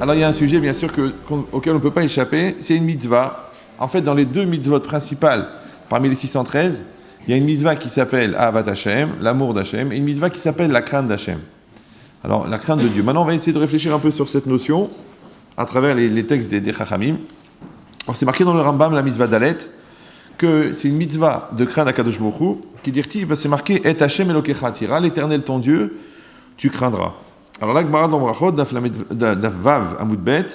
Alors il y a un sujet bien sûr auquel on ne peut pas échapper, c'est une mitzvah. En fait, dans les deux mitzvot principales, parmi les 613, il y a une mitzvah qui s'appelle Ahavat Hashem, l'amour d'Hashem, et une mitzvah qui s'appelle la crainte d'Hashem. Alors, la crainte de Dieu. Maintenant, on va essayer de réfléchir un peu sur cette notion à travers les textes des Chachamim. Alors, c'est marqué dans le Rambam, la mitzvah d'Alet, que c'est une mitzvah de crainte d'Akadosh Baruch Hu, qui dit, c'est marqué Et Hashem Elokecha tira, l'Éternel ton Dieu, tu craindras. Alors là, Gemara dans Brachot, Daf Vav Amud Bet,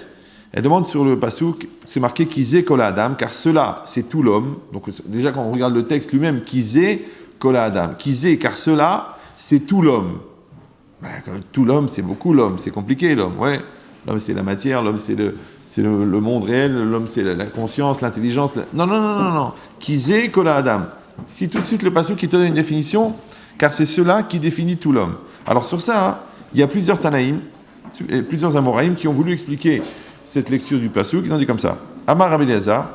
elle demande sur le pasuk, c'est marqué Kizé Kol Adam, car cela, c'est tout l'homme. Donc déjà, quand on regarde le texte lui-même, Kizé Kol Adam, Kizé, car cela, c'est tout l'homme. Tout l'homme, c'est beaucoup l'homme, c'est compliqué l'homme, ouais. L'homme, c'est la matière, l'homme, c'est le monde réel, l'homme, c'est la conscience, l'intelligence. Non. Kizé Kol Adam. Si tout de suite le pasuk qui te donne une définition, car c'est cela qui définit tout l'homme. Alors sur ça, il y a plusieurs Tanaïm, plusieurs Amoraïm qui ont voulu expliquer cette lecture du pasuk. Ils ont dit comme ça. Amar Rabbi Eliezer,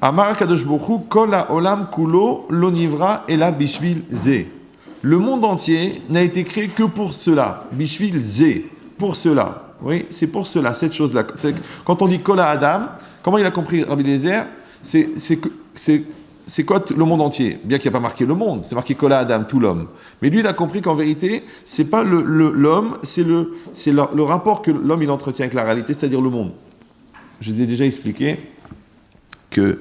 Amar Kadosh Baruch Hu, Kol ha'olam kulo lo nivra ela bishvil ze. Le monde entier n'a été créé que pour cela. Bishvil ze, pour cela. Oui, c'est pour cela, cette chose-là. Quand on dit Kol Adam, comment il a compris Rabbi Eliezer ? C'est quoi le monde entier ? Bien qu'il n'y a pas marqué le monde, c'est marqué Kol Adam, tout l'homme. Mais lui, il a compris qu'en vérité, c'est pas l'homme, c'est le rapport que l'homme il entretient avec la réalité, c'est-à-dire le monde. Je vous ai déjà expliqué que,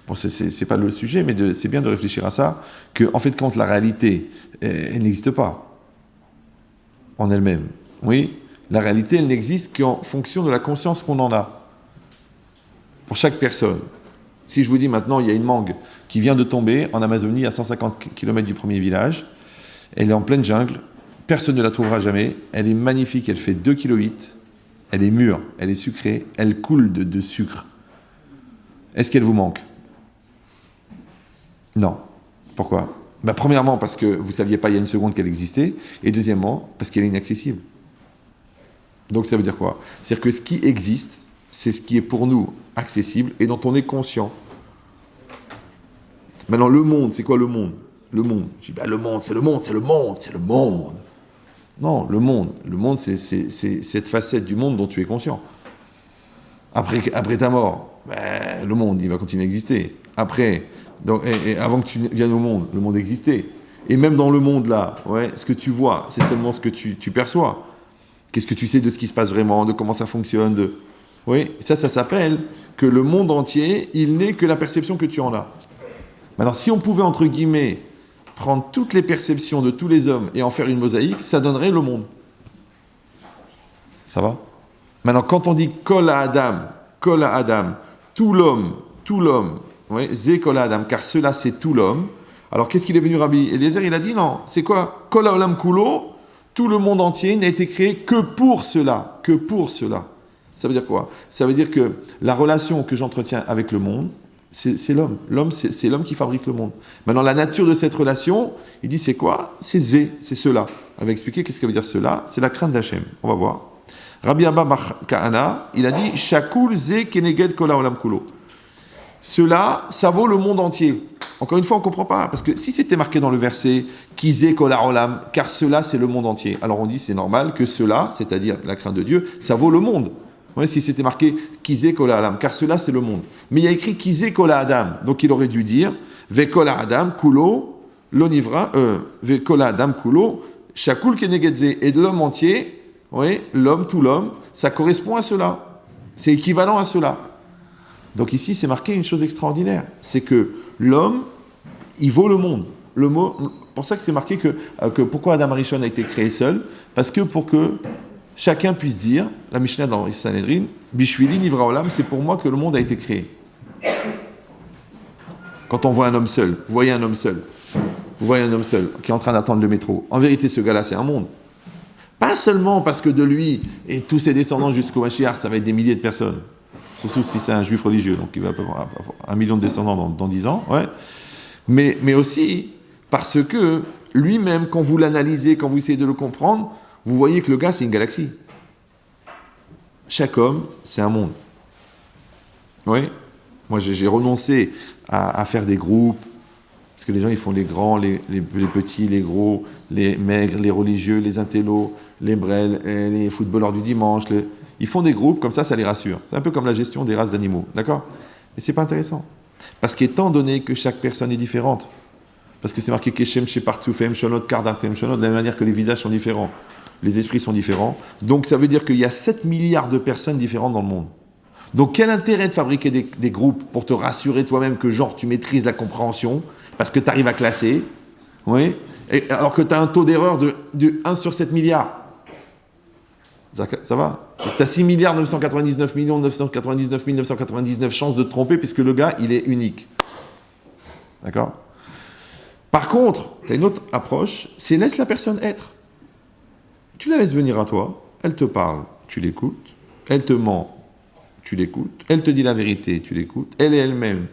bon, c'est pas le sujet, mais c'est bien de réfléchir à ça, que en fait, quand la réalité, elle n'existe pas en elle-même. Oui, la réalité, elle n'existe qu'en fonction de la conscience qu'on en a. Pour chaque personne. Si je vous dis maintenant, il y a une mangue qui vient de tomber en Amazonie, à 150 km du premier village, elle est en pleine jungle, personne ne la trouvera jamais, elle est magnifique, elle fait 2,8 kg, elle est mûre, elle est sucrée, elle coule de sucre. Est-ce qu'elle vous manque ? Non. Pourquoi ? Premièrement, parce que vous ne saviez pas il y a une seconde qu'elle existait, et deuxièmement, parce qu'elle est inaccessible. Donc ça veut dire quoi ? C'est-à-dire que ce qui existe, c'est ce qui est pour nous accessible et dont on est conscient. Maintenant, le monde, c'est quoi le monde ? Le monde. Je dis, le monde, c'est le monde, c'est le monde, c'est le monde. Non, le monde, c'est cette facette du monde dont tu es conscient. Après ta mort, le monde, il va continuer à exister. Après, donc, et avant que tu viennes au monde, le monde existait. Et même dans le monde là, ce que tu vois, c'est seulement ce que tu perçois. Qu'est-ce que tu sais de ce qui se passe vraiment, de comment ça fonctionne, Oui, ça s'appelle que le monde entier, il n'est que la perception que tu en as. Alors, si on pouvait, entre guillemets, prendre toutes les perceptions de tous les hommes et en faire une mosaïque, ça donnerait le monde. Ça va ? Maintenant, quand on dit Kol Adam, tout l'homme, Zé Kol Adam, car cela c'est tout l'homme. Alors, qu'est-ce qu'il est venu Rabbi Eliezer ? Il a dit non, c'est quoi ? Kol Olam Kulo, tout le monde entier n'a été créé que pour cela, Ça veut dire quoi ? Ça veut dire que la relation que j'entretiens avec le monde, c'est l'homme. L'homme, c'est l'homme qui fabrique le monde. Maintenant, la nature de cette relation, il dit c'est quoi ? C'est Zé, c'est cela. On va expliquer qu'est-ce que veut dire cela. C'est la crainte d'Hachem. On va voir. Rabbi Abba Bar Kahana, il a dit Shakul Zé Keneged Kola Olam Kulo. Cela, ça vaut le monde entier. Encore une fois, on ne comprend pas. Parce que si c'était marqué dans le verset Kizé Kola Olam, car cela, c'est le monde entier. Alors on dit c'est normal que cela, c'est-à-dire la crainte de Dieu, ça vaut le monde. Si c'était marqué Kizé Kola Adam, car cela c'est le monde. Mais il y a écrit Kizé Kola Adam, donc il aurait dû dire Ve Kola Adam Kulo l'onivra Ve Kola Adam Kulo Shakul Kenegedze, et de l'homme entier, l'homme, tout l'homme, ça correspond à cela. C'est équivalent à cela. Donc ici c'est marqué une chose extraordinaire, c'est que l'homme, il vaut le monde. Le mot, pour ça que c'est marqué que pourquoi Adam Arishon a été créé seul, parce que pour que chacun puisse dire, la Mishnah dans Sanhedrin, Bishvili Nivra Olam, c'est pour moi que le monde a été créé. Quand on voit un homme seul, vous voyez un homme seul qui est en train d'attendre le métro. En vérité, ce gars-là, c'est un monde. Pas seulement parce que de lui et tous ses descendants jusqu'au Mashiach, ça va être des milliers de personnes. Surtout si c'est un juif religieux, donc il va avoir 1 million de descendants dans 10 ans. Mais aussi parce que lui-même, quand vous l'analysez, quand vous essayez de le comprendre, vous voyez que le gars, c'est une galaxie. Chaque homme, c'est un monde. Oui. Moi, j'ai renoncé à faire des groupes, parce que les gens, ils font les grands, les petits, les gros, les maigres, les religieux, les intellos, les brels, les footballeurs du dimanche. Ils font des groupes, comme ça les rassure. C'est un peu comme la gestion des races d'animaux, d'accord? Mais c'est pas intéressant. Parce qu'étant donné que chaque personne est différente, parce que c'est marqué Keshem, Shepartsufem, Shonot, Kardartem, Shonot, de la même manière que les visages sont différents, les esprits sont différents. Donc ça veut dire qu'il y a 7 milliards de personnes différentes dans le monde. Donc quel intérêt de fabriquer des groupes pour te rassurer toi-même que genre tu maîtrises la compréhension, parce que tu arrives à classer, oui, et, alors que tu as un taux d'erreur de 1 sur 7 milliards. Ça va? Tu as 6 milliards 999 millions 999 999 chances de te tromper puisque le gars, il est unique. D'accord? Par contre, tu as une autre approche, c'est laisse la personne être. Tu la laisses venir à toi, elle te parle, tu l'écoutes, elle te ment, tu l'écoutes, elle te dit la vérité, tu l'écoutes, elle est elle-même,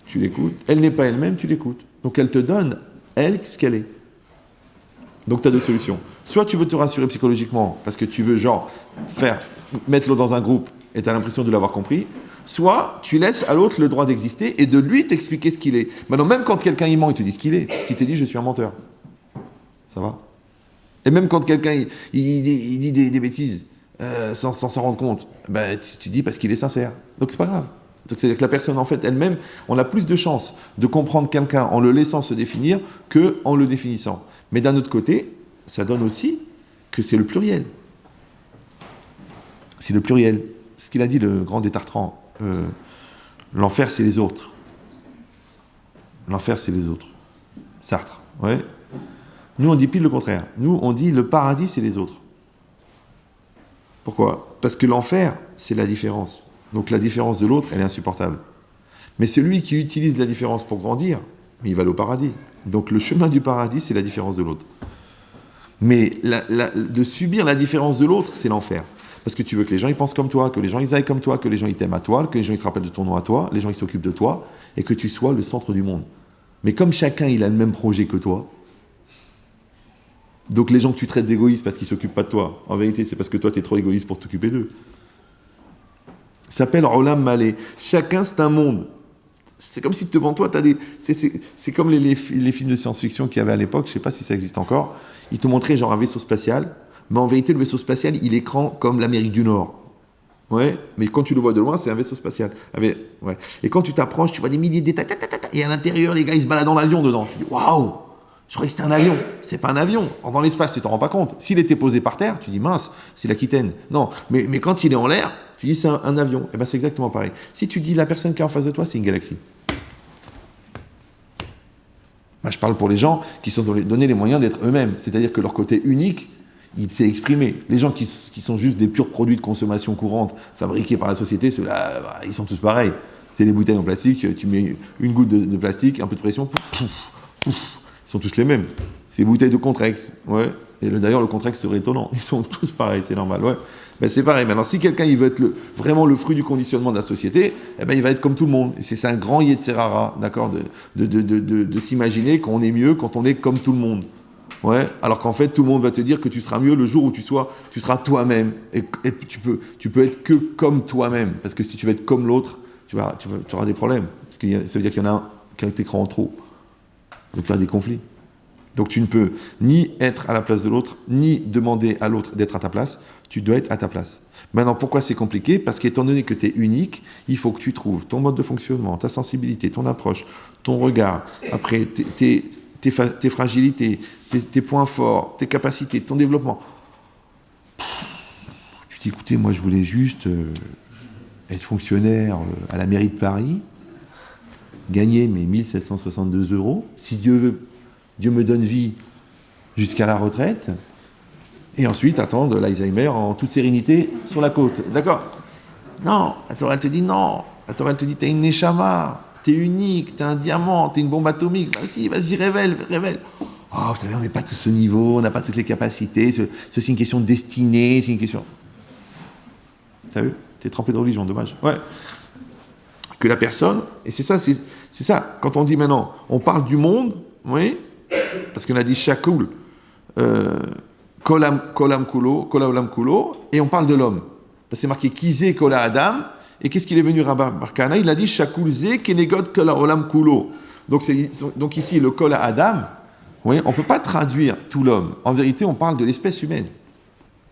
tu l'écoutes, elle n'est pas elle-même, tu l'écoutes. Donc elle te donne, elle, ce qu'elle est. Donc tu as deux solutions. Soit tu veux te rassurer psychologiquement, parce que tu veux genre mettre l'autre dans un groupe et tu as l'impression de l'avoir compris, soit tu laisses à l'autre le droit d'exister et de lui t'expliquer ce qu'il est. Maintenant, même quand quelqu'un il ment, il te dit ce qu'il est, parce qu'il te dit je suis un menteur. Ça va? Et même quand quelqu'un il dit des bêtises sans s'en rendre compte, ben, tu dis parce qu'il est sincère. Donc c'est pas grave. Donc c'est-à-dire que la personne en fait elle-même, on a plus de chances de comprendre quelqu'un en le laissant se définir qu'en le définissant. Mais d'un autre côté, ça donne aussi que c'est le pluriel. C'est le pluriel. Ce qu'il a dit le grand Détartrand. L'enfer c'est les autres. L'enfer c'est les autres. Sartre. Ouais. Nous on dit pile le contraire. Nous on dit le paradis c'est les autres. Pourquoi? Parce que l'enfer c'est la différence. Donc la différence de l'autre elle est insupportable. Mais celui qui utilise la différence pour grandir, il va aller au paradis. Donc le chemin du paradis c'est la différence de l'autre. Mais de subir la différence de l'autre c'est l'enfer. Parce que tu veux que les gens ils pensent comme toi, que les gens ils aillent comme toi, que les gens ils t'aiment à toi, que les gens ils se rappellent de ton nom à toi, les gens ils s'occupent de toi, et que tu sois le centre du monde. Mais comme chacun il a le même projet que toi, donc les gens que tu traites d'égoïstes parce qu'ils ne s'occupent pas de toi, en vérité c'est parce que toi tu es trop égoïste pour t'occuper d'eux. Ça s'appelle Olam Malé. Chacun c'est un monde. C'est comme si devant toi, t'as des... c'est comme les films de science-fiction qu'il y avait à l'époque, je ne sais pas si ça existe encore, ils te montraient genre un vaisseau spatial, mais en vérité le vaisseau spatial il est grand comme l'Amérique du Nord. Ouais, mais quand tu le vois de loin, c'est un vaisseau spatial. Ouais. Et quand tu t'approches, tu vois des milliers de détails, et à l'intérieur, les gars, ils se baladent dans l'avion dedans. Tu dis, waouh, je croyais que c'était un avion. C'est pas un avion. Or, dans l'espace, tu t'en rends pas compte. S'il était posé par terre, tu dis, mince, c'est l'Aquitaine. Non, mais quand il est en l'air, tu dis, c'est un avion. Et bien, c'est exactement pareil. Si tu dis, la personne qui est en face de toi, c'est une galaxie. Je parle pour les gens qui se sont donnés les moyens d'être eux-mêmes. C'est-à-dire que leur côté unique, il s'est exprimé. Les gens qui sont juste des purs produits de consommation courante fabriqués par la société, ceux-là, ils sont tous pareils. C'est des bouteilles en plastique, tu mets une goutte de plastique, un peu de pression, pouf, ils sont tous les mêmes. C'est des bouteilles de Contrex, ouais. Et d'ailleurs, le Contrex serait étonnant. Ils sont tous pareils, c'est normal, ouais. Ben, c'est pareil. Mais alors, si quelqu'un il veut être vraiment le fruit du conditionnement de la société, eh ben, il va être comme tout le monde. Et c'est un grand Yetzirara, d'accord, de s'imaginer qu'on est mieux quand on est comme tout le monde. Ouais, alors qu'en fait, tout le monde va te dire que tu seras mieux le jour où tu seras toi-même. Et tu peux être que comme toi-même. Parce que si tu veux être comme l'autre, tu auras des problèmes. Parce que ça veut dire qu'il y en a un qui a été écran en trop. Donc il y a des conflits. Donc tu ne peux ni être à la place de l'autre, ni demander à l'autre d'être à ta place. Tu dois être à ta place. Maintenant, pourquoi c'est compliqué? Parce qu'étant donné que tu es unique, il faut que tu trouves ton mode de fonctionnement, ta sensibilité, ton approche, ton regard, après tes fragilités, tes points forts, tes capacités, ton développement. Tu dis, écoutez, moi je voulais juste être fonctionnaire à la mairie de Paris, gagner mes 1762 €, si Dieu veut, Dieu me donne vie jusqu'à la retraite, et ensuite attendre l'Alzheimer en toute sérénité sur la côte. D'accord? Non, la Torah elle te dit non. La Torah elle te dit t'es une neshama, t'es unique, t'es un diamant, t'es une bombe atomique. Vas-y, révèle. Oh, vous savez, on n'est pas tous au niveau, on n'a pas toutes les capacités. C'est une question de destinée, c'est une question. T'as vu? T'es trempé de religion, dommage. Ouais. Que la personne, et c'est ça. Quand on dit maintenant, on parle du monde, oui, parce qu'on a dit shakul, kolam kulo, et on parle de l'homme. C'est marqué kizé kola adam, et qu'est-ce qu'il est venu Rabbi Barkana? Il a dit shakul ze kenegod kola olam kulo. Donc ici, le kola adam, oui, on ne peut pas traduire tout l'homme. En vérité, on parle de l'espèce humaine.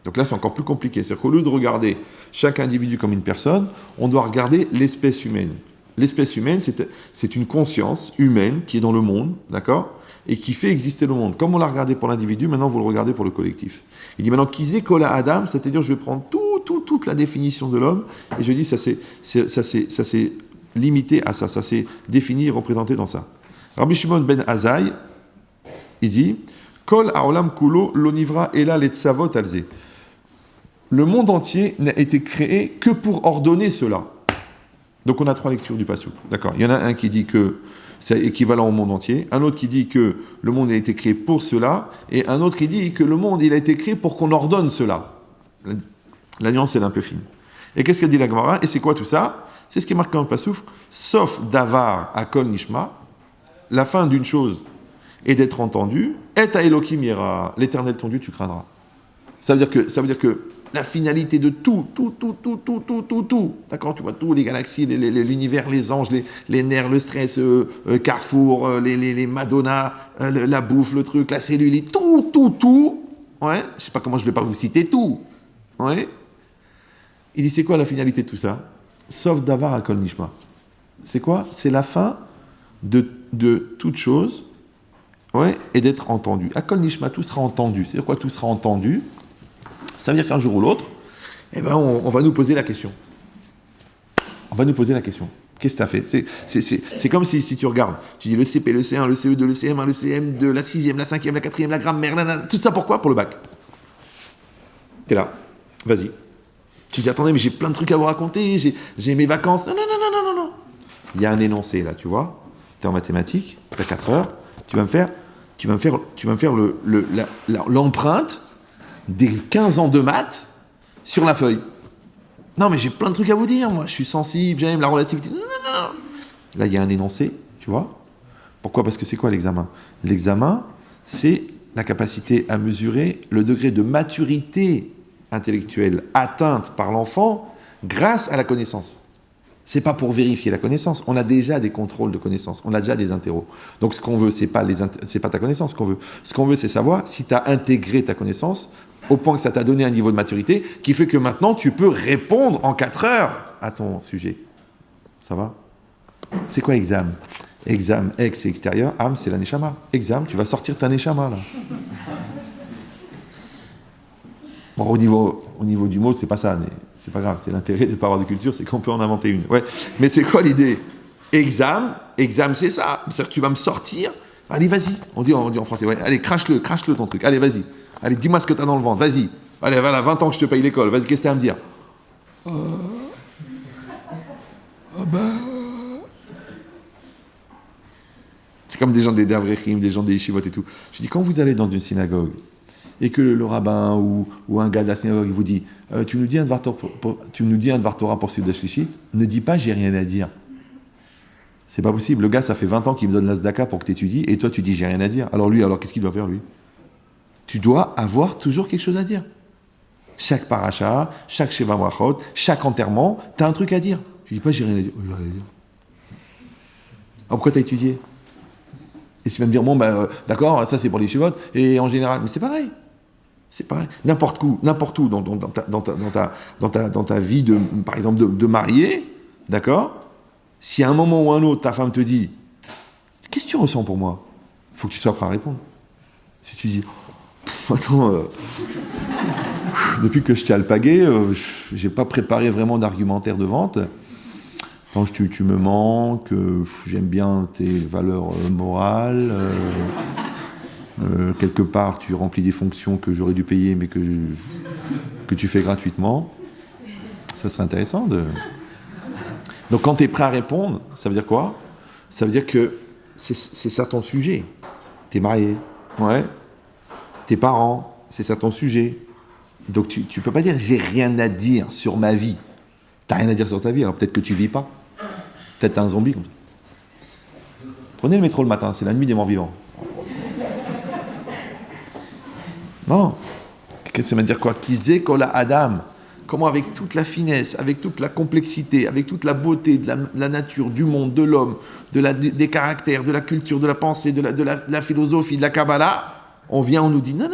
Donc là, c'est encore plus compliqué. C'est-à-dire qu'au lieu de regarder chaque individu comme une personne, on doit regarder l'espèce humaine. L'espèce humaine, c'est une conscience humaine qui est dans le monde, d'accord, et qui fait exister le monde. Comme on l'a regardé pour l'individu, maintenant vous le regardez pour le collectif. Il dit maintenant Kizé Kola Adam, c'est-à-dire je vais prendre toute la définition de l'homme, et je dis ça c'est limité à ça c'est défini et représenté dans ça. Rabbi Shimon ben Azaï, il dit Kol Haolam Kulo Lonivra Ela Letzavot Alze. Le monde entier n'a été créé que pour ordonner cela. Donc on a 3 lectures du Passouk. D'accord. Il y en a un qui dit que c'est équivalent au monde entier, un autre qui dit que le monde a été créé pour cela, et un autre qui dit que le monde il a été créé pour qu'on ordonne cela. La nuance est un peu fine. Et qu'est-ce qu'a dit la Gemara? Et c'est quoi tout ça? C'est ce qui est marqué dans le Passouk, sauf davar à kol nishma, la fin d'une chose est d'être entendu, et à Elohim ira, l'éternel ton Dieu tu craindras. Ça veut dire que la finalité de tout, d'accord, tu vois, tous les galaxies, l'univers, les anges, les nerfs, le stress, Carrefour, les Madonna, la bouffe, le truc, la cellulite, tout, ouais, je sais pas comment je vais pas vous citer tout, ouais. Il dit, c'est quoi la finalité de tout ça? Sauf davar à kol nishma. C'est quoi? C'est la fin de toute chose, ouais, et d'être entendu. À kol nishma, tout sera entendu. C'est-à-dire quoi, tout sera entendu? Ça veut dire qu'un jour ou l'autre, eh ben on va nous poser la question. On va nous poser la question. Qu'est-ce que tu as fait? C'est comme si tu regardes, tu dis le CP, le C1, le CE2, le CM1, le CM2, la 6e, la 5e, la 4e, la grammaire, tout ça pourquoi? Pour le bac. T'es là, vas-y. Tu dis, attendez, mais j'ai plein de trucs à vous raconter, j'ai mes vacances. Non. Il y a un énoncé là, tu vois. Tu es en mathématiques, tu as 4 heures, tu vas me faire l'empreinte des 15 ans de maths sur la feuille. Non, mais j'ai plein de trucs à vous dire, moi, je suis sensible, j'aime la relativité. Non. Là, il y a un énoncé, tu vois. Pourquoi? Parce que c'est quoi l'examen? L'examen, c'est la capacité à mesurer le degré de maturité intellectuelle atteinte par l'enfant grâce à la connaissance. C'est pas pour vérifier la connaissance. On a déjà des contrôles de connaissance. On a déjà des interros. Donc, ce qu'on veut, c'est pas ta connaissance qu'on veut. Ce qu'on veut, c'est savoir si tu as intégré ta connaissance au point que ça t'a donné un niveau de maturité qui fait que maintenant, tu peux répondre en 4 heures à ton sujet. Ça va? C'est quoi exam? Exam, ex, c'est extérieur. Am, c'est la neshama. Exam, tu vas sortir ta neshama, là. Bon, au niveau du mot, c'est pas ça. C'est pas grave. C'est l'intérêt de ne pas avoir de culture, c'est qu'on peut en inventer une. Ouais. Mais c'est quoi l'idée? Exam, c'est ça. C'est-à-dire que tu vas me sortir. Allez, vas-y. On dit en français. Ouais. Allez, crache-le ton truc. Allez, vas-y. Allez, dis-moi ce que t'as dans le ventre. Vas-y. Allez, voilà, 20 ans que je te paye l'école. Vas-y, qu'est-ce que t'as à me dire? C'est comme des gens des Avrechim, des gens des Yeshivot et tout. Je dis, quand vous allez dans une synagogue, et que le rabbin ou un gars de la synagogue il vous dit tu nous dis un Dvar Torah pour Seudat Shlichit, ne dis pas j'ai rien à dire. C'est pas possible. Le gars, ça fait 20 ans qu'il me donne la tzedaka pour que tu étudies, et toi tu dis j'ai rien à dire. Alors qu'est-ce qu'il doit faire lui? Tu dois avoir toujours quelque chose à dire. Chaque paracha, chaque Sheva Brachot, chaque enterrement, tu as un truc à dire. Tu dis pas j'ai rien à dire. J'ai rien à dire. Alors pourquoi tu as étudié? Et tu vas me dire, bon, d'accord, ça c'est pour les Yeshivot, et en général, mais c'est pareil. C'est pareil. N'importe où dans ta vie, par exemple, de marié, d'accord, si à un moment ou un autre, ta femme te dit, qu'est-ce que tu ressens pour moi? Il faut que tu sois prêt à répondre. Si tu dis, attends, depuis que je t'ai alpagué, j'ai pas préparé vraiment d'argumentaire de vente. Quand tu me manques, j'aime bien tes valeurs morales, quelque part tu remplis des fonctions que j'aurais dû payer mais que tu fais gratuitement, ça serait intéressant de... Donc quand tu es prêt à répondre, ça veut dire quoi? Ça veut dire que c'est ça ton sujet. T'es marié, ouais. Tes parents, c'est ça ton sujet. Donc tu peux pas dire j'ai rien à dire sur ma vie. T'as rien à dire sur ta vie, alors peut-être que tu vis pas. Peut-être t'es un zombie comme ça. Prenez le métro le matin, c'est la nuit des morts vivants. Non. Qu'est-ce que ça veut dire quoi? Kizé kola Adam. Comment avec toute la finesse, avec toute la complexité, avec toute la beauté de la nature, du monde, de l'homme, des caractères, de la culture, de la pensée, de la philosophie, de la Kabbalah, on nous dit non.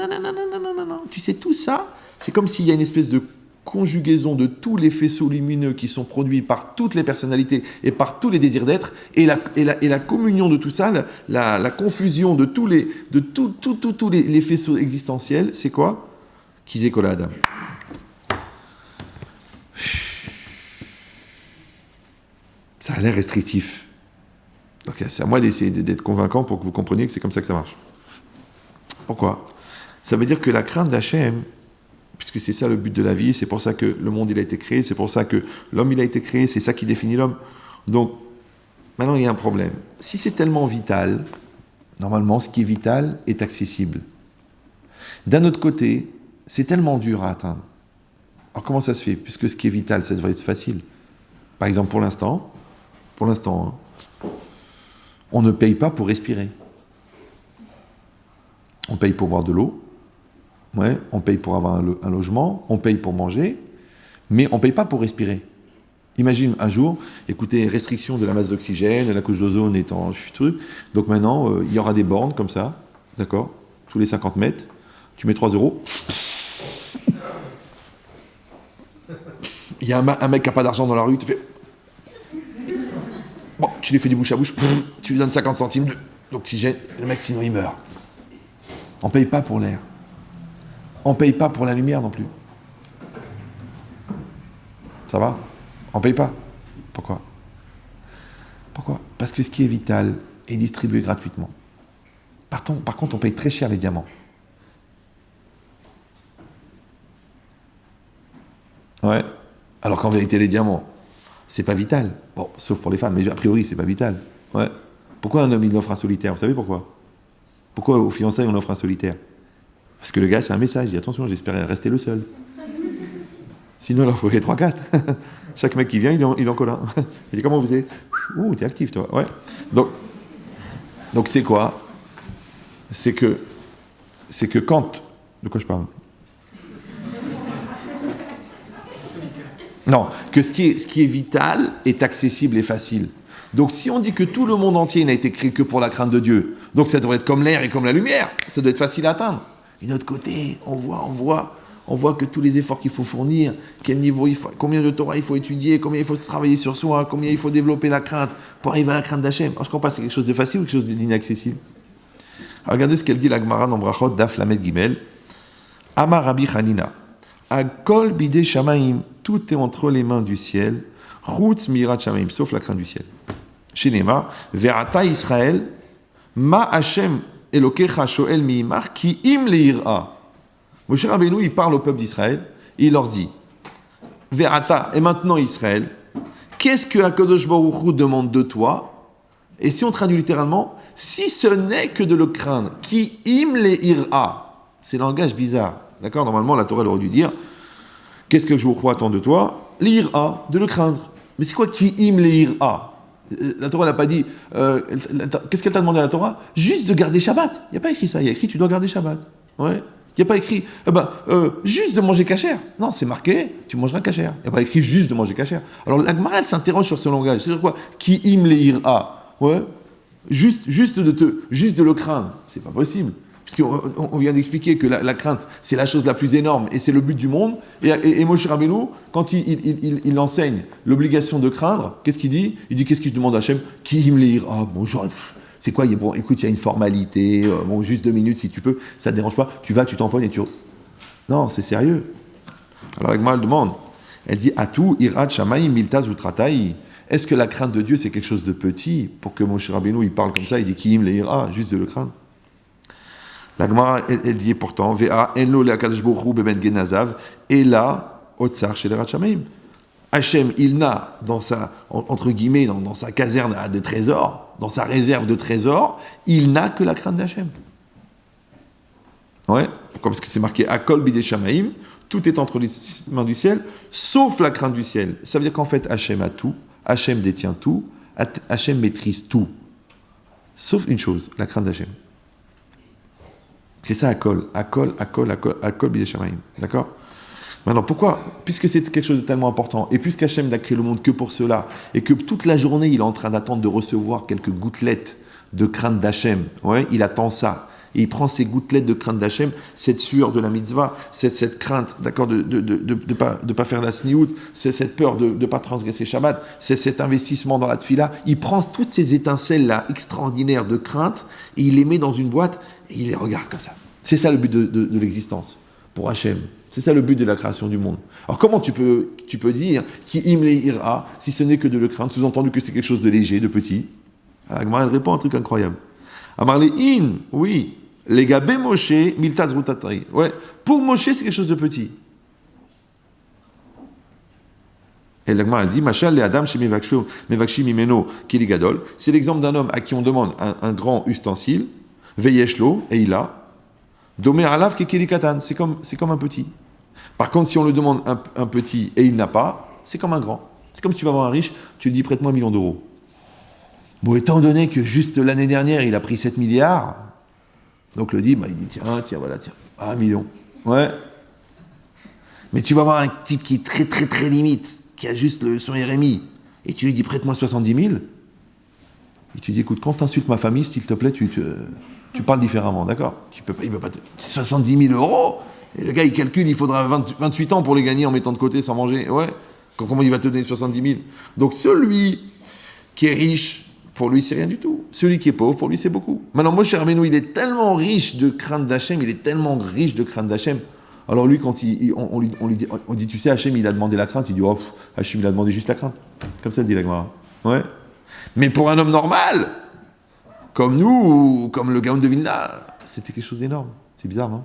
Tu sais tout ça, c'est comme s'il y a une espèce de conjugaison de tous les faisceaux lumineux qui sont produits par toutes les personnalités et par tous les désirs d'être, et la communion de tout ça, la confusion de tous les faisceaux existentiels, c'est quoi? Qu'ils écolent à Adam. Ça a l'air restrictif. Donc c'est à moi d'essayer d'être convaincant pour que vous compreniez que c'est comme ça que ça marche. Pourquoi? Ça veut dire que la crainte d'Hachem, puisque c'est ça le but de la vie, c'est pour ça que le monde il a été créé, c'est pour ça que l'homme il a été créé, c'est ça qui définit l'homme. Donc, maintenant il y a un problème. Si c'est tellement vital, normalement ce qui est vital est accessible. D'un autre côté, c'est tellement dur à atteindre. Alors comment ça se fait? Puisque ce qui est vital, ça devrait être facile. Par exemple, pour l'instant, on ne paye pas pour respirer. On paye pour boire de l'eau, on paye pour avoir un logement, on paye pour manger, mais on ne paye pas pour respirer. Imagine un jour, écoutez, restriction de la masse d'oxygène, la couche d'ozone étant truc, donc maintenant, il y aura des bornes comme ça, d'accord, tous les 50 mètres, tu mets 3 €. Il y a un mec qui n'a pas d'argent dans la rue, tu fais... Bon, tu lui fais du bouche à bouche, tu lui donnes 50 centimes d'oxygène, le mec sinon il meurt. On ne paye pas pour l'air. On ne paye pas pour la lumière non plus. Ça va? On ne paye pas. Pourquoi? Parce que ce qui est vital est distribué gratuitement. Par contre, on paye très cher les diamants. Ouais. Alors qu'en vérité, les diamants, c'est pas vital. Bon, sauf pour les femmes, mais a priori, c'est pas vital. Ouais. Pourquoi un homme, il offre un solitaire? Vous savez pourquoi? Pourquoi aux fiançailles, on offre un solitaire? Parce que le gars, c'est un message. Il dit attention, j'espérais rester le seul. Sinon, il en faudrait 3-4. Chaque mec qui vient, il en colle un. Il dit comment vous êtes? Ouh, t'es actif, toi. Ouais. Donc c'est quoi? C'est que quand... De quoi je parle? Non, que ce qui est vital est accessible et facile. Donc si on dit que tout le monde entier n'a été créé que pour la crainte de Dieu, donc ça devrait être comme l'air et comme la lumière, ça doit être facile à atteindre. Et de l'autre côté, on voit que tous les efforts qu'il faut fournir, quel niveau il faut, combien de Torah il faut étudier, combien il faut se travailler sur soi, combien il faut développer la crainte pour arriver à la crainte d'Hachem. Alors je comprends pas, c'est quelque chose de facile ou quelque chose d'inaccessible. Alors regardez ce qu'elle dit la Gemara dans Brachot Daf Lamed Gimel. Amar Rabbi Hanina. Akol bidei shamaim, tout est entre les mains du ciel, chutz mirat shamaim, sauf la crainte du ciel. Shinema, ve'ata Israël, ma Hashem elokecha shoel mi'imach ki im le'ira. Moshe Rabbeinu, il parle au peuple d'Israël, et il leur dit, ve'ata, et maintenant Israël, qu'est-ce que HaKadosh Baruch Hu demande de toi? Et si on traduit littéralement, si ce n'est que de le craindre, ki im le'ira. C'est un langage bizarre. D'accord? Normalement, la Torah aurait dû dire qu'est-ce que je vous crois attend de toi? L'ira, de le craindre. Mais c'est quoi qui im l'ira? La Torah n'a pas dit qu'est-ce qu'elle t'a demandé à la Torah? Juste de garder Shabbat. Il n'y a pas écrit ça. Il y a écrit tu dois garder Shabbat. Ouais. Il n'y a pas écrit juste de manger cachère. Non, c'est marqué tu mangeras cachère. Il n'y a pas écrit juste de manger cachère. Alors la Gemara, elle s'interroge sur ce langage. C'est-à-dire quoi? Qui im l'ira? Ouais. Juste de le craindre. C'est pas possible. Puisqu'on vient d'expliquer que la crainte, c'est la chose la plus énorme et c'est le but du monde. Et Moshe Rabbeinu, quand il enseigne l'obligation de craindre, qu'est-ce qu'il dit? Il dit qu'est-ce qu'il demande à Hachem? Qui me lire? Ah bon, c'est quoi? Bon, écoute, il y a une formalité, bon, juste 2 minutes si tu peux, ça te dérange pas, tu vas, tu tamponnes et tu... Non, c'est sérieux. Alors la Gemara demande, elle dit Atou irat shamaim miltaz utratai. Est-ce que la crainte de Dieu c'est quelque chose de petit pour que Moshe Rabbeinu il parle comme ça, il dit qui me lira, juste de le craindre? La Gemara, elle dit pourtant, Ve'a enlo le'akadosh baruch hu beben genazav, et là, otsar chez les Ratchamaim. Hachem, il n'a, dans sa, entre guillemets, dans sa caserne de trésors, dans sa réserve de trésors, il n'a que la crainte d'Hachem. Ouais, pourquoi? Parce que c'est marqué Akol bidei shamaim, tout est entre les mains du ciel, sauf la crainte du ciel. Ça veut dire qu'en fait, Hachem a tout, Hachem détient tout, Hachem maîtrise tout. Sauf une chose, la crainte d'Hachem. C'est ça, Akol bidei shamaim. D'accord? Maintenant, pourquoi? Puisque c'est quelque chose de tellement important, et puisqu'Hachem n'a créé le monde que pour cela, et que toute la journée, il est en train d'attendre de recevoir quelques gouttelettes de crainte d'Hachem, ouais, il attend ça. et il prend ces gouttelettes de crainte d'Hachem, cette sueur de la mitzvah, cette crainte, d'accord, de pas faire la sniout, cette peur de pas transgresser Shabbat, c'est cet investissement dans la tfila. Il prend toutes ces étincelles-là extraordinaires de crainte et il les met dans une boîte et il les regarde comme ça. C'est ça le but de l'existence pour Hachem. C'est ça le but de la création du monde. Alors comment tu peux dire qui im le ira si ce n'est que de le craindre, sous-entendu que c'est quelque chose de léger, de petit. Alors, elle répond un truc incroyable. Amarle in, oui, les gabé Moshe miltaz rutatari. Ouais, pour Moshe c'est quelque chose de petit. Et l'Agma a dit, Machal le Adam chez Mevakshi Mimeno Kili Gadol. C'est l'exemple d'un homme à qui on demande un grand ustensile, Veyeshlo, et il a. Domer Alav Kekili Katan, c'est comme un petit. Par contre, si on le demande un petit et il n'a pas, c'est comme un grand. C'est comme si tu vas voir un riche, tu lui dis prête-moi 1 million d'euros. Bon, étant donné que juste l'année dernière, il a pris 7 milliards, donc il dit, tiens, voilà, 1 million. Ouais. Mais tu vas voir un type qui est très, très, très limite, qui a juste son RMI, et tu lui dis prête-moi 70 000, et tu dis, écoute, quand tu insultes ma famille, s'il te plaît, tu parles différemment, d'accord? Il peut pas 70 000 euros. Et le gars, il calcule, il faudra 28 ans pour les gagner en mettant de côté sans manger. Ouais. Comment il va te donner 70 000? Donc celui qui est riche, pour lui, c'est rien du tout. Celui qui est pauvre, pour lui, c'est beaucoup. Maintenant, Moshe Rabbeinu, il est tellement riche de crainte d'Hachem, alors lui, quand on dit, tu sais, Hachem, il a demandé la crainte, il dit, oh, Hachem, il a demandé juste la crainte. Comme ça, dit la Gemara. Ouais. Mais pour un homme normal, comme nous, ou comme le Gaon de Vilna, c'était quelque chose d'énorme. C'est bizarre, non?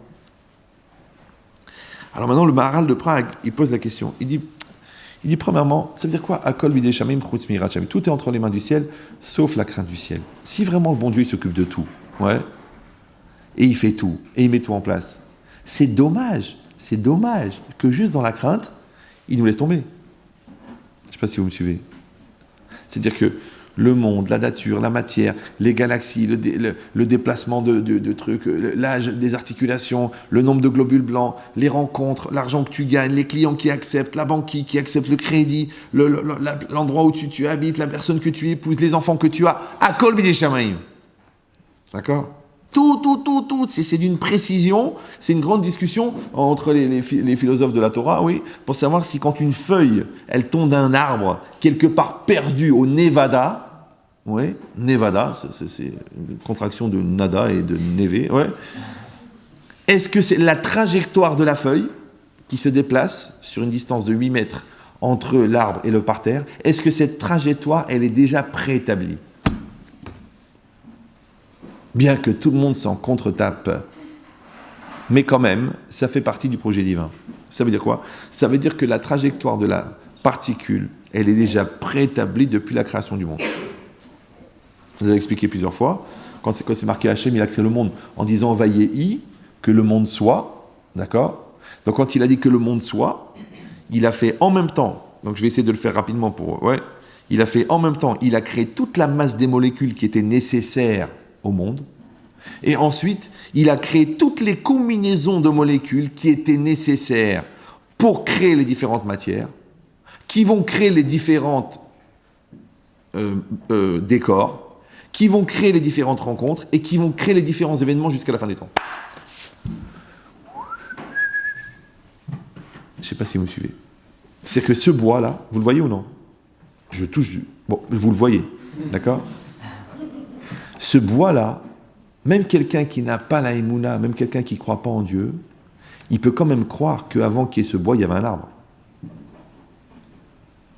Alors maintenant, le Maharal de Prague, il pose la question. Il dit premièrement, ça veut dire quoi? Akol bidei shamim chutz mirat shamim. Tout est entre les mains du ciel, sauf la crainte du ciel. Si vraiment le bon Dieu il s'occupe de tout, ouais, et il fait tout, et il met tout en place, c'est dommage que juste dans la crainte, il nous laisse tomber. Je ne sais pas si vous me suivez. C'est-à-dire que le monde, la nature, la matière, les galaxies, le déplacement de trucs, l'âge des articulations, le nombre de globules blancs, les rencontres, l'argent que tu gagnes, les clients qui acceptent, la banque qui accepte le crédit, l'endroit où tu habites, la personne que tu épouses, les enfants que tu as, Akol bidei shamayim. D'accord? Tout, c'est d'une précision, c'est une grande discussion entre les philosophes de la Torah, oui, pour savoir si quand une feuille, elle tombe d'un arbre, quelque part perdu au Nevada, oui, Nevada, c'est une contraction de nada et de neve, ouais. Est-ce que c'est la trajectoire de la feuille qui se déplace sur une distance de 8 mètres entre l'arbre et le parterre, est-ce que cette trajectoire, elle est déjà préétablie? Bien que tout le monde s'en contre-tape, mais quand même, ça fait partie du projet divin. Ça veut dire quoi? Ça veut dire que la trajectoire de la particule, elle est déjà préétablie depuis la création du monde. Je vous ai expliqué plusieurs fois, quand c'est marqué Hachem, il a créé le monde en disant « Vayehi », que le monde soit, d'accord? Donc quand il a dit que le monde soit, il a fait en même temps, donc je vais essayer de le faire rapidement il a fait en même temps, il a créé toute la masse des molécules qui étaient nécessaires au monde, et ensuite, il a créé toutes les combinaisons de molécules qui étaient nécessaires pour créer les différentes matières, qui vont créer les différentes décors, qui vont créer les différentes rencontres, et qui vont créer les différents événements jusqu'à la fin des temps. Je ne sais pas si vous me suivez. C'est que ce bois-là, vous le voyez ou non? Je touche du... Bon, vous le voyez, d'accord? Ce bois-là, même quelqu'un qui n'a pas la émouna, même quelqu'un qui ne croit pas en Dieu, il peut quand même croire qu'avant qu'il y ait ce bois, il y avait un arbre.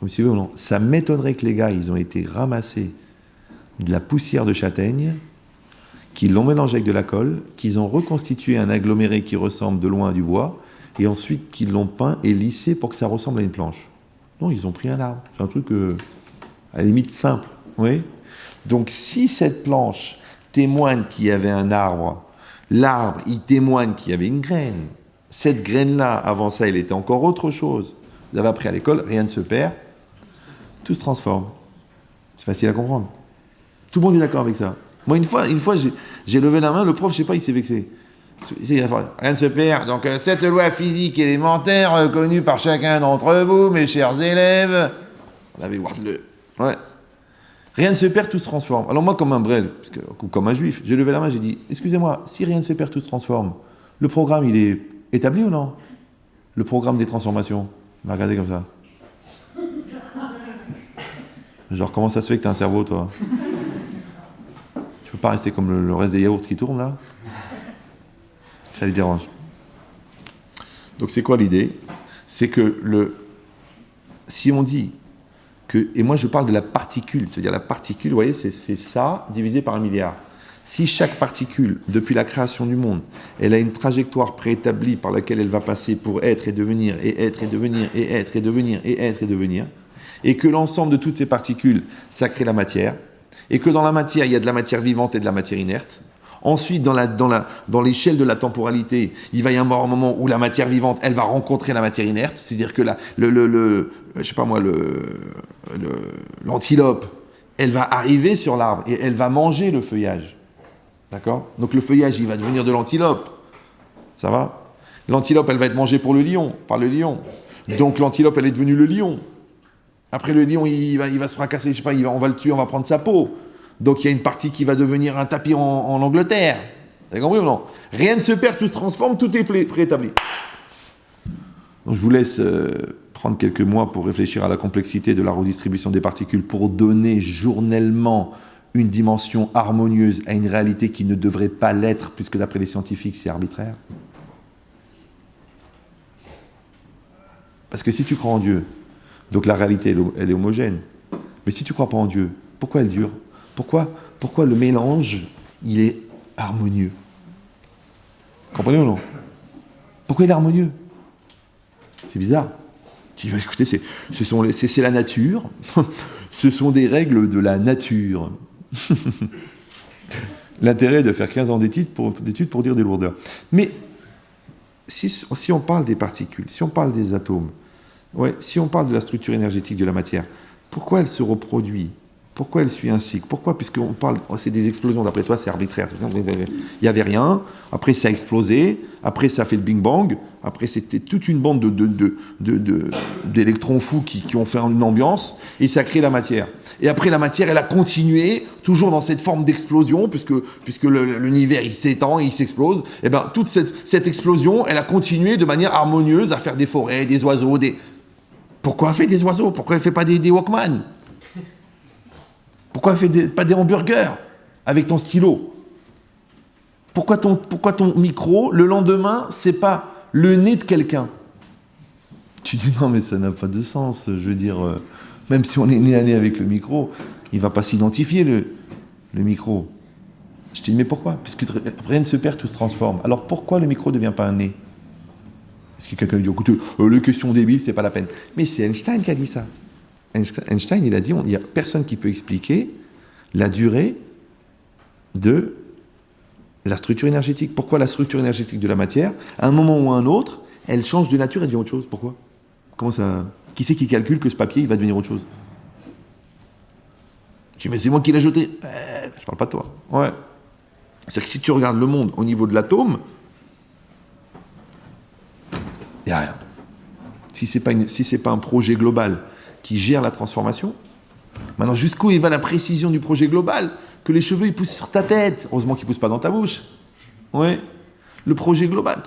Vous me suivez ou non? Ça m'étonnerait que les gars, ils ont été ramassés de la poussière de châtaigne, qu'ils l'ont mélangé avec de la colle, qu'ils ont reconstitué un aggloméré qui ressemble de loin à du bois, et ensuite qu'ils l'ont peint et lissé pour que ça ressemble à une planche. Non, ils ont pris un arbre. C'est un truc à la limite simple. Oui. Donc si cette planche témoigne qu'il y avait un arbre, l'arbre, il témoigne qu'il y avait une graine. Cette graine-là, avant ça, elle était encore autre chose. Vous avez appris à l'école, rien ne se perd, tout se transforme. C'est facile à comprendre. Tout le monde est d'accord avec ça. Moi, une fois j'ai levé la main, le prof, je sais pas, il s'est vexé. Rien ne se perd. Donc, cette loi physique élémentaire, reconnue par chacun d'entre vous, mes chers élèves, on avait ouais. Rien ne se perd, tout se transforme. Alors moi, comme un brel, ou comme un juif, j'ai levé la main, j'ai dit, excusez-moi, si rien ne se perd, tout se transforme, le programme, il est établi ou non? Le programme des transformations. Il m'a regardé comme ça. Genre, comment ça se fait que t'as un cerveau, toi? Tu peux pas rester comme le reste des yaourts qui tournent, là? Ça les dérange. Donc c'est quoi l'idée? C'est que si on dit que, et moi je parle de la particule, c'est-à-dire la particule, vous voyez, c'est ça divisé par 1 milliard. Si chaque particule, depuis la création du monde, elle a une trajectoire préétablie par laquelle elle va passer pour être et devenir, et être et devenir, et être et devenir, et être et devenir, et que l'ensemble de toutes ces particules, ça crée la matière, et que dans la matière, il y a de la matière vivante et de la matière inerte. Ensuite, dans l'échelle de la temporalité, il va y avoir un moment où la matière vivante, elle va rencontrer la matière inerte, c'est-à-dire que je sais pas moi, l'antilope, elle va arriver sur l'arbre et elle va manger le feuillage. D'accord? Donc le feuillage, il va devenir de l'antilope. Ça va? L'antilope, elle va être mangée par le lion. Donc l'antilope, elle est devenue le lion. Après le lion, il va se fracasser, je sais pas, on va le tuer, on va prendre sa peau. Donc il y a une partie qui va devenir un tapir en Angleterre. Vous avez compris ou non? Rien ne se perd, tout se transforme, tout est préétabli. Donc je vous laisse prendre quelques mois pour réfléchir à la complexité de la redistribution des particules pour donner journellement une dimension harmonieuse à une réalité qui ne devrait pas l'être, puisque d'après les scientifiques, c'est arbitraire. Parce que si tu crois en Dieu, donc la réalité, elle est homogène. Mais si tu ne crois pas en Dieu, pourquoi elle dure? Pourquoi le mélange, il est harmonieux? Comprenez ou non? Pourquoi il est harmonieux? C'est bizarre. Tu dis, écoutez, c'est la nature. Ce sont des règles de la nature. L'intérêt de faire 15 ans d'études pour dire des lourdeurs. Mais si on parle des particules, si on parle des atomes, ouais, si on parle de la structure énergétique de la matière, pourquoi elle se reproduit? Pourquoi elle suit un cycle? Pourquoi? Puisqu'on parle, c'est des explosions, d'après toi c'est arbitraire. Il n'y avait rien, après ça a explosé, après ça a fait le Big Bang, après c'était toute une bande d'électrons fous qui ont fait une ambiance, et ça a créé la matière. Et après la matière, elle a continué, toujours dans cette forme d'explosion, puisque l'univers il s'étend, il s'explose, et bien toute cette explosion, elle a continué de manière harmonieuse à faire des forêts, des oiseaux, Pourquoi elle fait des oiseaux? Pourquoi elle ne fait pas des Walkman? Pourquoi elle ne fait pas des hamburgers avec ton stylo? Pourquoi ton micro, le lendemain, c'est pas le nez de quelqu'un? Tu dis non, mais ça n'a pas de sens. Je veux dire, même si on est nez à nez avec le micro, il ne va pas s'identifier, le micro. Je te dis, mais pourquoi? Puisque rien ne se perd, tout se transforme. Alors pourquoi le micro ne devient pas un nez? Est-ce que quelqu'un dit, écoutez, les questions débiles, c'est pas la peine. Mais c'est Einstein qui a dit ça. Einstein, il a dit, il n'y a personne qui peut expliquer la durée de la structure énergétique. Pourquoi la structure énergétique de la matière, à un moment ou à un autre, elle change de nature et devient autre chose? Pourquoi? Comment ça? Qui c'est qui calcule que ce papier, il va devenir autre chose? Je dis, mais c'est moi qui l'ai jeté. Je parle pas de toi. Ouais. C'est-à-dire que si tu regardes le monde au niveau de l'atome, il n'y a rien. Si c'est pas un projet global qui gère la transformation. Maintenant, jusqu'où il va la précision du projet global? Que les cheveux, ils poussent sur ta tête. Heureusement qu'ils ne poussent pas dans ta bouche. Ouais. Le projet global.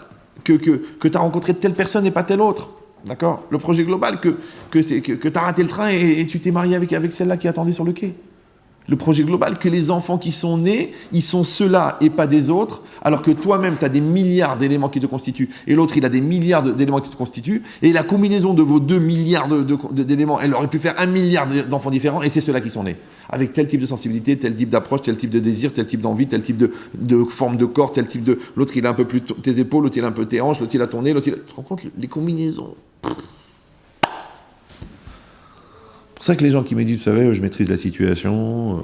Que tu as rencontré telle personne et pas telle autre. D'accord? Le projet global, que tu as raté le train et tu t'es marié avec celle-là qui attendait sur le quai. Le projet global, que les enfants qui sont nés, ils sont ceux-là et pas des autres, alors que toi-même, tu as des milliards d'éléments qui te constituent, et l'autre, il a des milliards d'éléments qui te constituent, et la combinaison de vos 2 milliards d'éléments, elle aurait pu faire 1 milliard d'enfants différents, et c'est ceux-là qui sont nés. Avec tel type de sensibilité, tel type d'approche, tel type de désir, tel type d'envie, tel type de forme de corps, tel type de... L'autre, il a un peu plus tes épaules, l'autre, il a un peu tes hanches, l'autre, il a ton nez, l'autre, il a... Tu te rends compte, les combinaisons? C'est pour ça que les gens qui me disent, vous savez, je maîtrise la situation.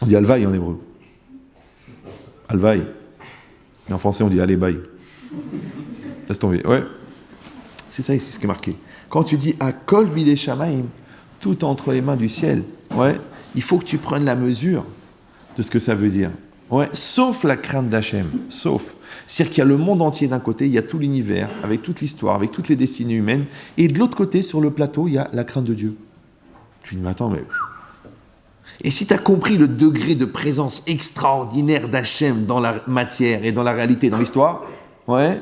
On dit alvaï en hébreu. Alvaï. Mais en français, on dit allez, bye. Laisse tomber. Ouais. C'est ça ici, ce qui est marqué. Quand tu dis à kol bidei shamaim, tout entre les mains du ciel, ouais, il faut que tu prennes la mesure de ce que ça veut dire. Ouais, sauf la crainte d'Hachem, sauf. C'est-à-dire qu'il y a le monde entier d'un côté, il y a tout l'univers, avec toute l'histoire, avec toutes les destinées humaines, et de l'autre côté, sur le plateau, il y a la crainte de Dieu. Tu dis, mais attends, mais... Et si tu as compris le degré de présence extraordinaire d'Hachem dans la matière et dans la réalité, dans l'histoire, ouais,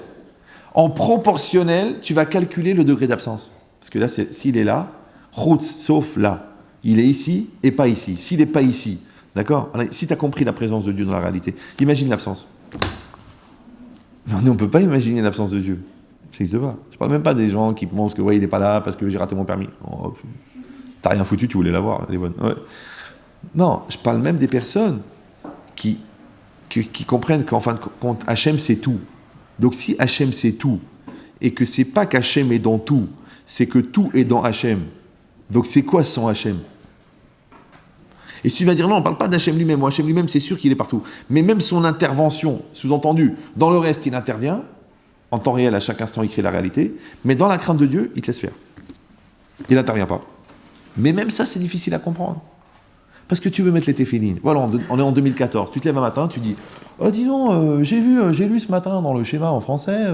en proportionnel, tu vas calculer le degré d'absence. Parce que là, s'il est là, route, sauf là. Il est ici et pas ici. S'il n'est pas ici, d'accord? Alors, si tu as compris la présence de Dieu dans la réalité, imagine l'absence. On ne peut pas imaginer l'absence de Dieu. Ça n'existe pas. Je ne parle même pas des gens qui pensent que ouais, il n'est pas là parce que j'ai raté mon permis. Oh, t'as rien foutu, tu voulais l'avoir, elle est bonne. Ouais. Non, je parle même des personnes qui comprennent qu'en fin de compte, Hachem c'est tout. Donc si Hachem c'est tout, et que c'est pas qu'Hachem est dans tout, c'est que tout est dans Hachem. Donc c'est quoi sans Hachem? Et si tu vas dire non, on ne parle pas d'Hachem lui-même, moi Hachem lui-même c'est sûr qu'il est partout. Mais même son intervention, sous-entendu, dans le reste il intervient, en temps réel à chaque instant il crée la réalité, mais dans la crainte de Dieu, il te laisse faire. Il n'intervient pas. Mais même ça c'est difficile à comprendre. Parce que tu veux mettre les téphilines. Voilà, on est en 2014. Tu te lèves un matin, tu dis oh, dis donc, j'ai lu ce matin dans le schéma en français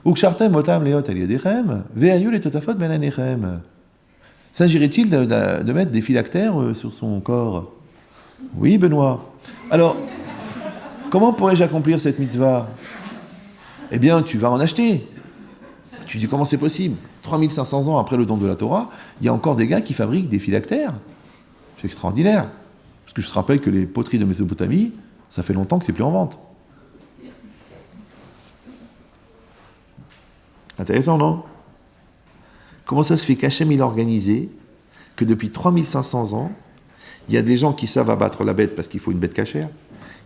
Ukshartem otam leot aliadechem, ve'ayu le totafot ben anechem. S'agirait-il de mettre des phylactères sur son corps? Oui, Benoît. Alors, comment pourrais-je accomplir cette mitzvah? Eh bien, tu vas en acheter. Tu dis comment c'est possible? 3500 ans après le don de la Torah, il y a encore des gars qui fabriquent des phylactères. C'est extraordinaire. Parce que je te rappelle que les poteries de Mésopotamie, ça fait longtemps que c'est plus en vente. Intéressant, non? Comment ça se fait qu'Hachem il a organisé que depuis 3500 ans, il y a des gens qui savent abattre la bête parce qu'il faut une bête cachère,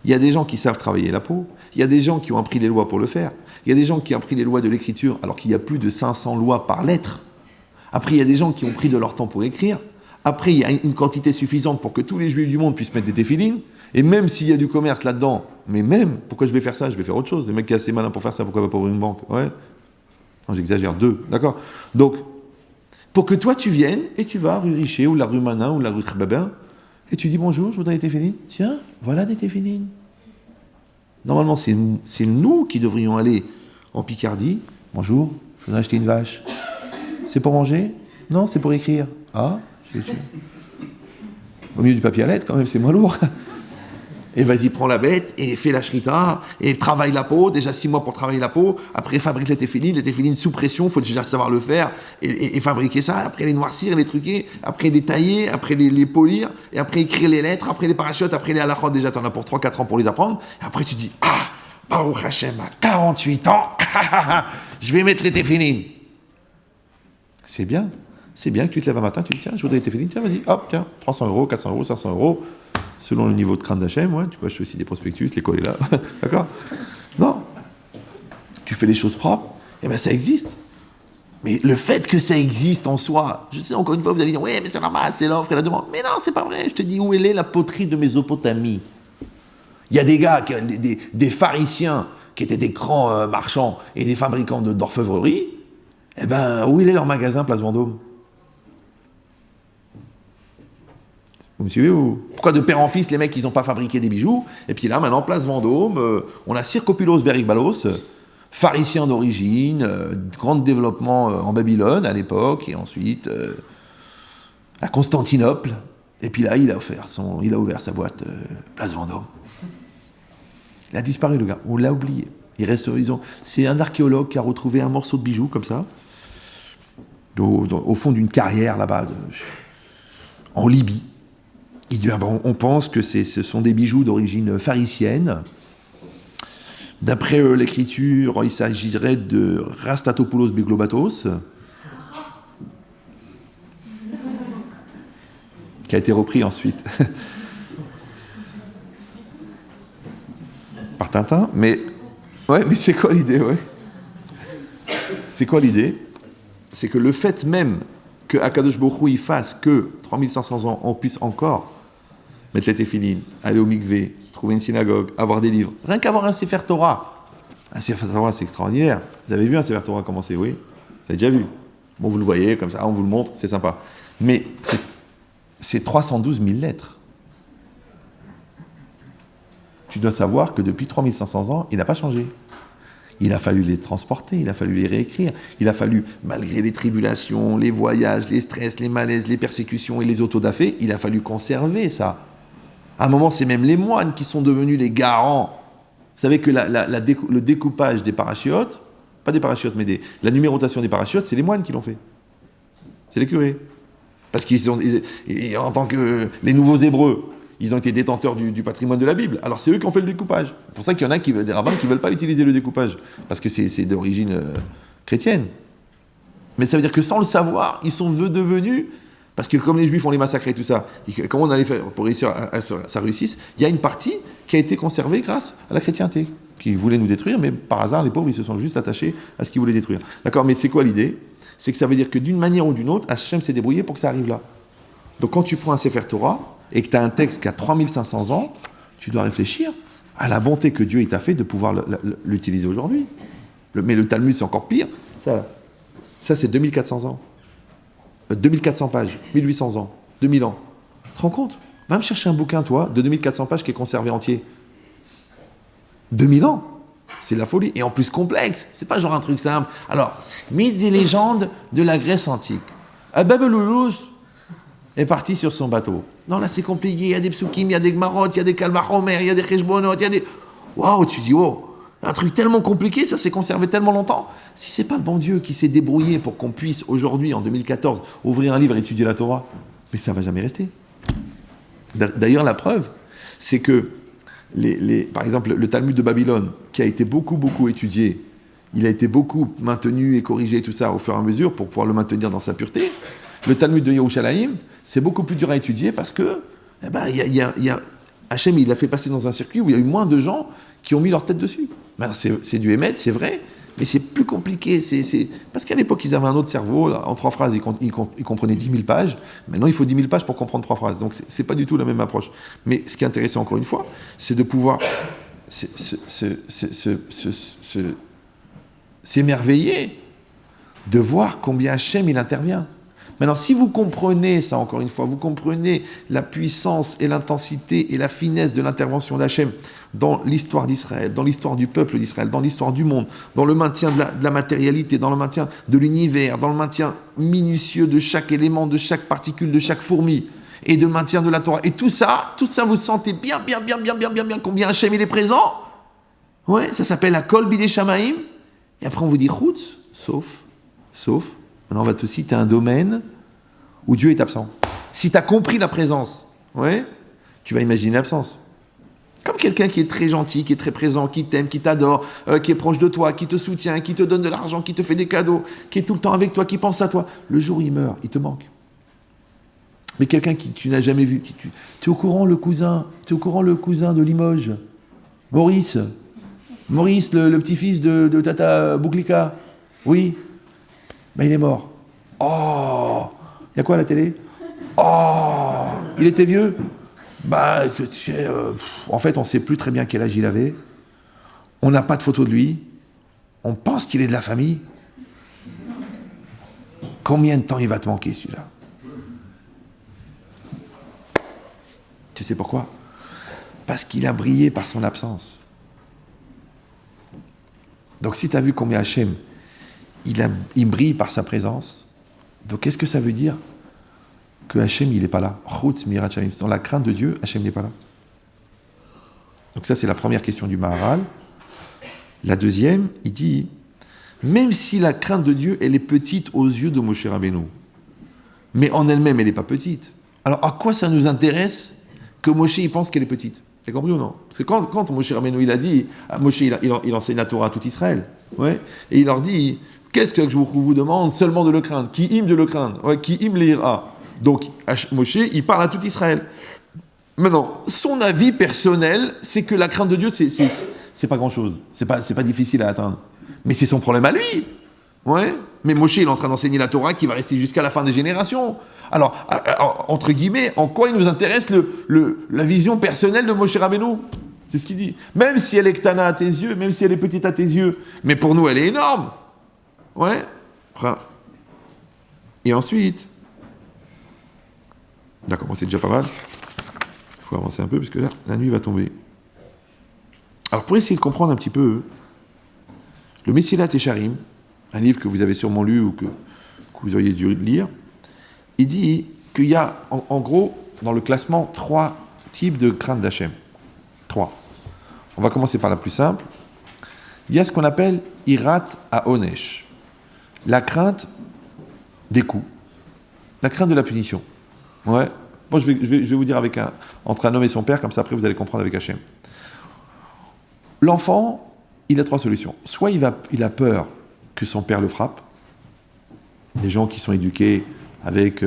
il y a des gens qui savent travailler la peau, il y a des gens qui ont appris les lois pour le faire, il y a des gens qui ont appris les lois de l'écriture alors qu'il y a plus de 500 lois par lettre. Après, il y a des gens qui ont pris de leur temps pour écrire. Après, il y a une quantité suffisante pour que tous les juifs du monde puissent mettre des téphilines. Et même s'il y a du commerce là-dedans, mais même, pourquoi je vais faire ça? Je vais faire autre chose. Les mecs qui sont assez malins pour faire ça, pourquoi pas pour ouvrir une banque? Ouais. Non, j'exagère, 2, d'accord? Donc, pour que toi tu viennes, et tu vas à rue Richer, ou la rue Manin, ou la rue Trebabin, et tu dis bonjour, je voudrais des téphilines. Tiens, voilà des téphilines. Normalement, c'est nous qui devrions aller en Picardie. Bonjour, je voudrais acheter une vache. C'est pour manger? Non, c'est pour écrire. Ah, au milieu du papier à lettres, quand même, c'est moins lourd. Et vas-y, prends la bête, et fais la shrita, et travaille la peau, déjà 6 mois pour travailler la peau, après fabrique les téphilines sous pression, il faut déjà savoir le faire, et fabriquer ça, après les noircir, les truquer, après les tailler, après les polir, et après écrire les lettres, après les parachutes, après les halachot, déjà t'en as pour 3-4 ans pour les apprendre, et après tu dis, ah, Baruch Hashem, à 48 ans, je vais mettre les téphilines. C'est bien que tu te lèves un matin, tu dis, tiens, je voudrais des téphilines, tiens, vas-y, hop, tiens, 300 €, 400 €, 500 €, selon le niveau de crainte d'Hachem, ouais, tu peux acheter aussi des prospectus, l'école est là, d'accord? Non, tu fais les choses propres, et bien ça existe. Mais le fait que ça existe en soi, je sais, encore une fois, vous allez dire, oui, mais c'est normal, c'est l'offre et la demande. Mais non, c'est pas vrai, je te dis, où elle est la poterie de Mésopotamie? Il y a des gars, des pharisiens, qui étaient des grands marchands et des fabricants d'orfèvrerie, eh ben, où il est leur magasin, Place Vendôme? Vous me suivez ou... Pourquoi de père en fils, les mecs, ils n'ont pas fabriqué des bijoux? Et puis là, maintenant, Place Vendôme, on a Circopulos Verigbalos, pharisien d'origine, grand développement en Babylone à l'époque, et ensuite à Constantinople. Et puis là, il a ouvert sa boîte, Place Vendôme. Il a disparu, le gars. On l'a oublié. Il reste horizon. C'est un archéologue qui a retrouvé un morceau de bijou, comme ça, au fond d'une carrière là-bas, en Libye. Il dit, on pense que ce sont des bijoux d'origine pharisienne. D'après l'écriture, il s'agirait de Rastatopoulos Beglobatos, qui a été repris ensuite par Tintin. Mais c'est quoi l'idée, ouais? C'est quoi l'idée? C'est que le fait même que Akadosh Baruch Hu il fasse que 3500 ans, on puisse encore mettre les téphilines, aller au mikvé, trouver une synagogue, avoir des livres. Rien qu'avoir un Sefer Torah. Un Sefer Torah, c'est extraordinaire. Vous avez vu un Sefer Torah comment c'est? Oui, vous avez déjà vu. Bon, vous le voyez comme ça, on vous le montre, c'est sympa. Mais c'est 312 000 lettres. tu dois savoir que depuis 3500 ans, il n'a pas changé. Il a fallu les transporter, il a fallu les réécrire, il a fallu, malgré les tribulations, les voyages, les stress, les malaises, les persécutions et les autodafés, il a fallu conserver ça. À un moment, c'est même les moines qui sont devenus les garants. Vous savez que le découpage des parachiotes, pas des parachiotes, mais la numérotation des parachiotes, c'est les moines qui l'ont fait. C'est les curés. Parce en tant que les nouveaux Hébreux, ils ont été détenteurs du patrimoine de la Bible. Alors c'est eux qui ont fait le découpage. C'est pour ça qu'il y en a des rabbins qui ne veulent pas utiliser le découpage. Parce que c'est d'origine chrétienne. Mais ça veut dire que sans le savoir, ils sont devenus... Parce que comme les Juifs ont les massacrés et tout ça, comment on allait faire pour réussir à ça réussisse, il y a une partie qui a été conservée grâce à la chrétienté, qui voulait nous détruire, mais par hasard, les pauvres, ils se sont juste attachés à ce qu'ils voulaient détruire. D'accord, mais c'est quoi l'idée? C'est que ça veut dire que d'une manière ou d'une autre, Hachem s'est débrouillé pour que ça arrive là. Donc quand tu prends un Sefer Torah, et que tu as un texte qui a 3500 ans, tu dois réfléchir à la bonté que Dieu t'a fait de pouvoir l'utiliser aujourd'hui. Mais le Talmud, c'est encore pire. Ça c'est 2400 ans. 2400 pages, 1800 ans, 2000 ans. Tu te rends compte? Va me chercher un bouquin, toi, de 2400 pages qui est conservé entier. 2000 ans. C'est de la folie. Et en plus complexe. C'est pas genre un truc simple. Alors, mythes et légendes de la Grèce antique. Babelous est parti sur son bateau. Non, là, c'est compliqué. Il y a des psukim, il y a des gmarot, il y a des kalvachomer, il y a des cheshbonot, il y a des... Waouh, tu dis, oh, un truc tellement compliqué, ça s'est conservé tellement longtemps. Si c'est pas le bon Dieu qui s'est débrouillé pour qu'on puisse, aujourd'hui, en 2014, ouvrir un livre et étudier la Torah, mais ça va jamais rester. D'ailleurs, la preuve, c'est que, par exemple, le Talmud de Babylone, qui a été beaucoup, beaucoup étudié, il a été beaucoup maintenu et corrigé, tout ça, au fur et à mesure, pour pouvoir le maintenir dans sa pureté. Le Talmud de Yerushalayim, c'est beaucoup plus dur à étudier parce que, Hachem, il l'a fait passer dans un circuit où il y a eu moins de gens qui ont mis leur tête dessus. Ben, c'est du émet, c'est vrai, mais c'est plus compliqué. Parce qu'à l'époque, ils avaient un autre cerveau. En 3 phrases, ils comprenaient 10 000 pages. Maintenant, il faut 10 000 pages pour comprendre 3 phrases. Donc, c'est pas du tout la même approche. Mais ce qui est intéressant, encore une fois, c'est de pouvoir s'émerveiller de voir combien Hachem, il intervient. Maintenant, si vous comprenez ça, encore une fois, vous comprenez la puissance et l'intensité et la finesse de l'intervention d'Hachem dans l'histoire d'Israël, dans l'histoire du peuple d'Israël, dans l'histoire du monde, dans le maintien de la matérialité, dans le maintien de l'univers, dans le maintien minutieux de chaque élément, de chaque particule, de chaque fourmi, et de maintien de la Torah. Et tout ça, vous sentez bien combien Hachem il est présent. Ouais, ça s'appelle la Kol Bidei Shamaim. Et après on vous dit Chutz, sauf. Maintenant, on va te citer un domaine où Dieu est absent. Si tu as compris la présence, ouais, tu vas imaginer l'absence. Comme quelqu'un qui est très gentil, qui est très présent, qui t'aime, qui t'adore, qui est proche de toi, qui te soutient, qui te donne de l'argent, qui te fait des cadeaux, qui est tout le temps avec toi, qui pense à toi. Le jour où il meurt, il te manque. Mais quelqu'un que tu n'as jamais vu, tu es au courant le cousin de Limoges, Maurice, le petit-fils de Tata Bouklika. Oui. Ben, il est mort. Oh, il y a quoi à la télé? Oh, il était vieux? Bah, en fait, on ne sait plus très bien quel âge il avait. On n'a pas de photo de lui. On pense qu'il est de la famille. Combien de temps il va te manquer, celui-là? Tu sais pourquoi? Parce qu'il a brillé par son absence. Donc, si tu as vu combien Hachem, il brille par sa présence. Donc, qu'est-ce que ça veut dire? Que Hachem, il n'est pas là. Chutz mirat Shamaim. Dans la crainte de Dieu, Hachem n'est pas là. Donc ça, c'est la première question du Maharal. La deuxième, il dit, même si la crainte de Dieu, elle est petite aux yeux de Moshe Rabbeinu, mais en elle-même, elle n'est pas petite. Alors, à quoi ça nous intéresse que Moshe, il pense qu'elle est petite? Vous avez compris ou non? Parce que quand Moshe Rabbeinu, il a dit, Moshe, il enseigne la Torah à tout Israël, ouais, et il leur dit, qu'est-ce que je vous demande? Seulement de le craindre. Qui im de le craindre? Ouais, qui im l'ira. Donc, Moshe, il parle à tout Israël. Maintenant, son avis personnel, c'est que la crainte de Dieu, c'est pas grand-chose. C'est pas difficile à atteindre. Mais c'est son problème à lui. Ouais. Mais Moshe, il est en train d'enseigner la Torah qui va rester jusqu'à la fin des générations. Alors, entre guillemets, en quoi il nous intéresse la vision personnelle de Moshe Rabbeinu? C'est ce qu'il dit. Même si elle est ktana à tes yeux, même si elle est petite à tes yeux, mais pour nous, elle est énorme. Ouais. Et ensuite... D'accord, bon, c'est déjà pas mal. Il faut avancer un peu, parce que là, la nuit va tomber. Alors pour essayer de comprendre un petit peu, le Messilat Yesharim, un livre que vous avez sûrement lu ou que vous auriez dû lire, il dit qu'il y a en gros dans le classement 3 types de crainte d'Hachem. 3. On va commencer par la plus simple. Il y a ce qu'on appelle Irat HaOnesh, la crainte des coups, la crainte de la punition. Ouais. Bon, je vais vous dire entre un homme et son père, comme ça après vous allez comprendre avec Hachem. L'enfant, il a 3 solutions. Soit il a peur que son père le frappe. Les gens qui sont éduqués avec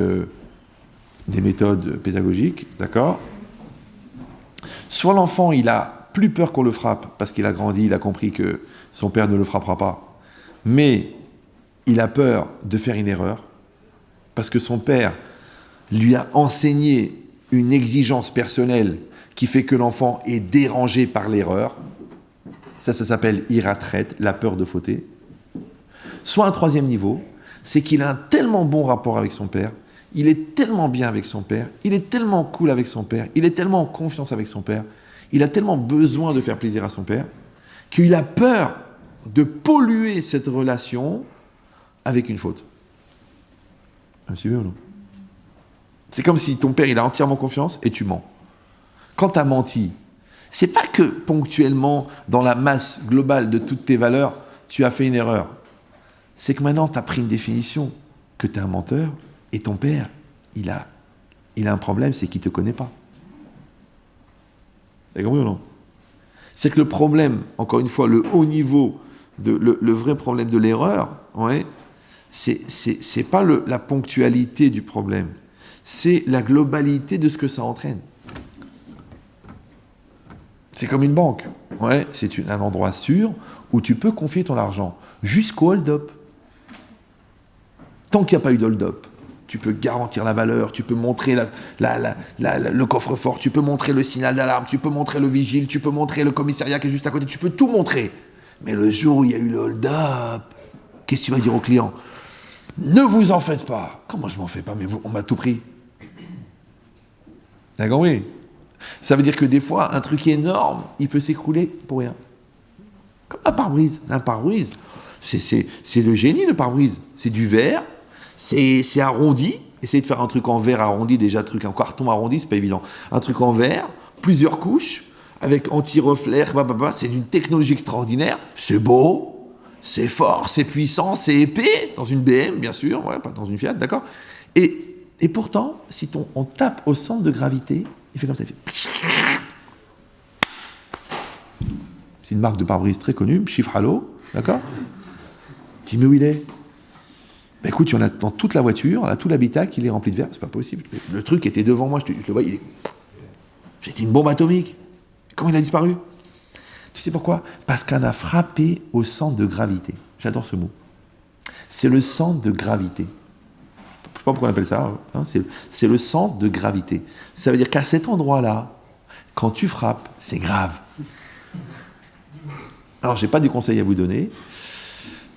des méthodes pédagogiques, d'accord. Soit l'enfant, il a plus peur qu'on le frappe, parce qu'il a grandi, il a compris que son père ne le frappera pas. Mais il a peur de faire une erreur, parce que son père lui a enseigné une exigence personnelle qui fait que l'enfant est dérangé par l'erreur. Ça s'appelle iratret, la peur de fauter. Soit un 3e niveau, c'est qu'il a un tellement bon rapport avec son père, il est tellement bien avec son père, il est tellement cool avec son père, il est tellement en confiance avec son père, il a tellement besoin de faire plaisir à son père, qu'il a peur de polluer cette relation avec une faute. Vous me suivez ou non ? C'est comme si ton père, il a entièrement confiance et tu mens. Quand tu as menti, c'est pas que ponctuellement, dans la masse globale de toutes tes valeurs, tu as fait une erreur. C'est que maintenant, tu as pris une définition que tu es un menteur et ton père, il a un problème, c'est qu'il ne te connaît pas. Vous avez compris ou non ? C'est que le problème, encore une fois, le haut niveau, le vrai problème de l'erreur, ouais, c'est pas la ponctualité du problème, c'est la globalité de ce que ça entraîne. C'est comme une banque. Ouais, c'est un endroit sûr où tu peux confier ton argent jusqu'au hold-up. Tant qu'il n'y a pas eu d'hold-up, tu peux garantir la valeur, tu peux montrer le coffre-fort, tu peux montrer le signal d'alarme, tu peux montrer le vigile, tu peux montrer le commissariat qui est juste à côté, tu peux tout montrer. Mais le jour où il y a eu le hold-up, qu'est-ce que tu vas dire au client ? Ne vous en faites pas. Comment je m'en fais pas ? Mais on m'a tout pris. D'accord, oui. Ça veut dire que des fois, un truc énorme, il peut s'écrouler pour rien. Comme un pare-brise. Un pare-brise, c'est le génie, le pare-brise. C'est du verre, c'est arrondi. Essayez de faire un truc en verre arrondi, déjà, un truc en carton arrondi, c'est pas évident. Un truc en verre, plusieurs couches, avec anti-reflet, c'est d'une technologie extraordinaire. C'est beau, c'est fort, c'est puissant, c'est épais, dans une BM, bien sûr, ouais, pas dans une Fiat, d'accord. Et pourtant, si on tape au centre de gravité, il fait comme ça, il fait... C'est une marque de pare-brise très connue, Chiffre Halo, d'accord. Tu dis, mais où il est ? Ben écoute, il y en a dans toute la voiture, là, tout l'habitacle, il est rempli de verre, c'est pas possible. Le truc était devant moi, je le vois, c'était une bombe atomique. Comment il a disparu ? Tu sais pourquoi ? Parce qu'on a frappé au centre de gravité. J'adore ce mot. C'est le centre de gravité. Je ne sais pas pourquoi on appelle ça, hein, c'est le centre de gravité. Ça veut dire qu'à cet endroit-là, quand tu frappes, c'est grave. Alors, je n'ai pas des conseils à vous donner,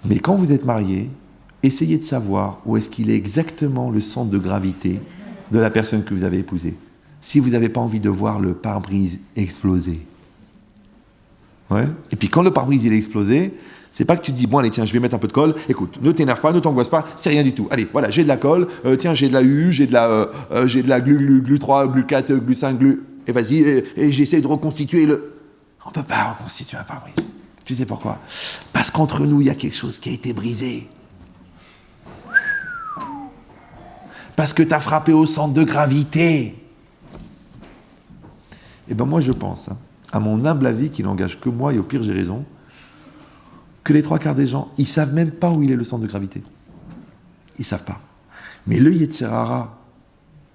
mais quand vous êtes mariés, essayez de savoir où est-ce qu'il est exactement le centre de gravité de la personne que vous avez épousée. Si vous n'avez pas envie de voir le pare-brise exploser. Ouais. Et puis quand le pare-brise il est explosé, c'est pas que tu te dis, bon allez tiens, je vais mettre un peu de colle, écoute, ne t'énerve pas, ne t'angoisse pas, c'est rien du tout. Allez, voilà, j'ai de la colle, tiens, j'ai de la U, j'ai de la glu 3, glu 4, glu 5, et vas-y, et j'essaie de reconstituer le... On peut pas reconstituer un pare-brise. Tu sais pourquoi ? Parce qu'entre nous, il y a quelque chose qui a été brisé. Parce que tu as frappé au centre de gravité. Et ben moi je pense, hein, à mon humble avis, qui n'engage que moi, et au pire j'ai raison, que les 3/4 des gens, ils savent même pas où il est le centre de gravité. Ils savent pas. Mais le Yetzer Hara,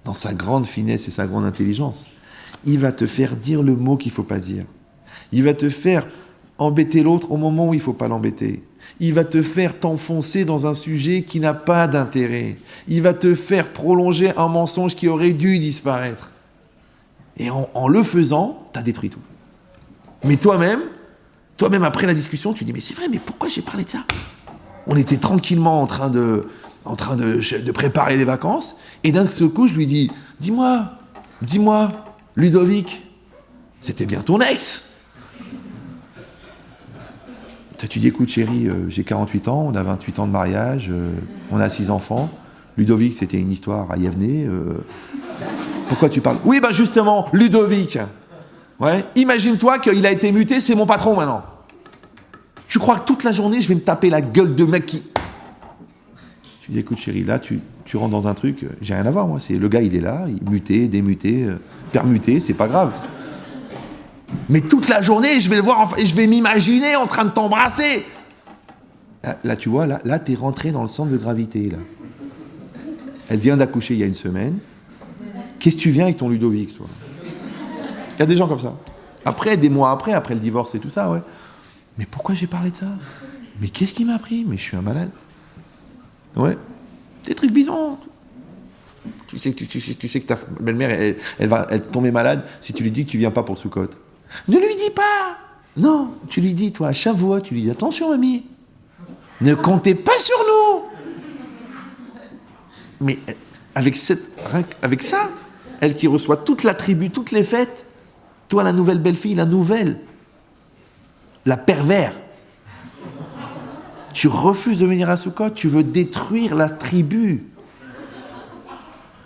dans sa grande finesse et sa grande intelligence, il va te faire dire le mot qu'il faut pas dire. Il va te faire embêter l'autre au moment où il faut pas l'embêter. Il va te faire t'enfoncer dans un sujet qui n'a pas d'intérêt. Il va te faire prolonger un mensonge qui aurait dû disparaître. Et en le faisant, tu as détruit tout. Mais toi-même après la discussion, tu dis, mais c'est vrai, mais pourquoi j'ai parlé de ça ? On était tranquillement en train de préparer les vacances, et d'un seul coup, je lui dis, dis-moi, Ludovic, c'était bien ton ex. Toi, tu dis, écoute chérie, j'ai 48 ans, on a 28 ans de mariage, on a 6 enfants. Ludovic, c'était une histoire à Yavne. Pourquoi tu parles? Oui, ben justement, Ludovic. Ouais. Imagine-toi qu'il a été muté, c'est mon patron maintenant. Tu crois que toute la journée, je vais me taper la gueule de mec qui... Tu dis, écoute chérie, là, tu rentres dans un truc, j'ai rien à voir, moi. C'est, le gars, il est là, il muté, démuté, permuté, c'est pas grave. Mais toute la journée, je vais le voir, je vais m'imaginer en train de t'embrasser. Là, tu vois, là, t'es rentré dans le centre de gravité, là. Elle vient d'accoucher il y a une semaine. Qu'est-ce que tu viens avec ton Ludovic, toi? Il y a des gens comme ça. Après, des mois après le divorce et tout ça, ouais. Mais pourquoi j'ai parlé de ça? Mais qu'est-ce qui m'a pris? Mais je suis un malade. Ouais. Des trucs bizons. Tu sais que ta belle-mère, elle va tomber malade si tu lui dis que tu viens pas pour le Soukot. Ne lui dis pas! Non, tu lui dis, toi, à chaque voix, tu lui dis, attention, ami, ne comptez pas sur nous! Mais avec ça, elle qui reçoit toute la tribu, toutes les fêtes, toi, la nouvelle belle-fille, la pervers, tu refuses de venir à Soukot, tu veux détruire la tribu.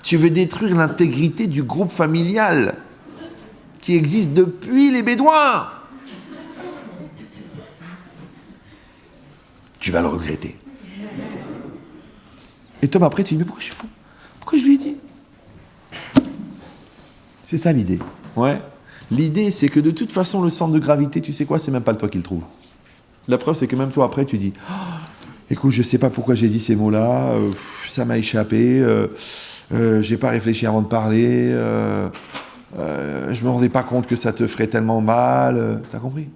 Tu veux détruire l'intégrité du groupe familial qui existe depuis les Bédouins. Tu vas le regretter. Et Tom, après, tu dis, mais pourquoi je suis fou? Pourquoi je lui ai dit? C'est ça l'idée. Ouais. L'idée, c'est que de toute façon, le centre de gravité, tu sais quoi, c'est même pas toi qui le trouve. La preuve, c'est que même toi, après, tu dis, oh, écoute, je sais pas pourquoi j'ai dit ces mots-là, ça m'a échappé, j'ai pas réfléchi avant de parler, je me rendais pas compte que ça te ferait tellement mal, t'as compris?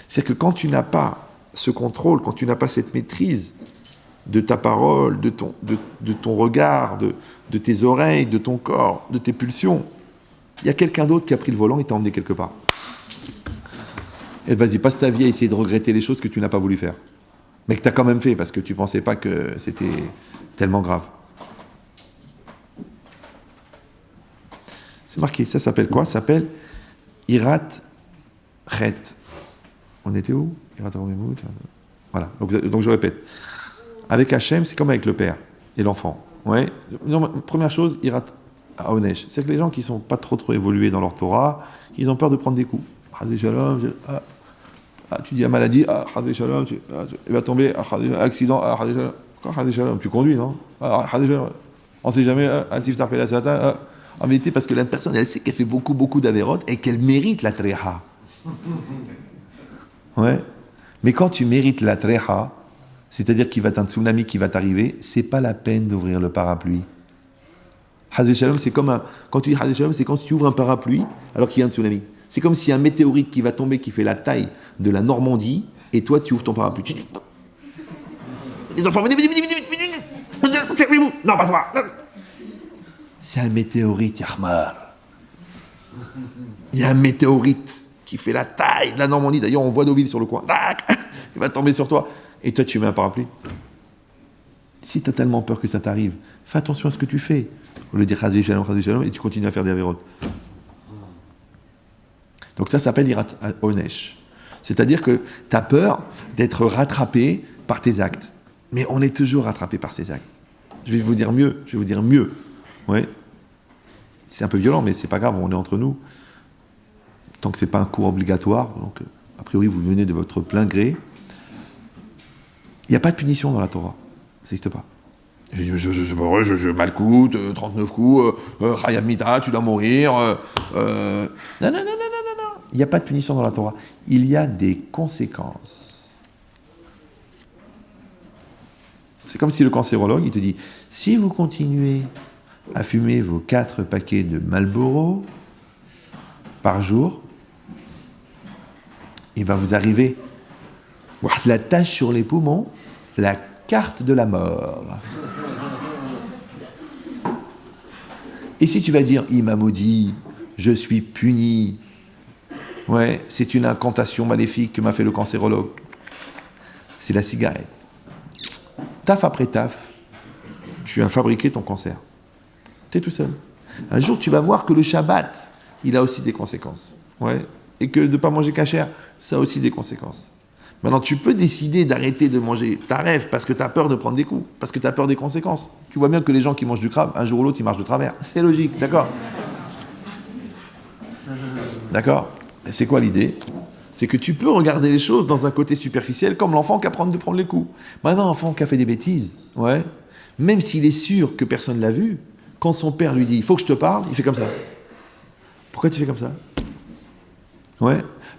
C'est que quand tu n'as pas ce contrôle, quand tu n'as pas cette maîtrise de ta parole, de ton regard, de tes oreilles, de ton corps, de tes pulsions, il y a quelqu'un d'autre qui a pris le volant et t'a emmené quelque part. Et vas-y, passe ta vie à essayer de regretter les choses que tu n'as pas voulu faire. Mais que tu as quand même fait parce que tu ne pensais pas que c'était tellement grave. C'est marqué, ça s'appelle quoi? Ça s'appelle Irat Chet. On était où? Irat Romemut. Voilà, donc je répète. Avec Hachem, c'est comme avec le père et l'enfant. Ouais. Non, première chose, Irat Haonesh. C'est que les gens qui ne sont pas trop évolués dans leur Torah, ils ont peur de prendre des coups. Tu dis à maladie, il va tomber, accident, tu conduis, non? On ne sait jamais, en vérité, parce que la personne, elle sait qu'elle fait beaucoup d'avérotes et qu'elle mérite la tréha. Ouais. Mais quand tu mérites la tréha, c'est-à-dire qu'il va un tsunami qui va t'arriver, c'est pas la peine d'ouvrir le parapluie. C'est comme quand tu dis Hazé Shalom, c'est quand tu ouvres un parapluie alors qu'il y a un tsunami. C'est comme s'il y a un météorite qui va tomber, qui fait la taille de la Normandie, et toi, tu ouvres ton parapluie. Tu dis, les enfants, venez, servez-vous. Non, pas toi. C'est un météorite, Yahmar. Il y a un météorite qui fait la taille de la Normandie. D'ailleurs, on voit Deauville sur le coin. Il va tomber sur toi. Et toi, tu mets un parapluie. Si tu as tellement peur que ça t'arrive, fais attention à ce que tu fais. Au lieu de dire Hazé Shalom, et tu continues à faire des avérotes. Donc ça s'appelle Irat Onesh. C'est-à-dire que tu as peur d'être rattrapé par tes actes. Mais on est toujours rattrapé par ses actes. Je vais vous dire mieux. Ouais. C'est un peu violent, mais c'est pas grave, on est entre nous. Tant que c'est pas un cours obligatoire, donc a priori vous venez de votre plein gré. Il n'y a pas de punition dans la Torah. Ça n'existe pas. C'est pas vrai, je malcoute, 39 coups, Chayav Mita, tu dois mourir. Non. Il n'y a pas de punition dans la Torah. Il y a des conséquences. C'est comme si le cancérologue, il te dit, si vous continuez à fumer vos 4 paquets de Marlboro par jour, il va vous arriver la tache sur les poumons, la carte de la mort. Et si tu vas dire, il m'a maudit, je suis puni, ouais, c'est une incantation maléfique que m'a fait le cancérologue, c'est la cigarette. Taf après taf, tu as fabriqué ton cancer. Tu es tout seul. Un jour, tu vas voir que le Shabbat, il a aussi des conséquences. Ouais. et que de ne pas manger cachère, ça a aussi des conséquences. Maintenant, tu peux décider d'arrêter de manger taref parce que tu as peur de prendre des coups, parce que tu as peur des conséquences. Tu vois bien que les gens qui mangent du crabe, un jour ou l'autre, ils marchent de travers. C'est logique, d'accord? D'accord? Et c'est quoi l'idée? C'est que tu peux regarder les choses dans un côté superficiel, comme l'enfant qui apprend de prendre les coups. Maintenant, l'enfant qui a fait des bêtises, ouais, même s'il est sûr que personne ne l'a vu, quand son père lui dit « il faut que je te parle », il fait comme ça. Pourquoi tu fais comme ça? Ouais.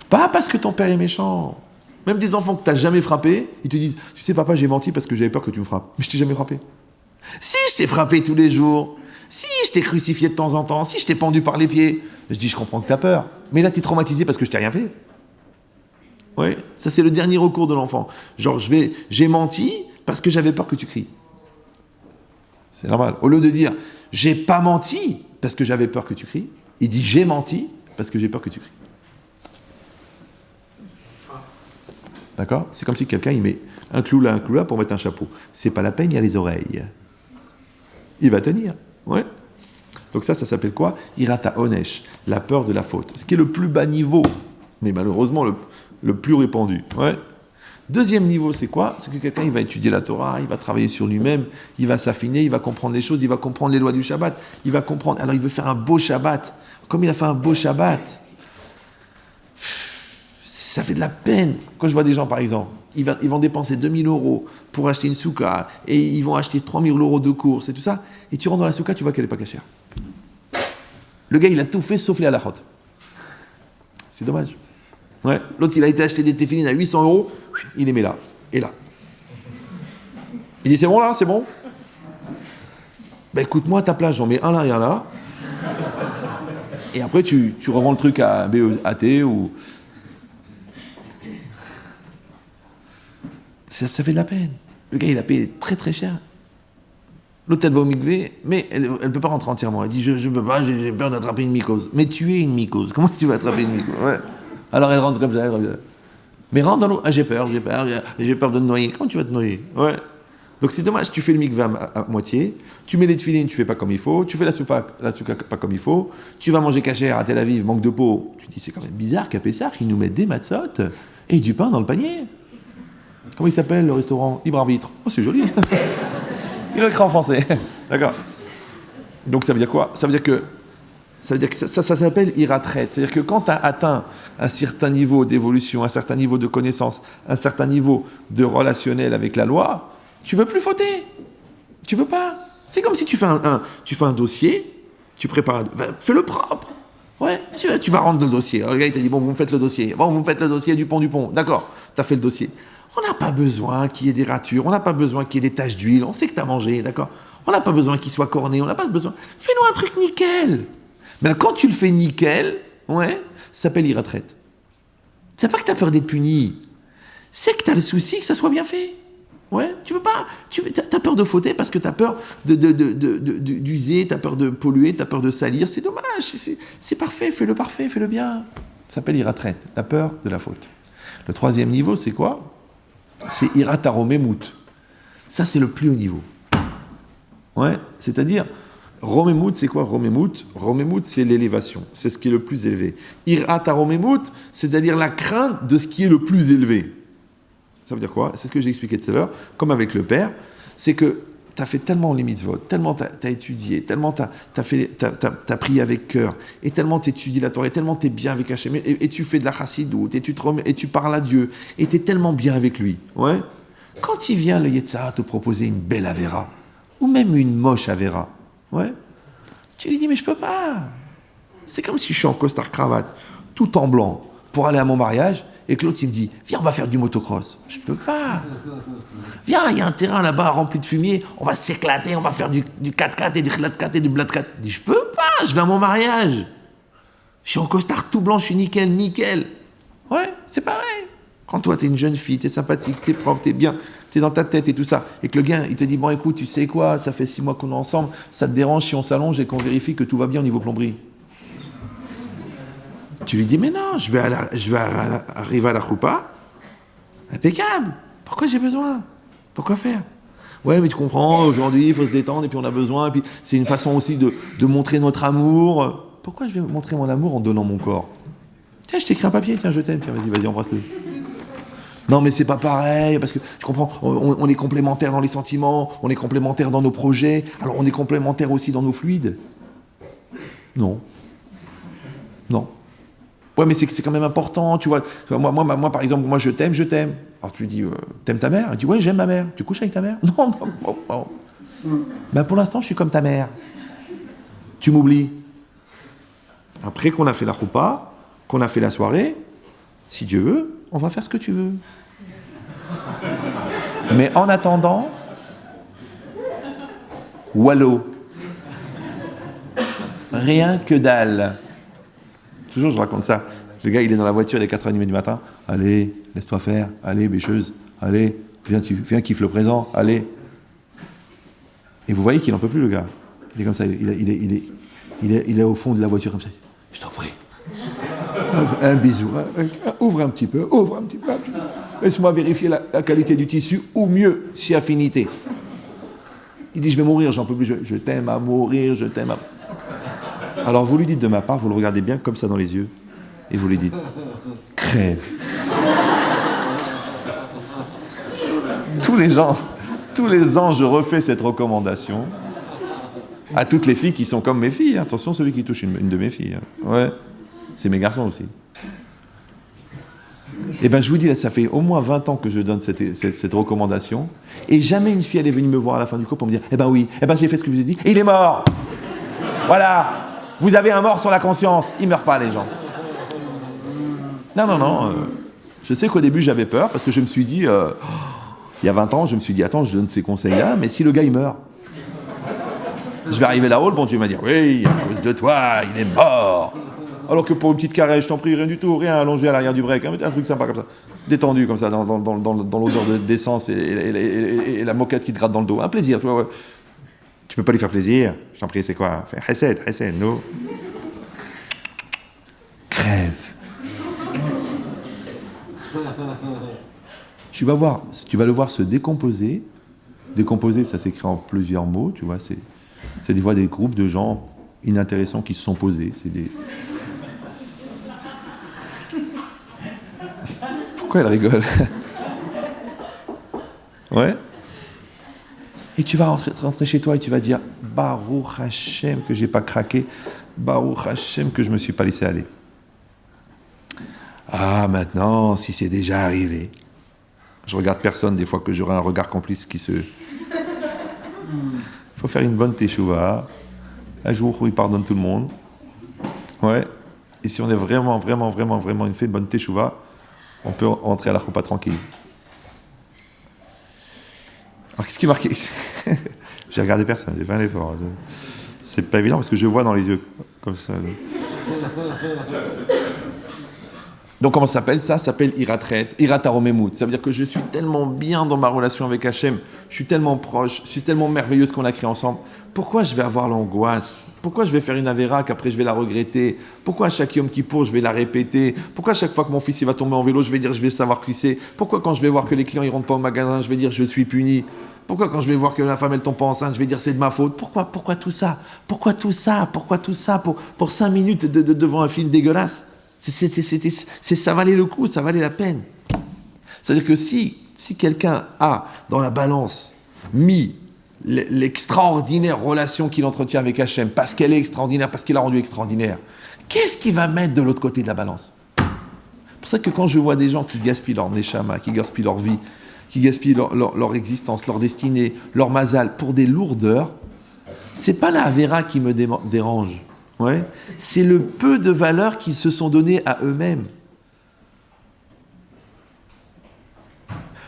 Pas parce que ton père est méchant. Même des enfants que tu n'as jamais frappés, ils te disent « tu sais papa, j'ai menti parce que j'avais peur que tu me frappes. Mais je t'ai jamais frappé. » Si, je t'ai frappé tous les jours. Si, je t'ai crucifié de temps en temps. Si, je t'ai pendu par les pieds. Je dis « je comprends que tu as peur. Mais là, tu es traumatisé parce que je t'ai rien fait. » Oui, ça c'est le dernier recours de l'enfant. Genre, j'ai menti parce que j'avais peur que tu cries. C'est normal. Au lieu de dire, j'ai pas menti parce que j'avais peur que tu cries, il dit, j'ai menti parce que j'ai peur que tu cries. D'accord? C'est comme si quelqu'un, il met un clou là pour mettre un chapeau. C'est pas la peine, il y a les oreilles. Il va tenir. Ouais. Donc ça s'appelle quoi? Irata Onesh, la peur de la faute. Ce qui est le plus bas niveau, mais malheureusement le plus répandu. Ouais. Deuxième niveau, c'est quoi? C'est que quelqu'un, il va étudier la Torah, il va travailler sur lui-même, il va s'affiner, il va comprendre les choses, il va comprendre les lois du Shabbat, il va comprendre. Alors, il veut faire un beau Shabbat. Comme il a fait un beau Shabbat, ça fait de la peine. Quand je vois des gens, par exemple, ils vont dépenser 2000 € pour acheter une souka, et ils vont acheter 3000 € de courses et tout ça, et tu rentres dans la souka, tu vois qu'elle n'est pas cachère. Le gars, il a tout fait sauf les halachot. C'est dommage. Ouais. L'autre, il a été acheter des téfilines à 800 €, il les met là, et là. Il dit, c'est bon là, c'est bon? Ben écoute-moi, à ta place, j'en mets un là et un là. Et après, tu revends le truc à BEAT ou... Ça fait de la peine. Le gars, il a payé très très cher. L'autre, elle va au mikvé, mais elle ne peut pas rentrer entièrement. Elle dit, je ne peux pas, j'ai peur d'attraper une mycose. Mais tu es une mycose. Comment tu vas attraper une mycose? Ouais. Alors elle rentre comme ça, elle revient. Mais rentre dans l'eau. Ah, j'ai peur de te noyer. Comment tu vas te noyer? Ouais. Donc c'est dommage, tu fais le mikvé à moitié, tu mets les tefilines, tu fais pas comme il faut, tu fais la souka pas comme il faut, tu vas manger cachère à Tel Aviv, manque de peau. Tu te dis, c'est quand même bizarre qu'à Pessah, ils nous mettent des matzot et du pain dans le panier. Comment il s'appelle le restaurant? Libre arbitre. Oh, c'est joli. Il a écrit en français. D'accord. Donc ça veut dire quoi? Ça veut dire que ça s'appelle iratret. C'est-à-dire que quand tu as atteint un certain niveau d'évolution, un certain niveau de connaissance, un certain niveau de relationnel avec la loi, tu veux plus fauter. Tu veux pas. C'est comme si tu fais un dossier, tu prépares, fais-le propre. Ouais, tu vas rendre le dossier. Alors, le gars, il t'a dit, bon, vous me faites le dossier. Bon, vous me faites le dossier du pont. D'accord, tu as fait le dossier. On n'a pas besoin qu'il y ait des ratures, on n'a pas besoin qu'il y ait des taches d'huile, on sait que tu as mangé, d'accord? On n'a pas besoin qu'il soit corné, on n'a pas besoin. Fais-nous un truc nickel. Mais quand tu le fais nickel, ouais, ça s'appelle irretraite. C'est pas que tu as peur d'être puni, c'est que tu as le souci que ça soit bien fait. Ouais, tu veux pas, t'as peur de fauter parce que tu as peur d'user, tu as peur de polluer, tu as peur de salir. C'est dommage, c'est parfait, fais-le parfait, fais-le bien. Ça s'appelle irretraite, la peur de la faute. Le troisième niveau, c'est quoi? C'est irataromemut. Ça, c'est le plus haut niveau. Ouais, c'est-à-dire, romemut, c'est quoi romemut? Romemut, c'est l'élévation. C'est ce qui est le plus élevé. Irataromemut, c'est-à-dire la crainte de ce qui est le plus élevé. Ça veut dire quoi? C'est ce que j'ai expliqué tout à l'heure, comme avec le père. C'est que tu as fait tellement les mitzvot, tellement tu as étudié, tellement tu as prié avec cœur, et tellement tu étudies la Torah, et tellement tu es bien avec Hachem, et tu fais de la chassidoute, et tu parles à Dieu, et tu es tellement bien avec lui. Ouais. Quand il vient, le Yetzirah, te proposer une belle Avera, ou même une moche Avera, ouais, tu lui dis, mais je peux pas. C'est comme si je suis en costard-cravate, tout en blanc, pour aller à mon mariage, et que l'autre, il me dit, viens, on va faire du motocross. Je peux pas. Viens, il y a un terrain là-bas rempli de fumier, on va s'éclater, on va faire du 4x4 et du 4x4 et du blat-4. Je dis, je peux pas, je vais à mon mariage. Je suis en costard tout blanc, je suis nickel. Ouais, c'est pareil. Quand toi, t'es une jeune fille, t'es sympathique, t'es propre, t'es bien, t'es dans ta tête et tout ça, et que le gars, il te dit, bon, écoute, tu sais quoi, ça fait 6 mois qu'on est ensemble, ça te dérange si on s'allonge et qu'on vérifie que tout va bien au niveau plomberie? Tu lui dis, mais non, je vais arriver à la choupa, impeccable. Pourquoi j'ai besoin? Pourquoi faire? Ouais, mais tu comprends, aujourd'hui, il faut se détendre, et puis on a besoin, et puis c'est une façon aussi de montrer notre amour. Pourquoi je vais montrer mon amour en donnant mon corps? Tiens, je t'écris un papier, tiens, je t'aime, tiens, vas-y, embrasse-le. Non, mais c'est pas pareil, parce que, tu comprends, on est complémentaires dans les sentiments, on est complémentaires dans nos projets, alors on est complémentaires aussi dans nos fluides. Non. Non. Ouais, mais c'est quand même important, tu vois. Moi, par exemple, moi, je t'aime. Alors tu lui dis, t'aimes ta mère? Il dit, ouais, j'aime ma mère. Tu couches avec ta mère? Non, non. Ben, pour l'instant, je suis comme ta mère. Tu m'oublies. Après qu'on a fait la choupa, qu'on a fait la soirée, si Dieu veut, on va faire ce que tu veux. Mais en attendant, wallo. Rien que dalle. Toujours, je raconte ça. Le gars, il est dans la voiture, il est 4h30 du matin. Allez, laisse-toi faire. Allez, bêcheuse. Allez, viens, kiffe le présent. Allez. Et vous voyez qu'il n'en peut plus, le gars. Il est comme ça. Il est au fond de la voiture, comme ça. Je t'en prie. Un bisou. Ouvre un petit peu. Laisse-moi vérifier la qualité du tissu, ou mieux, si affinité. Il dit, je vais mourir, j'en peux plus. Je t'aime à mourir, je t'aime à... Alors vous lui dites de ma part, vous le regardez bien comme ça dans les yeux, et vous lui dites, crève. Tous les ans, je refais cette recommandation à toutes les filles qui sont comme mes filles. Attention, celui qui touche une de mes filles. Ouais, c'est mes garçons aussi. Eh bien, je vous dis, là, ça fait au moins 20 ans que je donne cette recommandation, et jamais une fille, elle est venue me voir à la fin du cours pour me dire, eh ben oui, j'ai fait ce que je vous ai dit, et il est mort. Voilà. Vous avez un mort sur la conscience. Ils ne meurent pas, les gens. Non. Je sais qu'au début, j'avais peur, parce que je me suis dit, il y a 20 ans, je me suis dit, attends, je donne ces conseils-là, mais si le gars, il meurt, je vais arriver là-haut, le bon Dieu va dire, oui, à cause de toi, il est mort. Alors que pour une petite caresse, je t'en prie, rien du tout, rien, allongé à l'arrière du break, hein, un truc sympa comme ça, détendu comme ça, dans l'odeur d'essence et la moquette qui te gratte dans le dos. Un plaisir, tu vois. Ouais. Tu peux pas lui faire plaisir, je t'en prie, c'est quoi? Hesed, no. Crève. Tu vas le voir se décomposer. Décomposer, ça s'écrit en plusieurs mots, tu vois, c'est des fois des groupes de gens inintéressants qui se sont posés. C'est des... Pourquoi elle rigole? Ouais. Et tu vas rentrer chez toi et tu vas dire Baruch Hashem que j'ai pas craqué, Baruch Hashem que je me suis pas laissé aller. Ah, maintenant, si c'est déjà arrivé, je regarde personne des fois que j'aurai un regard complice qui se... faut faire une bonne teshuva. Un jour où il pardonne tout le monde. Ouais. Et si on est vraiment fait une bonne teshuva, on peut rentrer à la choupa tranquille. Alors qu'est-ce qui est marqué? J'ai regardé personne, j'ai fait un effort. C'est pas évident parce que je vois dans les yeux comme ça. Donc comment ça s'appelle? Ça s'appelle iratret, irataromemut. Ça veut dire que je suis tellement bien dans ma relation avec Hachem, je suis tellement proche, je suis tellement merveilleux ce qu'on a créé ensemble. Pourquoi je vais avoir l'angoisse? Pourquoi je vais faire une avéra qu'après je vais la regretter? Pourquoi à chaque Yom Kippour je vais la répéter? Pourquoi à chaque fois que mon fils il va tomber en vélo, je vais dire je vais savoir cuisser? Pourquoi quand je vais voir que les clients ils rentrent pas au magasin, je vais dire je suis puni? Pourquoi quand je vais voir que la femme elle tombe pas enceinte, je vais dire c'est de ma faute? Pourquoi tout ça? Pourquoi tout ça pour 5 minutes devant un film dégueulasse? Ça valait le coup, ça valait la peine. C'est-à-dire que si quelqu'un a dans la balance mis l'extraordinaire relation qu'il entretient avec Hachem, parce qu'elle est extraordinaire, parce qu'il l'a rendue extraordinaire, qu'est-ce qu'il va mettre de l'autre côté de la balance? C'est pour ça que quand je vois des gens qui gaspillent leur neshama, qui gaspillent leur vie, qui gaspillent leur existence, leur destinée, leur mazal, pour des lourdeurs, c'est pas la Avera qui me dérange. Ouais. C'est le peu de valeur qu'ils se sont donnés à eux-mêmes.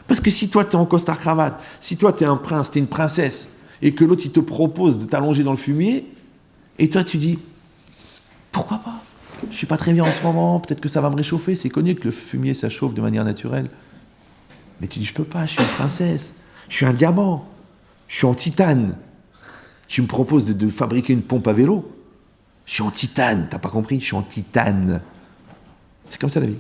Parce que si toi, tu es en costard-cravate, si toi, tu es un prince, tu es une princesse, et que l'autre, il te propose de t'allonger dans le fumier, et toi, tu dis, pourquoi pas? Je suis pas très bien en ce moment, peut-être que ça va me réchauffer. C'est connu que le fumier, ça chauffe de manière naturelle. Mais tu dis, je peux pas, je suis une princesse, je suis un diamant, je suis en titane. Tu me proposes de fabriquer une pompe à vélo. Je suis en titane, t'as pas compris? Je suis en titane. C'est comme ça la vie.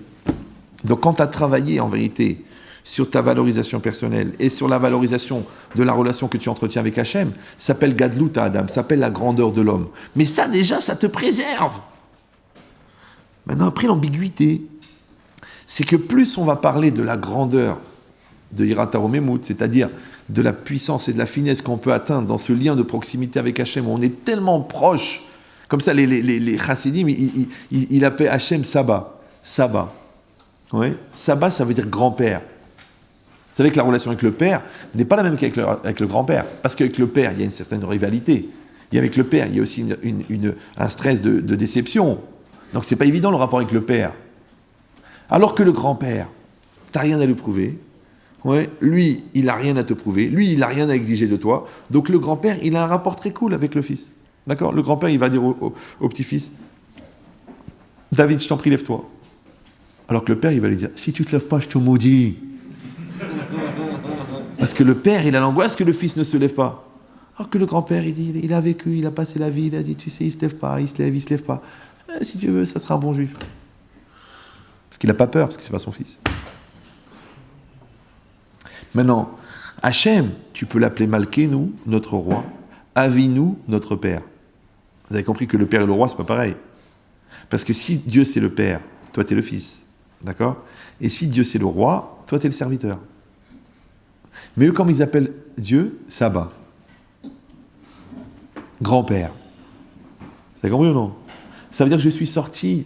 Donc quand tu as travaillé en vérité sur ta valorisation personnelle et sur la valorisation de la relation que tu entretiens avec Hachem, ça s'appelle Gadlut Adam, ça s'appelle la grandeur de l'homme. Mais ça déjà, ça te préserve. Maintenant, après, l'ambiguïté, c'est que plus on va parler de la grandeur de Yirat HaRomemut, c'est-à-dire de la puissance et de la finesse qu'on peut atteindre dans ce lien de proximité avec Hachem, où on est tellement proche, comme ça les chassidim, ils appellent Hachem Saba. Saba. Ouais. Saba, ça veut dire grand-père. Vous savez que la relation avec le père n'est pas la même qu'avec le grand-père, parce qu'avec le père, il y a une certaine rivalité, et avec le père, il y a aussi un stress de déception. Donc c'est pas évident le rapport avec le père. Alors que le grand-père, t'as rien à lui prouver. Ouais, lui, il n'a rien à te prouver. Lui, il n'a rien à exiger de toi. Donc le grand-père, il a un rapport très cool avec le fils. D'accord ? Le grand-père, il va dire au petit-fils, David, je t'en prie, lève-toi. Alors que le père, il va lui dire, si tu te lèves pas, je te maudis. Parce que le père, il a l'angoisse que le fils ne se lève pas. Alors que le grand-père, il dit, il a vécu, il a passé la vie, il a dit, tu sais, il se lève pas, il se lève pas. Si tu veux, ça sera un bon juif. Parce qu'il n'a pas peur, parce que c'est pas son fils. Maintenant, Hachem, tu peux l'appeler Malkeinu, notre roi, Avinu, notre père. Vous avez compris que le père et le roi, c'est pas pareil. Parce que si Dieu c'est le père, toi t'es le fils. D'accord ? Et si Dieu c'est le roi, toi t'es le serviteur. Mais eux, comme ils appellent Dieu, Saba. Grand-père. Vous avez compris ou non ? Ça veut dire que je suis sorti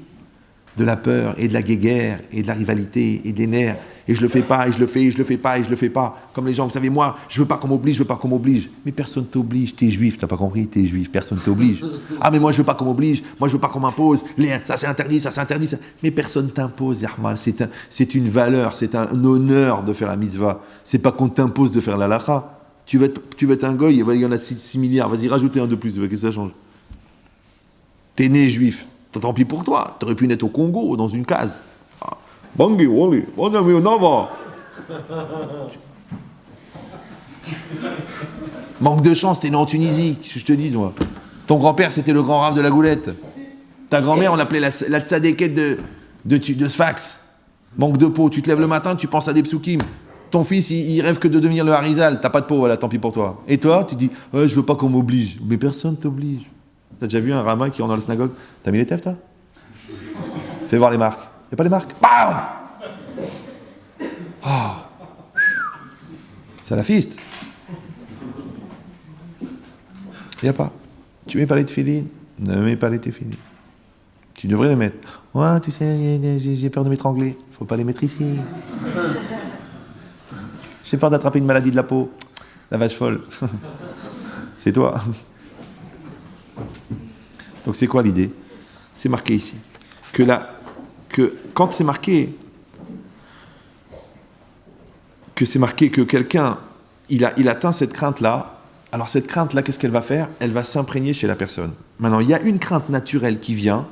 de la peur et de la guéguerre et de la rivalité et des nerfs. Et je le fais pas, et je le fais, et je le fais pas, et je le fais pas. Comme les gens, vous savez, moi, je veux pas qu'on m'oblige, je veux pas qu'on m'oblige. Mais personne t'oblige, t'es juif, t'as pas compris, t'es juif, personne t'oblige. Ah, mais moi, je veux pas qu'on m'oblige, moi, je veux pas qu'on m'impose. Ça, c'est interdit, ça, c'est interdit. Ça. Mais personne t'impose, Yahma. C'est une valeur, c'est un honneur de faire la mitzvah. C'est pas qu'on t'impose de faire la lacha. Tu veux être un goy, il y en a 6 milliards, vas-y, rajoutez un de plus, qu'est-ce que ça change ? T'es né juif, tant pis pour toi, t'aurais pu naître au Congo, dans une case. Bangui, Wally, on va. Manque de chance, t'es né en Tunisie, que je te dise, moi. Ton grand-père, c'était le grand rave de la Goulette. Ta grand-mère, on l'appelait la tzadékette de Sfax. Manque de peau, tu te lèves le matin, tu penses à des psukim. Ton fils, il rêve que de devenir le Harizal. T'as pas de peau, voilà, tant pis pour toi. Et toi, tu dis, je veux pas qu'on m'oblige. Mais personne t'oblige. T'as déjà vu un rabbin qui rentre dans la synagogue ? T'as mis les tefs, toi ? Fais voir les marques. Y a pas les marques ? Bam ! Oh. Salafiste. Y a pas. Tu mets pas les tefilines ? Ne mets pas les tefilines. Tu devrais les mettre. Ouais, tu sais, j'ai peur de m'étrangler. Faut pas les mettre ici. J'ai peur d'attraper une maladie de la peau. La vache folle. C'est toi. Donc c'est quoi l'idée ? C'est marqué ici. Que quand c'est marqué que quelqu'un, il atteint cette crainte-là, alors cette crainte-là, qu'est-ce qu'elle va faire ? Elle va s'imprégner chez la personne. Maintenant, il y a une crainte naturelle qui vient.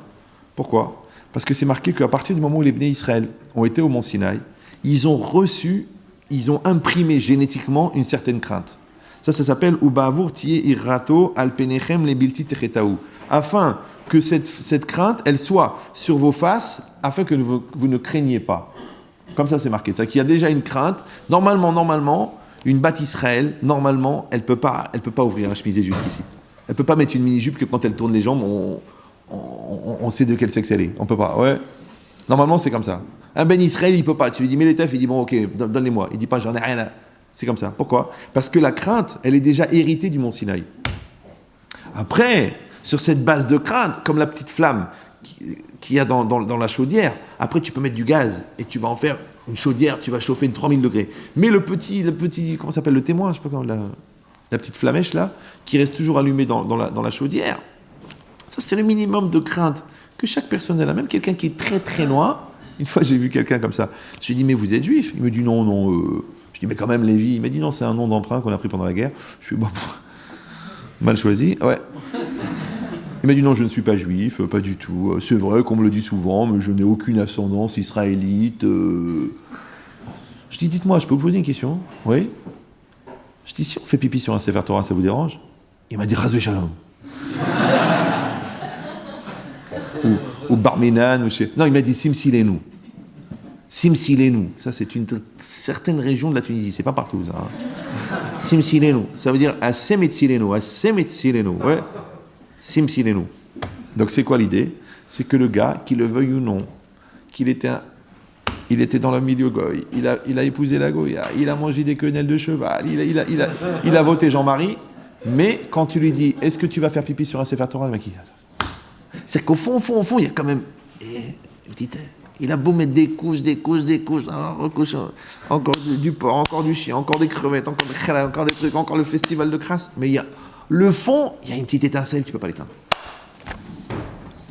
Pourquoi ? Parce que c'est marqué qu'à partir du moment où les Bnei Israël ont été au Mont Sinaï, ils ont imprimé génétiquement une certaine crainte. Ça s'appelle « Uba'avur tiye irrato al penechem lebilti techetaou » afin que cette crainte, elle soit sur vos faces, afin que vous ne craigniez pas. Comme ça, c'est marqué. C'est-à-dire qu'il y a déjà une crainte. Normalement, une Bat Israël, normalement, elle peut pas ouvrir un chemisier jusqu'ici. Elle peut pas mettre une mini-jupe que quand elle tourne les jambes, on sait de quel sexe elle est. On peut pas, ouais. Normalement, c'est comme ça. Un Ben Israël, il peut pas. Tu lui dis, mets les tefs, il dit, bon, ok, donne-les-moi. Il dit pas, j'en ai rien à... C'est comme ça. Pourquoi ? Parce que la crainte, elle est déjà héritée du Mont Sinaï. Après, sur cette base de crainte, comme la petite flamme qu'il y a dans la chaudière, après tu peux mettre du gaz et tu vas en faire une chaudière, tu vas chauffer de 3000 degrés. Mais le petit, comment ça s'appelle, le témoin, je sais pas comment, la petite flamèche là, qui reste toujours allumée dans la chaudière, ça c'est le minimum de crainte que chaque personne a. Même quelqu'un qui est très très loin, une fois j'ai vu quelqu'un comme ça, je lui ai dit, mais vous êtes juif ? Il me dit non, je dis mais quand même Lévi, il m'a dit non, c'est un nom d'emprunt qu'on a pris pendant la guerre. Je suis bon, mal choisi, ouais. Il m'a dit non, je ne suis pas juif, pas du tout. C'est vrai qu'on me le dit souvent, mais je n'ai aucune ascendance israélite. Je dis, dites-moi, je peux vous poser une question ? Oui ? Je dis, si on fait pipi sur un Sefer Torah, ça vous dérange ? Il m'a dit, Chas v'shalom. ou Barminan, ou non, il m'a dit Simsilenu. Simsilenu, ça c'est une certaine région de la Tunisie, c'est pas partout ça. Hein. Simsilenu, ça veut dire Asemetsilenu, ouais. Simsilenu. Donc c'est quoi l'idée ? c'est que le gars, qu'il le veuille ou non, il était dans le milieu goy, il a épousé la goya, il a mangé des quenelles de cheval, il a voté Jean-Marie, mais quand tu lui dis, est-ce que tu vas faire pipi sur un Sefer Torah, le mec, c'est qu'au fond, il y a quand même une petite... Il a beau mettre des couches, encore du porc, encore du chien, encore des crevettes, encore des khala, encore des trucs, encore le festival de crasse, mais il y a le fond, il y a une petite étincelle, tu peux pas l'éteindre.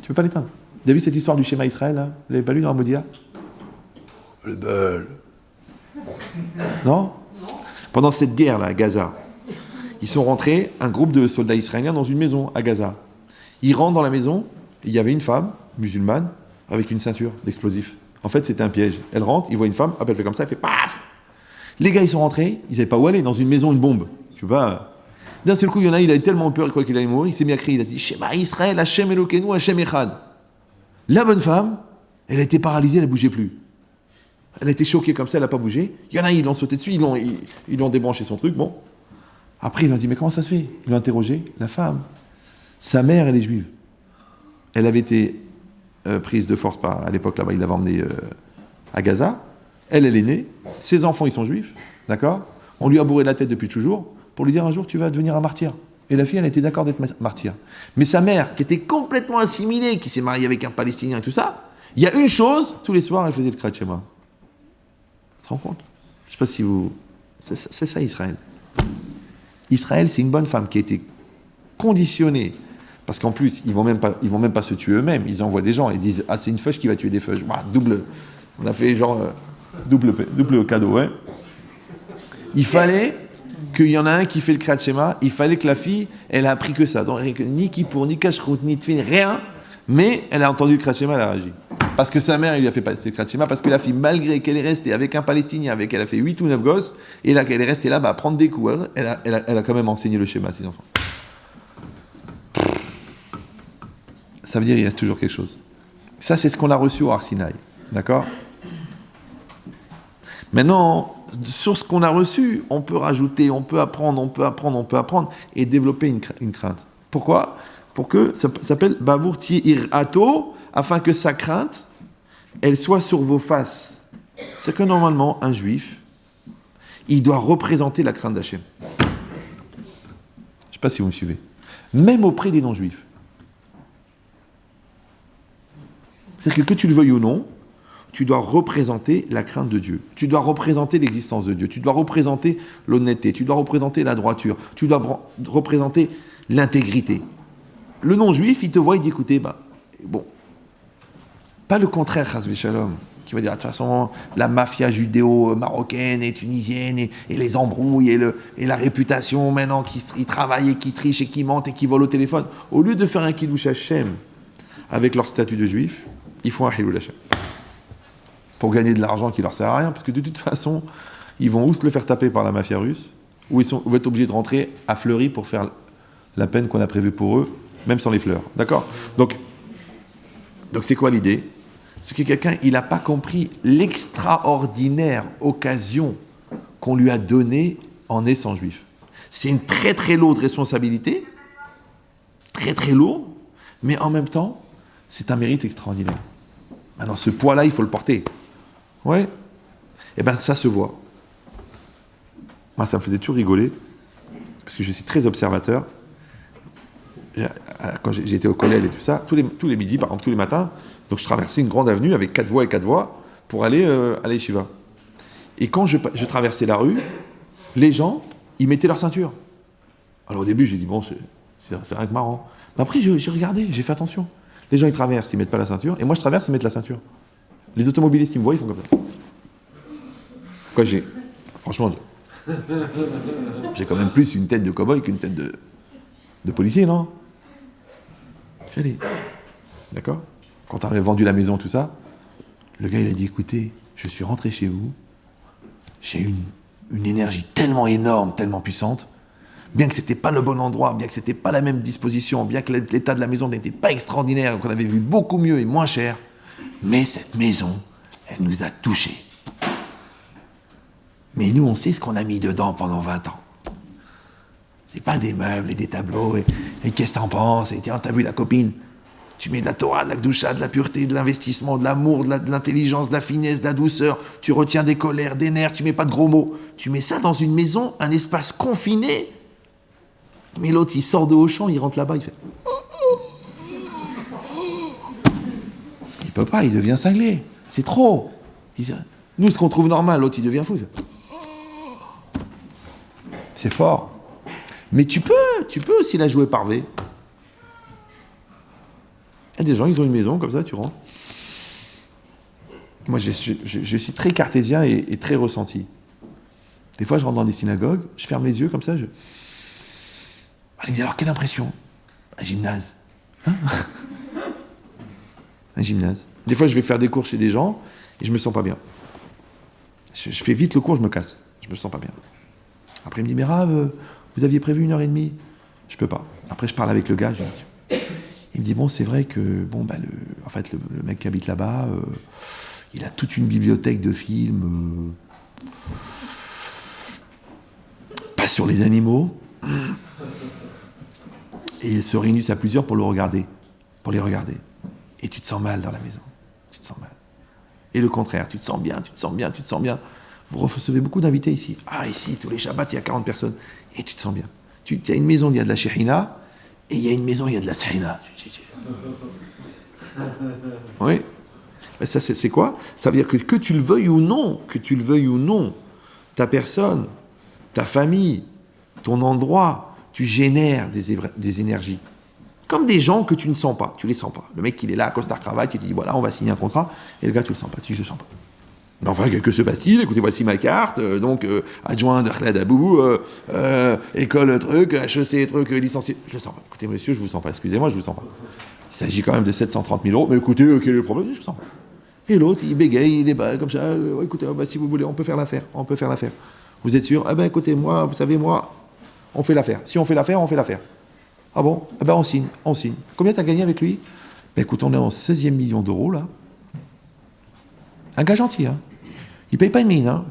Tu peux pas l'éteindre. Vous avez vu cette histoire du schéma Israël, là? Vous l'avez pas lu dans Modia? Le beul. Non? Pendant cette guerre là à Gaza, ils sont rentrés, un groupe de soldats israéliens, dans une maison à Gaza. Ils rentrent dans la maison, il y avait une femme musulmane avec une ceinture d'explosifs. En fait, c'était un piège. Elle rentre, il voit une femme, hop, elle fait comme ça, elle fait paf. Les gars, ils sont rentrés, ils savaient pas où aller, dans une maison, une bombe. Je sais pas. D'un seul coup, il y en a, il avait tellement peur, quoi qu'il allait mourir, il s'est mis à crier, il a dit Shema Israël, Hashem Elokeinu, Hashem Echad. La bonne femme, elle a été paralysée, elle ne bougeait plus. Elle a été choquée comme ça, elle n'a pas bougé. Il y en a, ils l'ont sauté dessus, ils l'ont débranché son truc, bon. Après, ils lui ont dit, mais comment ça se fait? Ils l'ont interrogé, la femme. Sa mère, elle est juive. Elle avait été prise de force à l'époque là-bas, il l'avait emmenée à Gaza. Elle est née. Ses enfants, ils sont juifs, d'accord? On lui a bourré la tête depuis toujours pour lui dire un jour, tu vas devenir un martyr. Et la fille, elle était d'accord d'être martyr. Mais sa mère, qui était complètement assimilée, qui s'est mariée avec un Palestinien et tout ça, il y a une chose, tous les soirs, elle faisait le Kriyat Shema. Tu te rends compte? Je ne sais pas si vous... C'est ça, Israël. Israël, c'est une bonne femme qui a été conditionnée. Parce qu'en plus, ils vont même pas se tuer eux-mêmes. Ils envoient des gens. Ils disent, ah, c'est une feuille qui va tuer des feuilles. Double. On a fait genre double cadeau, ouais. Il fallait qu'il y en a un qui fait le Kriyat Shema. Il fallait que la fille, elle a appris que ça. Donc, ni Kippour, ni Kashrut, ni Tfilin, rien. Mais elle a entendu le Kriyat Shema, elle a réagi. Parce que sa mère, elle lui a fait passer le Kriyat Shema, parce que la fille, malgré qu'elle est restée avec un Palestinien, elle a fait 8 ou 9 gosses, et là, qu'elle est restée là, à prendre des coups, elle a quand même enseigné le schéma à ses enfants. Ça veut dire qu'il reste toujours quelque chose. Ça, c'est ce qu'on a reçu au Har Sinaï. D'accord? Maintenant, sur ce qu'on a reçu, on peut rajouter, on peut apprendre, et développer une crainte. Pourquoi? Pour que ça s'appelle Bavour Ti'ir Ato, afin que sa crainte, elle soit sur vos faces. C'est que normalement, un juif, il doit représenter la crainte d'Hachem. Je ne sais pas si vous me suivez. Même auprès des non-juifs. C'est-à-dire que tu le veuilles ou non, tu dois représenter la crainte de Dieu. Tu dois représenter l'existence de Dieu. Tu dois représenter l'honnêteté. Tu dois représenter la droiture. Tu dois représenter l'intégrité. Le non-juif, il te voit, il dit, écoutez, bon, pas le contraire, Chas v'Shalom, qui va dire, de toute façon, la mafia judéo-marocaine et tunisienne, et les embrouilles, et la réputation, maintenant, qu'ils travaillent et qui trichent et qui mentent et qui volent au téléphone. Au lieu de faire un kiddush Hashem avec leur statut de juif, ils font un Hilul Hashem. Pour gagner de l'argent qui leur sert à rien, parce que de toute façon, ils vont ou se le faire taper par la mafia russe, ou ils vont être obligés de rentrer à Fleury pour faire la peine qu'on a prévue pour eux, même sans les fleurs. D'accord? Donc c'est quoi l'idée? C'est que quelqu'un, il n'a pas compris l'extraordinaire occasion qu'on lui a donnée en naissant juif. C'est une très très lourde responsabilité, très très lourde, mais en même temps, c'est un mérite extraordinaire. Maintenant, ce poids-là, il faut le porter. Ouais. Eh bien, ça se voit. Moi, ça me faisait toujours rigoler, parce que je suis très observateur. Quand j'étais au collège et tout ça, tous les midis, par exemple, tous les matins, donc je traversais une grande avenue avec 4 voies pour aller à l'Yeshiva. Et quand je traversais la rue, les gens, ils mettaient leur ceinture. Alors au début, j'ai dit, bon, c'est rien que marrant. Mais après, j'ai regardé, j'ai fait attention. Les gens, ils traversent, ils mettent pas la ceinture, et moi, je traverse, ils mettent la ceinture. Les automobilistes, ils me voient, ils font comme ça. Quoi, franchement, j'ai quand même plus une tête de cow-boy qu'une tête de policier, non? Allez. D'accord? Quand on avait vendu la maison, tout ça, le gars, il a dit, écoutez, je suis rentré chez vous, j'ai une énergie tellement énorme, tellement puissante, bien que c'était pas le bon endroit, bien que c'était pas la même disposition, bien que l'état de la maison n'était pas extraordinaire, qu'on avait vu beaucoup mieux et moins cher, mais cette maison, elle nous a touchés. Mais nous, on sait ce qu'on a mis dedans pendant 20 ans. C'est pas des meubles et des tableaux, et qu'est-ce que t'en penses, et tiens, t'as vu la copine? Tu mets de la Torah, de la Kedusha, de la pureté, de l'investissement, de l'amour, de l'intelligence, de la finesse, de la douceur. Tu retiens des colères, des nerfs, tu mets pas de gros mots. Tu mets ça dans une maison, un espace confiné. Mais l'autre, il sort de Auchan, il rentre là-bas, il fait... Il peut pas, il devient cinglé. C'est trop. Nous, ce qu'on trouve normal, l'autre, il devient fou. Il fait... C'est fort. Mais tu peux aussi la jouer par V. Il y a des gens, ils ont une maison, comme ça, tu rentres. Moi, je suis très cartésien et très ressenti. Des fois, je rentre dans des synagogues, je ferme les yeux, comme ça, il me dit, alors, quelle impression? Un gymnase. Hein? Un gymnase. Des fois, je vais faire des cours chez des gens, et je me sens pas bien. Je fais vite le cours, je me casse. Je me sens pas bien. Après, il me dit, mais Rav, vous aviez prévu 1h30? Je peux pas. Après, je parle avec le gars, il me dit, bon, c'est vrai que le mec qui habite là-bas, il a toute une bibliothèque de films, pas sur les animaux, et ils se réunissent à plusieurs pour les regarder. Et tu te sens mal dans la maison. Tu te sens mal. Et le contraire, tu te sens bien. Vous recevez beaucoup d'invités ici. Ah, ici, tous les Shabbats, il y a 40 personnes. Et tu te sens bien. Tu as une maison, il y a de la Shechina, et il y a une maison, il y a de la Sahina. Oui. Mais ça, c'est quoi? Ça veut dire que tu le veuilles ou non, ta personne, ta famille, ton endroit, tu génères des énergies. Comme des gens que tu ne sens pas. Tu les sens pas. Le mec, il est là, costard cravate, il te dit, voilà, on va signer un contrat. Et le gars, tu le sens pas. Tu le sens pas. Mais enfin, que se passe-t-il? Écoutez, voici ma carte. Adjoint de Khaled Abou, école truc, HEC truc, licencié. Je le sens pas. Écoutez, monsieur, je vous sens pas. Excusez-moi, je vous sens pas. Il s'agit quand même de 730 000 euros. Mais écoutez, quel est le problème? Je vous sens pas. Et l'autre, il bégaye, il est comme ça. Écoutez, si vous voulez, on peut faire l'affaire. Vous êtes sûr? Écoutez, moi, vous savez, on fait l'affaire. Si on fait l'affaire, on fait l'affaire. Ah bon? On signe. Combien t'as gagné avec lui? Écoute, on est en 16e million d'euros, là. Un gars gentil, hein. Il paye pas une mine, hein.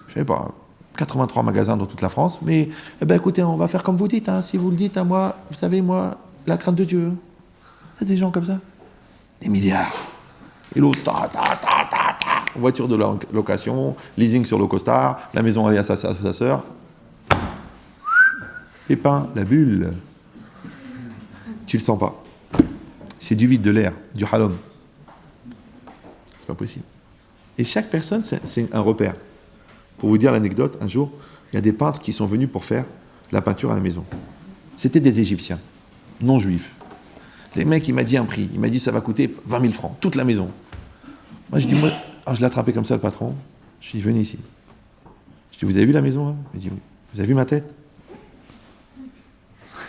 Je sais pas, 83 magasins dans toute la France, mais, écoutez, on va faire comme vous dites, hein. Si vous le dites à moi, vous savez, moi, la crainte de Dieu. C'est des gens comme ça. Des milliards. Et l'autre, voiture de location, leasing sur le costard, la maison allée à sa sœur. Pépin, la bulle. Tu le sens pas. C'est du vide, de l'air, du halom. C'est pas possible. Et chaque personne, c'est un repère. Pour vous dire l'anecdote, un jour, il y a des peintres qui sont venus pour faire la peinture à la maison. C'était des Égyptiens, non juifs. Les mecs, il m'a dit un prix. Il m'a dit, ça va coûter 20 000 francs, toute la maison. Moi, je dis, je l'ai attrapé comme ça, le patron. Je dis, venez ici. Je dis, vous avez vu la maison, là? Il dit, oui. Vous avez vu ma tête?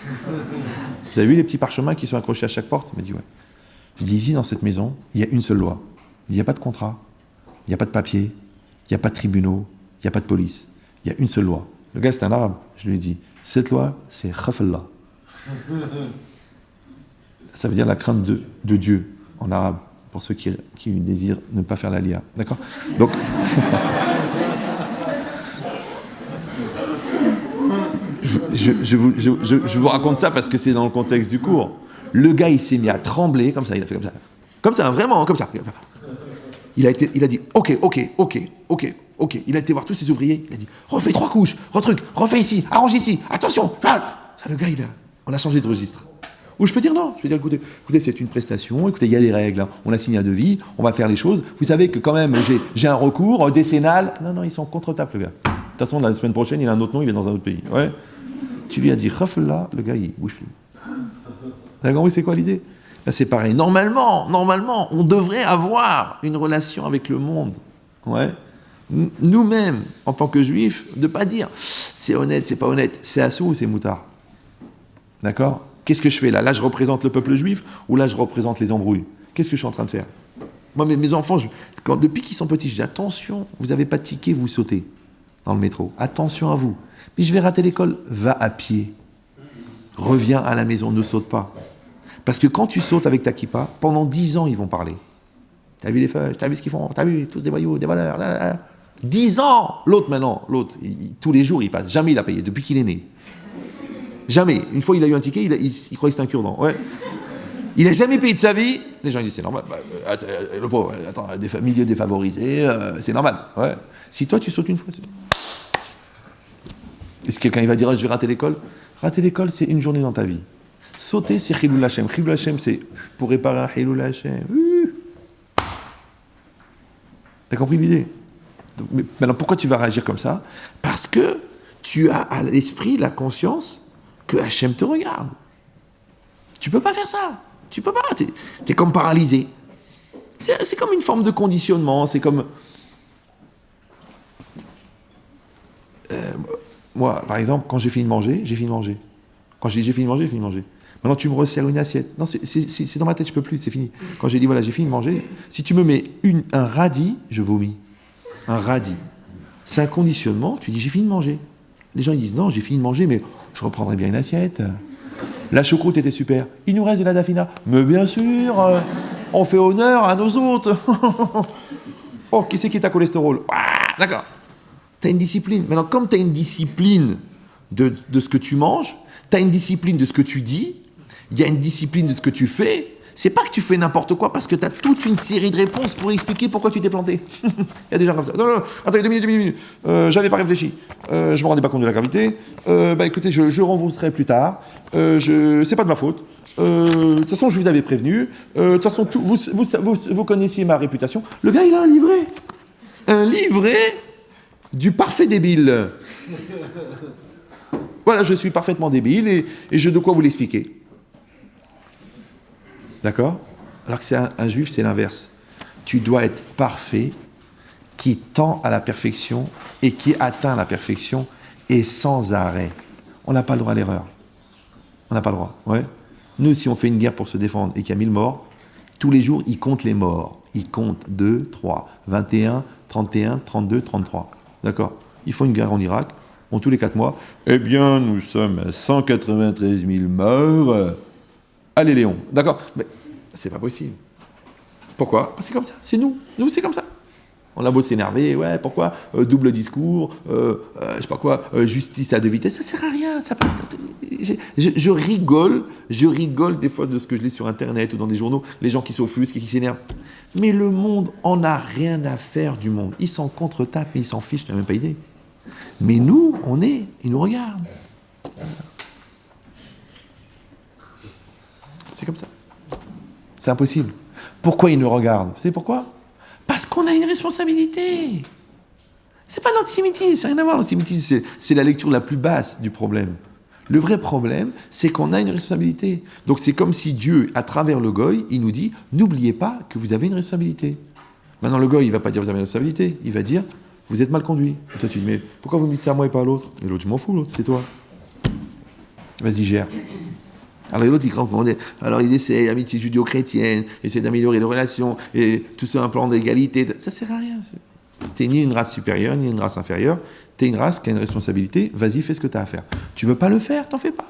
Vous avez vu les petits parchemins qui sont accrochés à chaque porte? Il m'a dit, ouais. Je dis, ici, dans cette maison, il y a une seule loi. Il n'y a pas de contrat. Il n'y a pas de papier, il n'y a pas de tribunaux, il n'y a pas de police. Il y a une seule loi. Le gars, c'est un arabe. Je lui ai dit, cette loi, c'est khafallah. Ça veut dire la crainte de Dieu, en arabe, pour ceux qui désirent ne pas faire la lia. D'accord? Donc, je vous raconte ça parce que c'est dans le contexte du cours. Le gars, il s'est mis à trembler, comme ça, il a fait comme ça. Comme ça, vraiment, comme ça. Il a dit, ok. Il a été voir tous ses ouvriers, il a dit, refais 3 couches, refais ici, arrange ici, attention. Ça, le gars, on a changé de registre. Ou je peux dire non, je peux dire, écoutez, c'est une prestation, écoutez, il y a des règles, hein. On a signé un devis, on va faire les choses. Vous savez que quand même, j'ai un recours décennal. Non, ils sont contre-tapes, le gars. De toute façon, la semaine prochaine, il a un autre nom, il est dans un autre pays. Ouais. Tu lui as dit, là, le gars, il bouge plus. Vous avez compris, c'est quoi l'idée? Là, c'est pareil. Normalement, on devrait avoir une relation avec le monde. Ouais. Nous-mêmes, en tant que juifs, de ne pas dire c'est honnête, c'est pas honnête, c'est assou ou c'est moutard. D'accord? Qu'est-ce que je fais là? Là, je représente le peuple juif ou là, je représente les embrouilles? Qu'est-ce que je suis en train de faire? Moi, mes enfants, depuis qu'ils sont petits, je dis attention, vous n'avez pas de ticket, vous sautez dans le métro. Attention à vous. Mais je vais rater l'école, va à pied. Reviens à la maison, ne saute pas. Parce que quand tu sautes avec ta kippa, pendant 10 ans, ils vont parler. T'as vu les feuilles, t'as vu ce qu'ils font, t'as vu, tous des voyous, des voleurs. 10 ans! L'autre, tous les jours, il passe. Jamais il a payé, depuis qu'il est né. Jamais. Une fois, il a eu un ticket, il croyait que c'était un cure-dent. Ouais. Il n'a jamais payé de sa vie. Les gens ils disent c'est normal. Le pauvre, attends, milieu défavorisé, c'est normal. Ouais. Si toi tu sautes une fois, est-ce que quelqu'un il va dire je vais rater l'école? Rater l'école, c'est une journée dans ta vie. Sauter, c'est Chilul Hashem. Chilul Hashem, c'est pour réparer un Chilul Hashem. T'as compris l'idée? Mais maintenant, pourquoi tu vas réagir comme ça? Parce que tu as à l'esprit la conscience que Hashem te regarde. Tu peux pas faire ça. Tu peux pas. T'es comme paralysé. C'est comme une forme de conditionnement. C'est comme... moi, par exemple, quand j'ai fini de manger, j'ai fini de manger. Quand j'ai fini de manger, j'ai fini de manger. Maintenant, tu me resserres une assiette. Non, c'est dans ma tête, je peux plus, c'est fini. Quand j'ai dit, voilà, j'ai fini de manger, si tu me mets un radis, je vomis. Un radis. C'est un conditionnement, tu dis, j'ai fini de manger. Les gens, ils disent, non, j'ai fini de manger, mais je reprendrai bien une assiette. La choucroute était super. Il nous reste de la dafina. Mais bien sûr, on fait honneur à nos hôtes. Oh, qui c'est qui est à cholestérol? D'accord. Tu as une discipline. Maintenant, comme tu as une discipline de ce que tu manges, tu as une discipline de ce que tu dis, il y a une discipline de ce que tu fais. C'est pas que tu fais n'importe quoi parce que tu as toute une série de réponses pour expliquer pourquoi tu t'es planté. Il y a des gens comme ça. Non, attendez, 2 minutes. J'avais pas réfléchi. Je me rendais pas compte de la gravité. Écoutez, je rembourserai plus tard. C'est pas de ma faute. De toute façon, je vous avais prévenu. De toute façon, vous connaissiez ma réputation. Le gars, il a un livret. Un livret du parfait débile. Voilà, je suis parfaitement débile et j'ai de quoi vous l'expliquer. D'accord? Alors que c'est un juif, c'est l'inverse. Tu dois être parfait, qui tend à la perfection et qui atteint la perfection et sans arrêt. On n'a pas le droit à l'erreur. On n'a pas le droit. Ouais. Nous, si on fait une guerre pour se défendre et qu'il y a 1000 morts, tous les jours, ils comptent les morts. Ils comptent 2, 3, 21, 31, 32, 33. D'accord? Ils font une guerre en Irak. Tous les 4 mois, eh bien, nous sommes à 193 000 morts. Allez, Léon. D'accord? Mais c'est pas possible. Pourquoi? Parce que c'est comme ça. C'est nous. Nous, c'est comme ça. On a beau s'énerver. Ouais, pourquoi? Double discours. Je sais pas quoi. Justice à 2 vitesses. Ça sert à rien. Ça peut... je rigole des fois de ce que je lis sur Internet ou dans des journaux. Les gens qui s'offusquent et qui s'énervent. Mais le monde en a rien à faire du monde. Ils s'en contre-tapent, mais ils s'en fichent. Tu n'as même pas idée. Mais nous, ils nous regardent. C'est comme ça. C'est impossible. Pourquoi ils nous regardent? Vous savez pourquoi? Parce qu'on a une responsabilité. C'est pas l'antisémitisme, ça n'a rien à voir. L'antisémitisme, c'est la lecture la plus basse du problème. Le vrai problème, c'est qu'on a une responsabilité. Donc c'est comme si Dieu, à travers le goy, il nous dit, n'oubliez pas que vous avez une responsabilité. Maintenant, le goy, il ne va pas dire vous avez une responsabilité, il va dire, vous êtes mal conduit. Et toi, tu dis, mais pourquoi vous me dites ça à moi et pas à l'autre? Et l'autre, je m'en fous, l'autre, c'est toi. Vas-y, gère. Alors l'autre, il comprend. Alors il essaie, amitié judéo-chrétienne, essaie d'améliorer les relations, et tout ça, un plan d'égalité. Ça sert à rien. T'es ni une race supérieure, ni une race inférieure. T'es une race qui a une responsabilité. Vas-y, fais ce que t'as à faire. Tu veux pas le faire, t'en fais pas.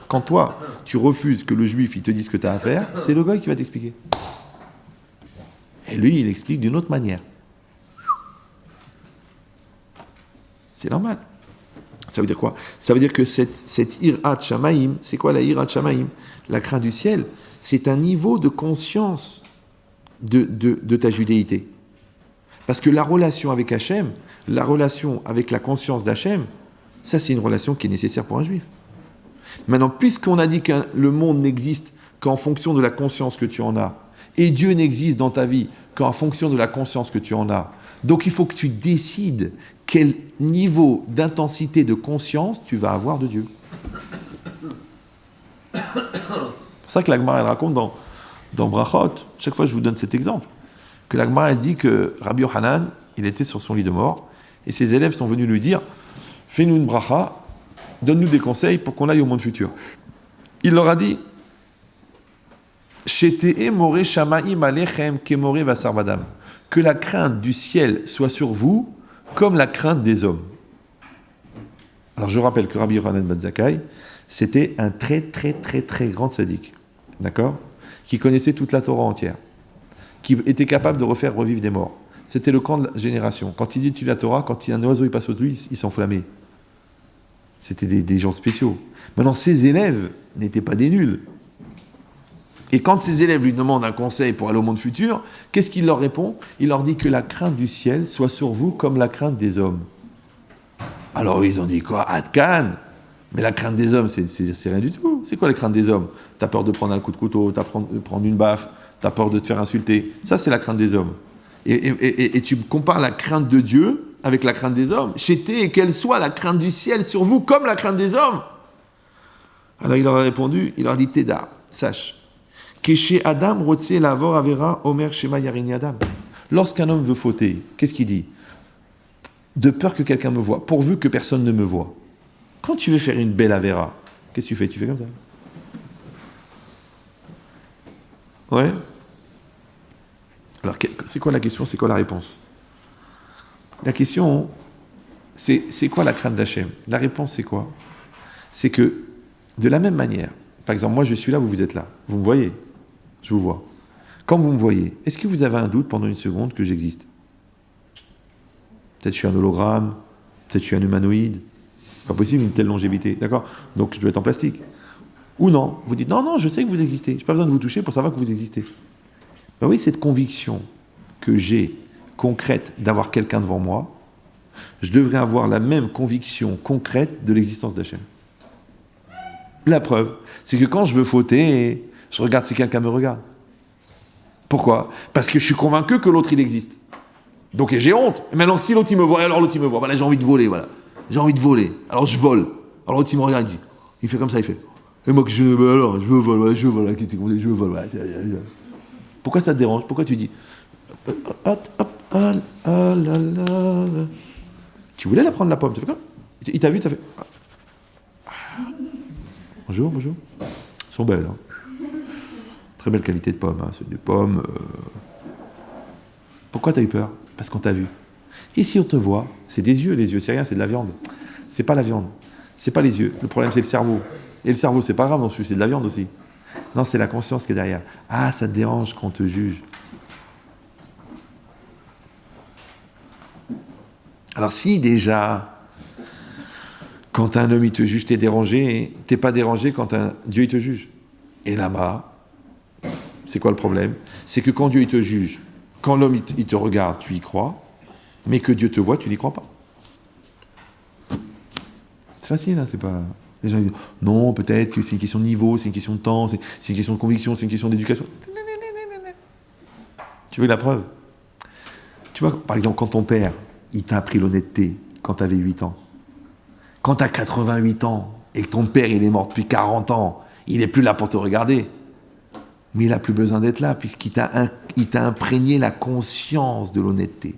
Quand toi, tu refuses que le juif, il te dise ce que t'as à faire, c'est le gars qui va t'expliquer. Et lui, il explique d'une autre manière. C'est normal. Ça veut dire quoi? Ça veut dire que cette irat shamaim, c'est quoi la irat shamaim? La crainte du ciel, c'est un niveau de conscience de ta judéité. Parce que la relation avec Hachem, la relation avec la conscience d'Hachem, ça c'est une relation qui est nécessaire pour un juif. Maintenant, puisqu'on a dit que le monde n'existe qu'en fonction de la conscience que tu en as, et Dieu n'existe dans ta vie qu'en fonction de la conscience que tu en as, donc il faut que tu décides quel niveau d'intensité de conscience tu vas avoir de Dieu. C'est pour ça que la Gemara, elle raconte dans Brachot, chaque fois je vous donne cet exemple, que la Gemara, elle dit que Rabbi Yochanan, il était sur son lit de mort, et ses élèves sont venus lui dire, fais-nous une bracha, donne-nous des conseils pour qu'on aille au monde futur. Il leur a dit, Shete'e more shamaim alechem kemore vasarvadam, que la crainte du ciel soit sur vous comme la crainte des hommes. Alors je rappelle que Rabbi Yochanan ben Zakkai, c'était un très très très très grand tzaddik, d'accord, qui connaissait toute la Torah entière, qui était capable de refaire revivre des morts. C'était le camp de la génération. Quand il étudie la Torah, quand un oiseau il passe au-dessus, il s'enflammait. C'était des gens spéciaux. Maintenant, ses élèves n'étaient pas des nuls. Et quand ses élèves lui demandent un conseil pour aller au monde futur, qu'est-ce qu'il leur répond? Il leur dit que la crainte du ciel soit sur vous comme la crainte des hommes. Alors ils ont dit quoi? Adkan? Mais la crainte des hommes, c'est rien du tout. C'est quoi la crainte des hommes? T'as peur de prendre un coup de couteau, t'as peur de prendre une baffe, t'as peur de te faire insulter. Ça, c'est la crainte des hommes. Et tu compares la crainte de Dieu avec la crainte des hommes. Chété, et qu'elle soit la crainte du ciel sur vous comme la crainte des hommes. Alors il leur a répondu, il leur a dit, Teda, sache, que chez Adam, Rotse, Lavor, Avera, Omer, Shema, Yarini, Adam. Lorsqu'un homme veut fauter, qu'est-ce qu'il dit? De peur que quelqu'un me voie, pourvu que personne ne me voie. Quand tu veux faire une belle Avera, qu'est-ce que tu fais? Tu fais comme ça. Ouais. Alors, c'est quoi la question? C'est quoi la réponse? La question, c'est quoi la crainte d'Hachem? La réponse, c'est quoi? C'est que, de la même manière, par exemple, moi je suis là, vous êtes là. Vous me voyez? Je vous vois. Quand vous me voyez, est-ce que vous avez un doute pendant une seconde que j'existe? Peut-être je suis un hologramme, peut-être je suis un humanoïde. C'est pas possible une telle longévité, d'accord? Donc je dois être en plastique. Ou non, vous dites non, je sais que vous existez. Je n'ai pas besoin de vous toucher pour savoir que vous existez. Ben oui, cette conviction que j'ai concrète d'avoir quelqu'un devant moi, je devrais avoir la même conviction concrète de l'existence d'Hachem. La preuve, c'est que quand je veux fauter, je regarde si quelqu'un me regarde. Pourquoi? Parce que je suis convaincu que l'autre il existe. Donc j'ai honte. Et maintenant si l'autre il me voit, alors l'autre il me voit. Voilà, j'ai envie de voler, voilà. J'ai envie de voler. Alors je vole. Alors l'autre il me regarde, il fait comme ça, il fait. Et moi que je veux voler, voilà, je vole, je vole. Voilà. Pourquoi ça te dérange? Pourquoi tu dis Tu voulais la prendre la pomme, tu fais quoi? Il t'a vu, t'as fait. Bonjour. Elles sont belles, hein. Très belle qualité de pommes, hein. C'est des pommes. Pourquoi t'as eu peur? Parce qu'on t'a vu. Et si on te voit, c'est des yeux, les yeux, c'est rien, c'est de la viande. C'est pas la viande, c'est pas les yeux. Le problème, c'est le cerveau. Et le cerveau, c'est pas grave non plus, c'est de la viande aussi. Non, c'est la conscience qui est derrière. Ah, ça te dérange qu'on te juge. Alors si déjà, quand un homme il te juge, t'es dérangé, t'es pas dérangé quand un Dieu il te juge. Et là-bas, c'est quoi le problème? C'est que quand Dieu il te juge, quand l'homme il te regarde, tu y crois, mais que Dieu te voit, tu n'y crois pas. C'est facile, hein, c'est pas... Les gens disent, non, peut-être que c'est une question de niveau, c'est une question de temps, c'est une question de conviction, c'est une question d'éducation. Tu veux la preuve? Tu vois, par exemple, quand ton père, il t'a appris l'honnêteté quand tu avais 8 ans, quand tu as 88 ans et que ton père, il est mort depuis 40 ans, il n'est plus là pour te regarder, mais il n'a plus besoin d'être là, puisqu'il t'a imprégné la conscience de l'honnêteté.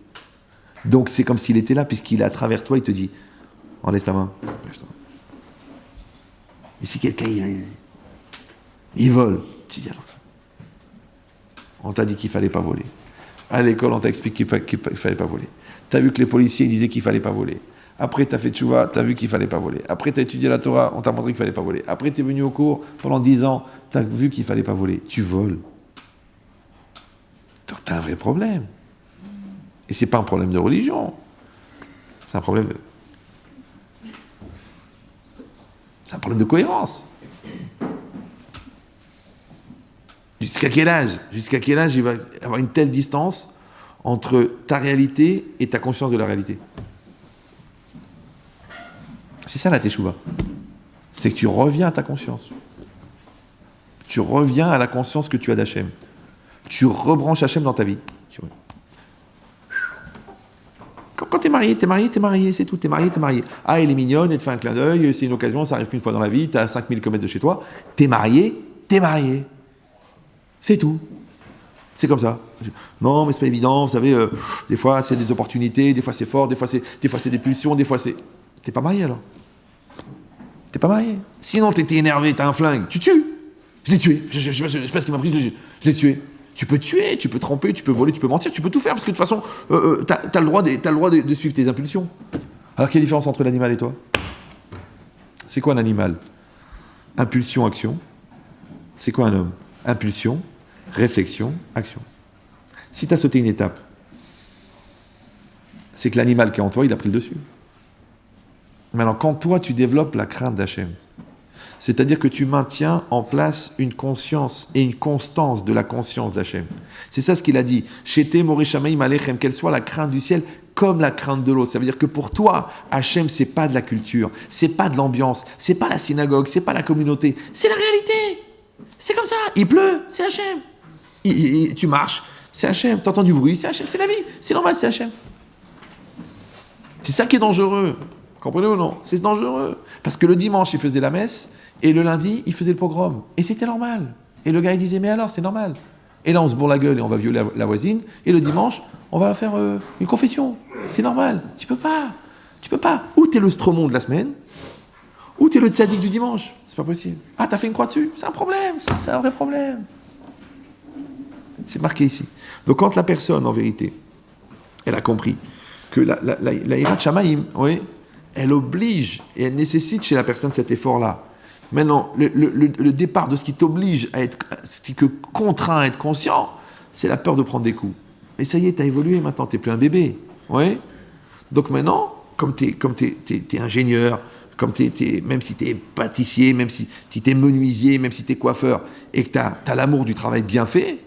Donc c'est comme s'il était là, puisqu'il est à travers toi, il te dit, enlève ta main. Et si quelqu'un, il vole, tu dis alors, on t'a dit qu'il ne fallait pas voler. À l'école, on t'a expliqué qu'il ne fallait pas voler. Tu as vu que les policiers disaient qu'il ne fallait pas voler. Après, tu as fait tchouva, tu as vu qu'il ne fallait pas voler. Après, tu as étudié la Torah, on t'a montré qu'il ne fallait pas voler. Après, tu es venu au cours, pendant 10 ans, tu as vu qu'il ne fallait pas voler. Tu voles. Donc, tu as un vrai problème. Et ce n'est pas un problème de religion. C'est un problème de cohérence. Jusqu'à quel âge il va y avoir une telle distance entre ta réalité et ta conscience de la réalité? C'est ça la teshuva. C'est que tu reviens à ta conscience. Tu reviens à la conscience que tu as d'Hachem. Tu rebranches Hachem dans ta vie. Quand t'es marié, c'est tout. T'es marié. Ah, elle est mignonne, elle te fait un clin d'œil, c'est une occasion, ça arrive qu'une fois dans la vie, t'as 5000 km de chez toi. T'es marié. C'est tout. C'est comme ça. Non, mais c'est pas évident, vous savez, des fois c'est des opportunités, des fois c'est fort, des fois c'est des pulsions, des fois c'est... T'es pas marié alors. T'es pas marié. Sinon t'étais énervé, t'as un flingue, tu tues. Je l'ai tué. Je sais pas ce qui m'a pris, je l'ai tué. Tu peux tuer, tu peux tromper, tu peux voler, tu peux mentir, tu peux tout faire, parce que de toute façon, t'as le droit de suivre tes impulsions. Alors quelle est la différence entre l'animal et toi? C'est quoi un animal? Impulsion, action. C'est quoi un homme? Impulsion, réflexion, action. Si tu as sauté une étape, c'est que l'animal qui est en toi, il a pris le dessus. Maintenant, quand toi, tu développes la crainte d'Hachem, C'est-à-dire que tu maintiens en place une conscience et une constance de la conscience d'Hachem. C'est ça ce qu'il a dit. Shete Moreh Shamayim Alechem, qu'elle soit la crainte du ciel comme la crainte de l'autre. Ça veut dire que pour toi, Hachem, c'est pas de la culture, c'est pas de l'ambiance, c'est pas la synagogue, c'est pas la communauté, c'est la réalité. C'est comme ça. Il pleut, c'est Hachem. Tu marches, c'est Hachem. T'entends du bruit, c'est Hachem. C'est la vie. C'est normal, c'est Hachem. C'est ça qui est dangereux. Comprenez ou non? C'est dangereux. Parce que le dimanche, il faisait la messe, et le lundi, il faisait le pogrom. Et c'était normal. Et le gars, il disait, mais alors, c'est normal. Et là, on se bourre la gueule et on va violer la voisine. Et le dimanche, on va faire une confession. C'est normal. Tu peux pas. Tu peux pas. Ou t'es le stromon de la semaine, ou t'es le tzaddik du dimanche. C'est pas possible. Ah, t'as fait une croix dessus? C'est un problème. C'est un vrai problème. C'est marqué ici. Donc quand la personne, en vérité, elle a compris que la Hirat Shamayim, oui, elle oblige et elle nécessite chez la personne cet effort-là. Maintenant, le départ de ce qui t'oblige à être, ce qui te contraint à être conscient, c'est la peur de prendre des coups. Mais ça y est, t'as évolué maintenant, t'es plus un bébé. Oui. Donc maintenant, comme t'es ingénieur, comme même si t'es pâtissier, même si t'es menuisier, même si t'es coiffeur, et que t'as l'amour du travail bien fait,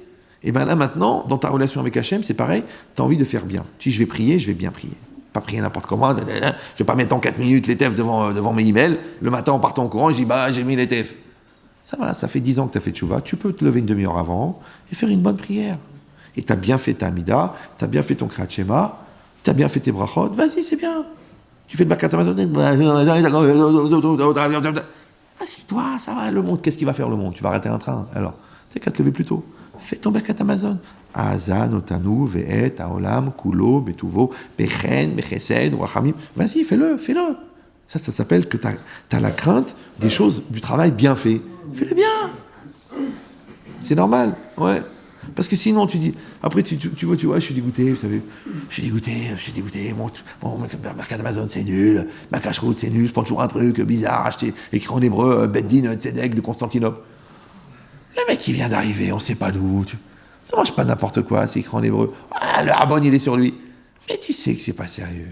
et bien là maintenant, dans ta relation avec Hachem, c'est pareil, t'as envie de faire bien. Tu dis, je vais prier, je vais bien prier. Pas prier n'importe comment, je vais pas mettre en 4 minutes les TF devant mes emails, le matin en partant au courant, je dis, j'ai mis les TF. Ça va, ça fait 10 ans que tu as fait tchouva, tu peux te lever une demi-heure avant et faire une bonne prière. Et tu as bien fait ta Amida, tu as bien fait ton Kriyat Shema, tu as bien fait tes brachot, vas-y, c'est bien. Tu fais le Birkat Hamazon, assis-toi, ça va, le monde, qu'est-ce qu'il va faire le monde? Tu vas arrêter un train, alors, t'as qu'à te lever plus tôt. Fais ton Birkat Hamazon. Azan, Otanu, Ve'et, Aolam, Kulo, Betuvo, Bechen, Bechesed, Rachamim. Vas-y, fais-le. Ça s'appelle que tu as la crainte des choses, du travail bien fait. Fais-le bien. C'est normal, ouais. Parce que sinon, tu dis, après, tu vois, je suis dégoûté, vous savez. Je suis dégoûté. Mon Birkat Hamazon, c'est nul. Ma cache-route, c'est nul. Je prends toujours un truc bizarre, acheté, écrit en hébreu, Beddin, Tzedek de Constantinople. Le mec qui vient d'arriver, on sait pas d'où. Ne mange pas n'importe quoi, c'est écrit en hébreu. Ah, le rabon, il est sur lui. Mais tu sais que c'est pas sérieux.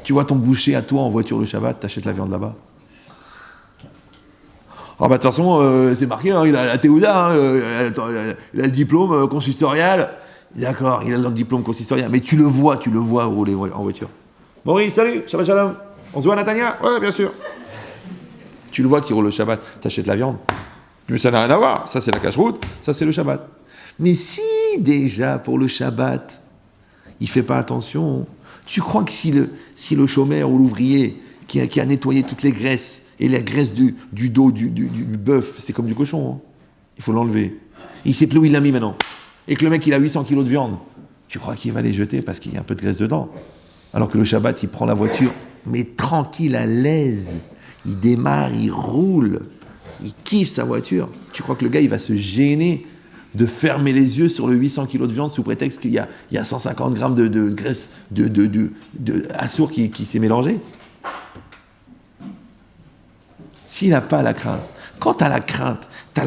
Tu vois ton boucher à toi en voiture le Shabbat, t'achètes la viande là-bas. Ah bah de toute façon, c'est marqué, hein, il a la Théouda, hein, il a le diplôme consistorial. D'accord, il a le diplôme consistorial, mais tu le vois rouler en voiture. Maurice, salut, Shabbat Shalom. On se voit à Natania? Ouais, bien sûr. Tu le vois qui roule le Shabbat, t'achètes la viande. Mais ça n'a rien à voir. Ça, c'est la cache-route, ça, c'est le Shabbat. Mais si, déjà, pour le Shabbat, il ne fait pas attention, tu crois que si le chômeur ou l'ouvrier qui a nettoyé toutes les graisses, et la graisse du dos du bœuf, c'est comme du cochon, hein. Il faut l'enlever. Il sait plus où il l'a mis maintenant. Et que le mec, il a 800 kilos de viande. Tu crois qu'il va les jeter parce qu'il y a un peu de graisse dedans. Alors que le Shabbat, il prend la voiture, mais tranquille, à l'aise. Il démarre, il roule. Il kiffe sa voiture. Tu crois que le gars, il va se gêner de fermer les yeux sur le 800 kilos de viande sous prétexte qu'il y a 150 grammes de graisse de assour qui s'est mélangé? S'il n'a pas la crainte. Quand tu as la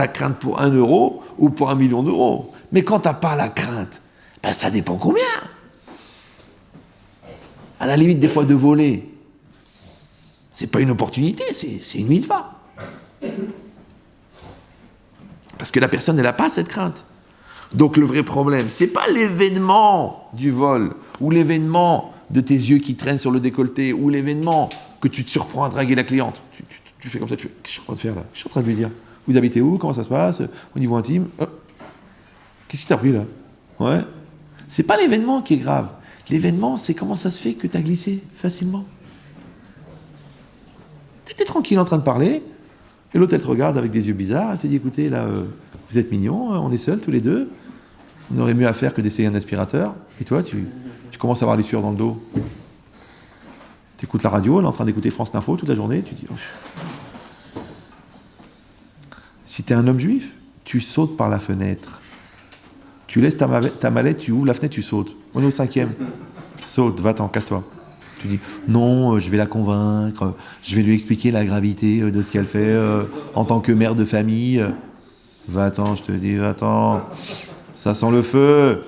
crainte pour 1 euro ou pour 1 million d'euros. Mais quand tu n'as pas la crainte, ben ça dépend combien. À la limite, des fois, de voler, c'est pas une opportunité, c'est une mitzvah. Parce que la personne, elle n'a pas cette crainte. Donc le vrai problème, c'est pas l'événement du vol, ou l'événement de tes yeux qui traînent sur le décolleté, ou l'événement que tu te surprends à draguer la cliente. Tu fais comme ça, tu fais, qu'est-ce que je suis en train de faire là? Je suis en train de lui dire, vous habitez où? Comment ça se passe? Au niveau intime? Qu'est-ce qui t'a pris là? Ouais. C'est pas l'événement qui est grave. L'événement, c'est comment ça se fait que tu as glissé facilement. Tu étais tranquille en train de parler, et l'autre, elle te regarde avec des yeux bizarres, elle te dit, écoutez, là, vous êtes mignons, on est seuls tous les deux, on aurait mieux à faire que d'essayer un aspirateur, et toi, tu commences à avoir les sueurs dans le dos. Tu écoutes la radio, elle est en train d'écouter France Info toute la journée, tu dis, oh. Si tu es un homme juif, tu sautes par la fenêtre. Tu laisses ta mallette, tu ouvres la fenêtre, tu sautes. On est au 5e. Saute, va-t'en, casse-toi. Tu dis, non, je vais la convaincre, je vais lui expliquer la gravité de ce qu'elle fait en tant que mère de famille. Va-t'en, je te dis, va-t'en. Ça sent le feu.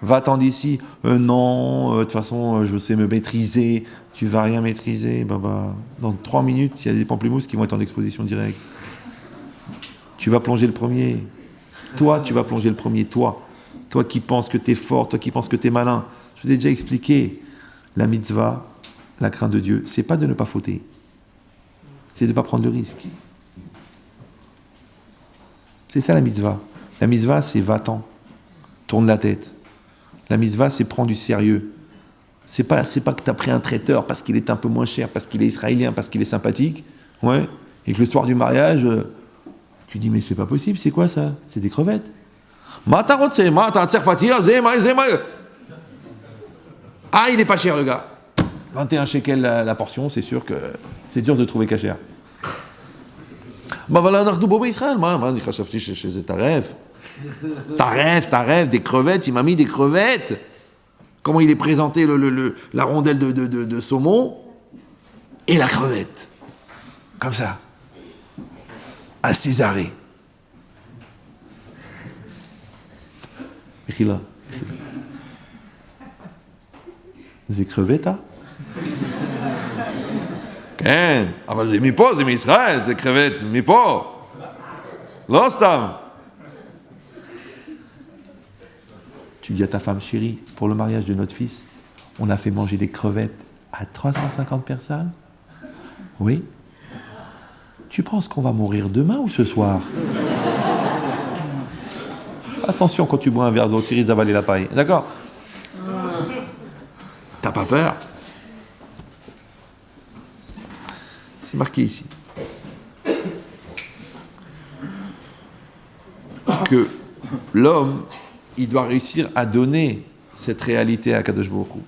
Va-t'en d'ici. Non, de toute façon, je sais me maîtriser. Tu vas rien maîtriser. Dans 3 minutes, il y a des pamplemousses qui vont être en exposition directe. Tu vas plonger le premier. Toi, tu vas plonger le premier. Toi qui penses que t'es fort, toi qui penses que t'es malin. Je vous ai déjà expliqué. La mitzvah, la crainte de Dieu, c'est pas de ne pas fauter. C'est de ne pas prendre le risque. C'est ça la mitzvah. La mitzvah, c'est va-t'en. Tourne la tête. La mitzvah, c'est prendre du sérieux. C'est pas que tu as pris un traiteur parce qu'il est un peu moins cher, parce qu'il est israélien, parce qu'il est sympathique, ouais, et que le soir du mariage, tu dis, mais c'est pas possible, c'est quoi ça? C'est des crevettes. Ah, il est pas cher le gars. 21 shekels la portion, c'est sûr que c'est dur de trouver cachère. Voilà, Israël, ta rêve, des crevettes, il m'a mis des crevettes. Comment il est présenté la rondelle de saumon et la crevette. Comme ça. À Césarée. C'est crevette, hein? כן, אבל זה מפה, זה מישראל, זה crevette, מפה. לא סתם. Tu dis à ta femme, chérie, pour le mariage de notre fils, on a fait manger des crevettes à 350 personnes? Oui. Tu penses qu'on va mourir demain ou ce soir? Fais attention quand tu bois un verre d'eau, tu risques d'avaler la paille. D'accord? T'as pas peur? C'est marqué ici. Que l'homme, il doit réussir à donner cette réalité à Kadosh Baruch Hu.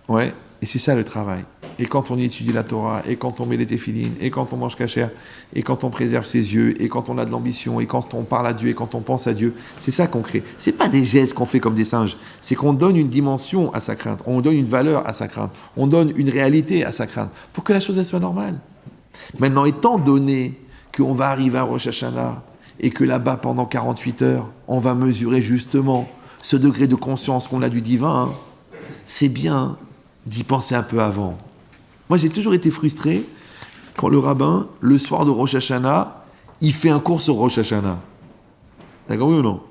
Ouais, et c'est ça le travail. Et quand on étudie la Torah, et quand on met les téphilines, et quand on mange kasher, et quand on préserve ses yeux, et quand on a de l'ambition, et quand on parle à Dieu, et quand on pense à Dieu, c'est ça qu'on crée. C'est pas des gestes qu'on fait comme des singes, c'est qu'on donne une dimension à sa crainte, on donne une valeur à sa crainte, on donne une réalité à sa crainte, pour que la chose elle soit normale. Maintenant, étant donné qu'on va arriver à Rosh Hashanah, et que là-bas, pendant 48 heures, on va mesurer justement ce degré de conscience qu'on a du divin, c'est bien d'y penser un peu avant. Moi, j'ai toujours été frustré quand le rabbin, le soir de Rosh Hashanah, il fait un cours sur Rosh Hashanah. D'accord, oui ou non?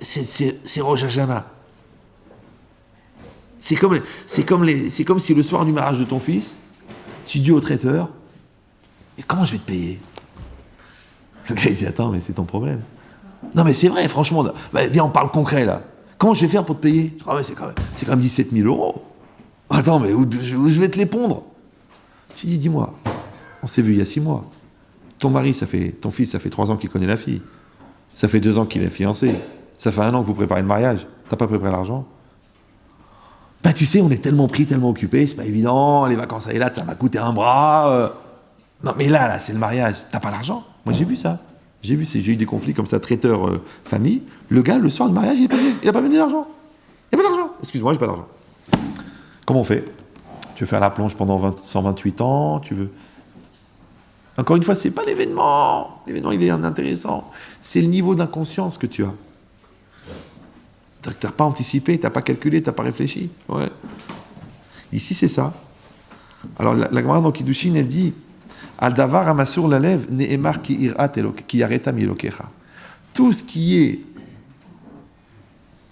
C'est Rosh Hashanah. C'est comme si le soir du mariage de ton fils, tu dis au traiteur, et comment je vais te payer? Le gars, il dit, attends, mais c'est ton problème. Non, mais c'est vrai, franchement, viens, on parle concret, là. Comment je vais faire pour te payer? Ah ouais, c'est quand même 17 000 euros. Attends, mais où je vais te les pondre? Je dis, dis-moi, on s'est vu il y a 6 mois. Ton fils, ça fait 3 ans qu'il connaît la fille. Ça fait 2 ans qu'il est fiancé. Ça fait 1 an que vous préparez le mariage. T'as pas préparé l'argent? Bah, tu sais, on est tellement pris, tellement occupés, c'est pas évident, les vacances à Eilat, ça m'a coûté un bras. Non, mais là, c'est le mariage. T'as pas l'argent? Moi, j'ai vu ça. J'ai eu des conflits comme ça, traiteur, famille. Le gars, le soir du mariage, il a pas mené d'argent. Il n'y a pas d'argent. Excuse-moi, j'ai pas d'argent. Comment on fait? Tu veux faire la plonge pendant 128 ans? Tu veux... Encore une fois, c'est pas l'événement. L'événement, il est intéressant. C'est le niveau d'inconscience que tu as. Tu n'as pas anticipé, tu n'as pas calculé, tu n'as pas réfléchi. Ouais. Ici, c'est ça. Alors, la Gemara dans Kiddushin, elle dit Al davar amasur lalev ne'emar ki irat ki yareta mielokecha. Tout ce qui est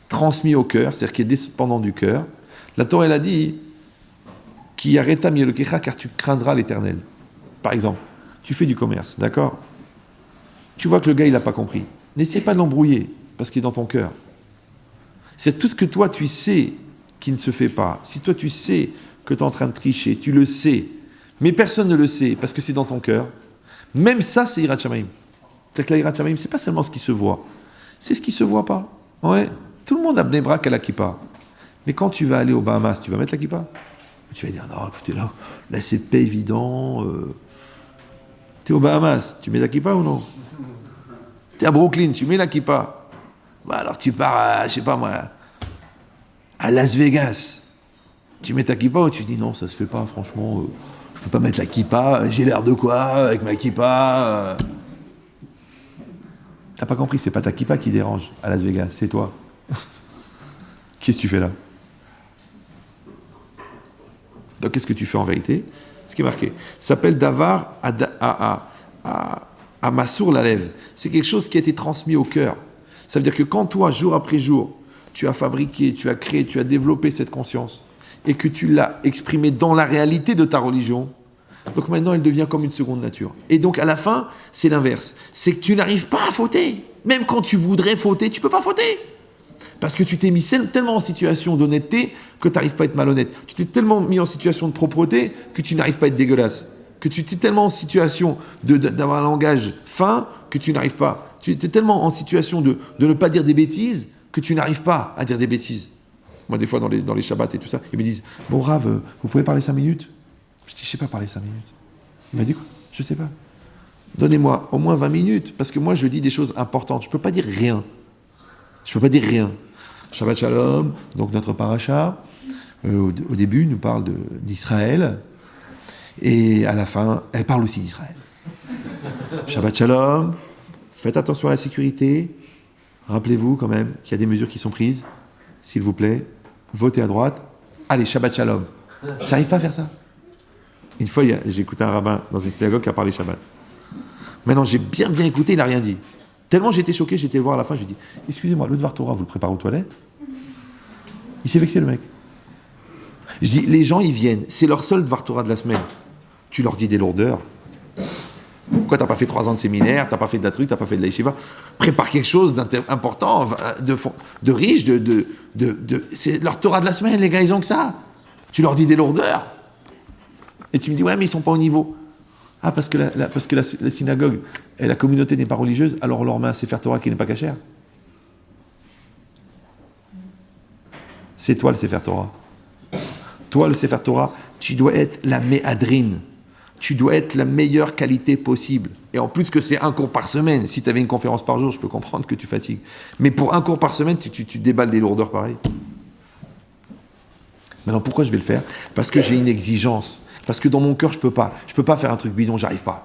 transmis au cœur, c'est-à-dire qui est dépendant du cœur, la Torah, elle a dit ki yareta mielokecha, car tu craindras l'Éternel. Par exemple, tu fais du commerce, d'accord? Tu vois que le gars, il n'a pas compris. N'essaie pas de l'embrouiller, parce qu'il est dans ton cœur. C'est tout ce que toi, tu sais qui ne se fait pas. Si toi, tu sais que tu es en train de tricher, tu le sais, mais personne ne le sait, parce que c'est dans ton cœur, même ça, c'est Yirat Shamayim. C'est-à-dire que la Yirat Shamayim, c'est pas seulement ce qui se voit, c'est ce qui se voit pas. Ouais. Tout le monde a Bnei Brak à la kippa. Mais quand tu vas aller aux Bahamas, tu vas mettre la kippa? Tu vas dire, non, écoutez, là c'est pas évident. T'es aux Bahamas, tu mets la kippa ou non? T'es à Brooklyn, tu mets la kippa. Bah alors tu pars à, je sais pas moi, à Las Vegas. Tu mets ta kippa ou tu dis non, ça se fait pas, franchement, je peux pas mettre la kippa, j'ai l'air de quoi avec ma kippa T'as pas compris, c'est pas ta kippa qui dérange à Las Vegas, c'est toi. Qu'est-ce que tu fais là? Donc qu'est-ce que tu fais en vérité? Ce qui est marqué. Ça s'appelle Davar à Massour la lève. C'est quelque chose qui a été transmis au cœur. Ça veut dire que quand toi, jour après jour, tu as fabriqué, tu as créé, tu as développé cette conscience et que tu l'as exprimée dans la réalité de ta religion, donc maintenant elle devient comme une seconde nature. Et donc à la fin, c'est l'inverse. C'est que tu n'arrives pas à fauter. Même quand tu voudrais fauter, tu ne peux pas fauter. Parce que tu t'es mis tellement en situation d'honnêteté que tu n'arrives pas à être malhonnête. Tu t'es tellement mis en situation de propreté que tu n'arrives pas à être dégueulasse. Que tu t'es tellement en situation d'avoir un langage fin que tu n'arrives pas. Tu es tellement en situation de ne pas dire des bêtises que tu n'arrives pas à dire des bêtises. Moi, des fois, dans les Shabbats et tout ça, ils me disent « Bon, Rav, vous pouvez parler 5 minutes ?» Je dis « Je ne sais pas parler 5 minutes. » Il m'a dit « Quoi ? Je ne sais pas. Donnez-moi au moins 20 minutes, parce que moi, je dis des choses importantes. Je ne peux pas dire rien. Je ne peux pas dire rien. Shabbat Shalom, donc notre paracha, au début, nous parle d'Israël, et à la fin, elle parle aussi d'Israël. Shabbat Shalom, faites attention à la sécurité, rappelez-vous quand même qu'il y a des mesures qui sont prises, s'il vous plaît, votez à droite, allez, Shabbat Shalom. J'arrive pas à faire ça. Une fois, j'ai écouté un rabbin dans une synagogue qui a parlé Shabbat. Maintenant, j'ai bien écouté, il n'a rien dit. Tellement j'étais choqué, j'étais le voir à la fin, je lui ai dit « Excusez-moi, le Dvar Torah, vous le préparez aux toilettes ?» Il s'est vexé, le mec. Je dis « Les gens, ils viennent, c'est leur seul Dvar Torah de la semaine. Tu leur dis des lourdeurs. Pourquoi t'as pas fait 3 ans de séminaire, t'as pas fait de la truc, t'as pas fait de la yeshiva? Prépare quelque chose d'important, de riche, c'est leur Torah de la semaine, les gars, ils ont que ça. Tu leur dis des lourdeurs. Et tu me dis « Ouais, mais ils sont pas au niveau. » Ah, parce que la synagogue et la communauté n'est pas religieuse, alors on leur met un Sefer Torah qui n'est pas cachère. C'est toi le Sefer Torah. Toi, le Sefer Torah, tu dois être la méadrine. Tu dois être la meilleure qualité possible. Et en plus que c'est 1 cours par semaine. Si tu avais une conférence par jour, je peux comprendre que tu fatigues. Mais pour 1 cours par semaine, tu déballes des lourdeurs pareilles. Maintenant, pourquoi je vais le faire? Parce que j'ai une exigence. Parce que dans mon cœur, je peux pas faire un truc bidon, j'arrive pas.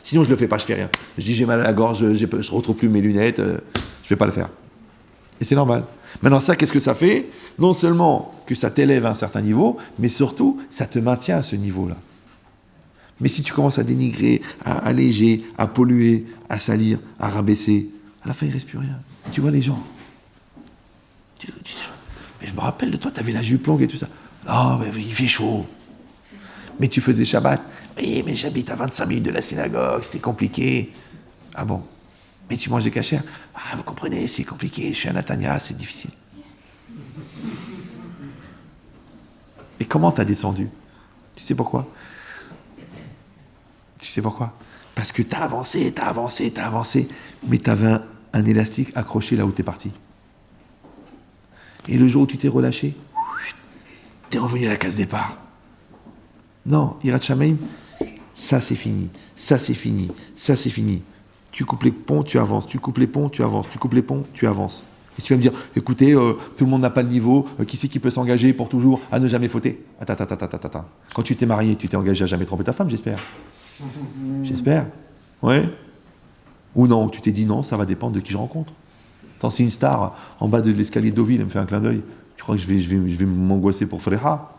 Sinon, je le fais pas, je fais rien. Je dis, j'ai mal à la gorge, je retrouve plus mes lunettes, je vais pas le faire. Et c'est normal. Maintenant, ça, qu'est-ce que ça fait? Non seulement que ça t'élève à un certain niveau, mais surtout, ça te maintient à ce niveau-là. Mais si tu commences à dénigrer, à alléger, à polluer, à salir, à rabaisser, à la fin, il ne reste plus rien. Tu vois les gens. Mais je me rappelle de toi, tu avais la jupe longue et tout ça. Non, mais il fait chaud. Mais tu faisais Shabbat. Oui, mais j'habite à 25 minutes de la synagogue, c'était compliqué. Ah bon? Mais tu manges des cachères. Ah, vous comprenez, c'est compliqué, je suis à Natania, c'est difficile. Et comment t'as descendu? Tu sais pourquoi? Parce que t'as avancé, mais t'avais un élastique accroché là où t'es parti. Et le jour où tu t'es relâché, t'es revenu à la case départ. Non, Hirat Shamayim, ça c'est fini. Tu coupes les ponts, tu avances. Tu coupes les ponts, tu avances. Et tu vas me dire, écoutez, tout le monde n'a pas le niveau, qui c'est qui peut s'engager pour toujours à ne jamais fauter? Attends. Quand tu t'es marié, tu t'es engagé à jamais tromper ta femme, j'espère. J'espère. Ouais. Ou non, tu t'es dit non, ça va dépendre de qui je rencontre. Tant si une star en bas de l'escalier de Deauville, elle me fait un clin d'œil, tu crois que je vais m'angoisser pour Freha?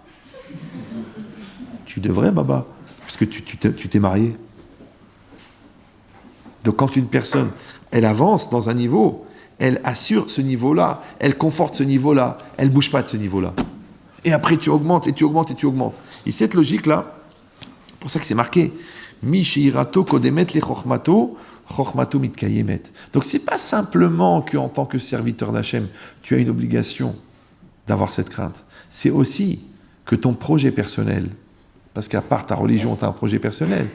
Tu devrais, Baba, puisque tu t'es marié. Donc quand une personne, elle avance dans un niveau, elle assure ce niveau-là, elle conforte ce niveau-là, elle ne bouge pas de ce niveau-là. Et après, tu augmentes. Et cette logique-là, c'est pour ça que c'est marqué, Mi sheirato kodemet le chochmato, chochmato mitkayemet. Donc c'est pas simplement qu'en tant que serviteur d'Hachem, tu as une obligation d'avoir cette crainte. C'est aussi que ton projet personnel, parce qu'à part ta religion, tu as un projet personnel.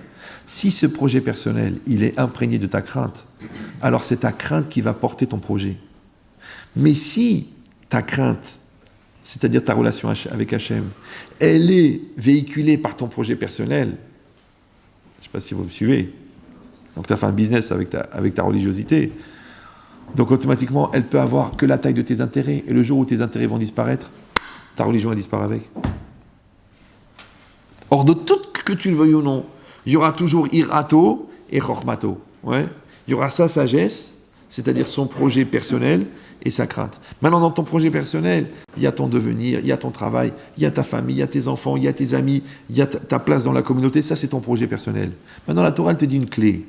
Si ce projet personnel, il est imprégné de ta crainte, alors c'est ta crainte qui va porter ton projet. Mais si ta crainte, c'est-à-dire ta relation avec Hachem, elle est véhiculée par ton projet personnel, je ne sais pas si vous me suivez, donc tu as fait un business avec ta religiosité, donc automatiquement, elle peut avoir que la taille de tes intérêts, et le jour où tes intérêts vont disparaître, ta religion elle disparaît avec. Or, de tout que tu le veuilles ou non, il y aura toujours irato et chochmato. Ouais. Il y aura sa sagesse, c'est-à-dire son projet personnel et sa crainte. Maintenant, dans ton projet personnel, il y a ton devenir, il y a ton travail, il y a ta famille, il y a tes enfants, il y a tes amis, il y a ta place dans la communauté, ça c'est ton projet personnel. Maintenant, la Torah, elle te dit une clé.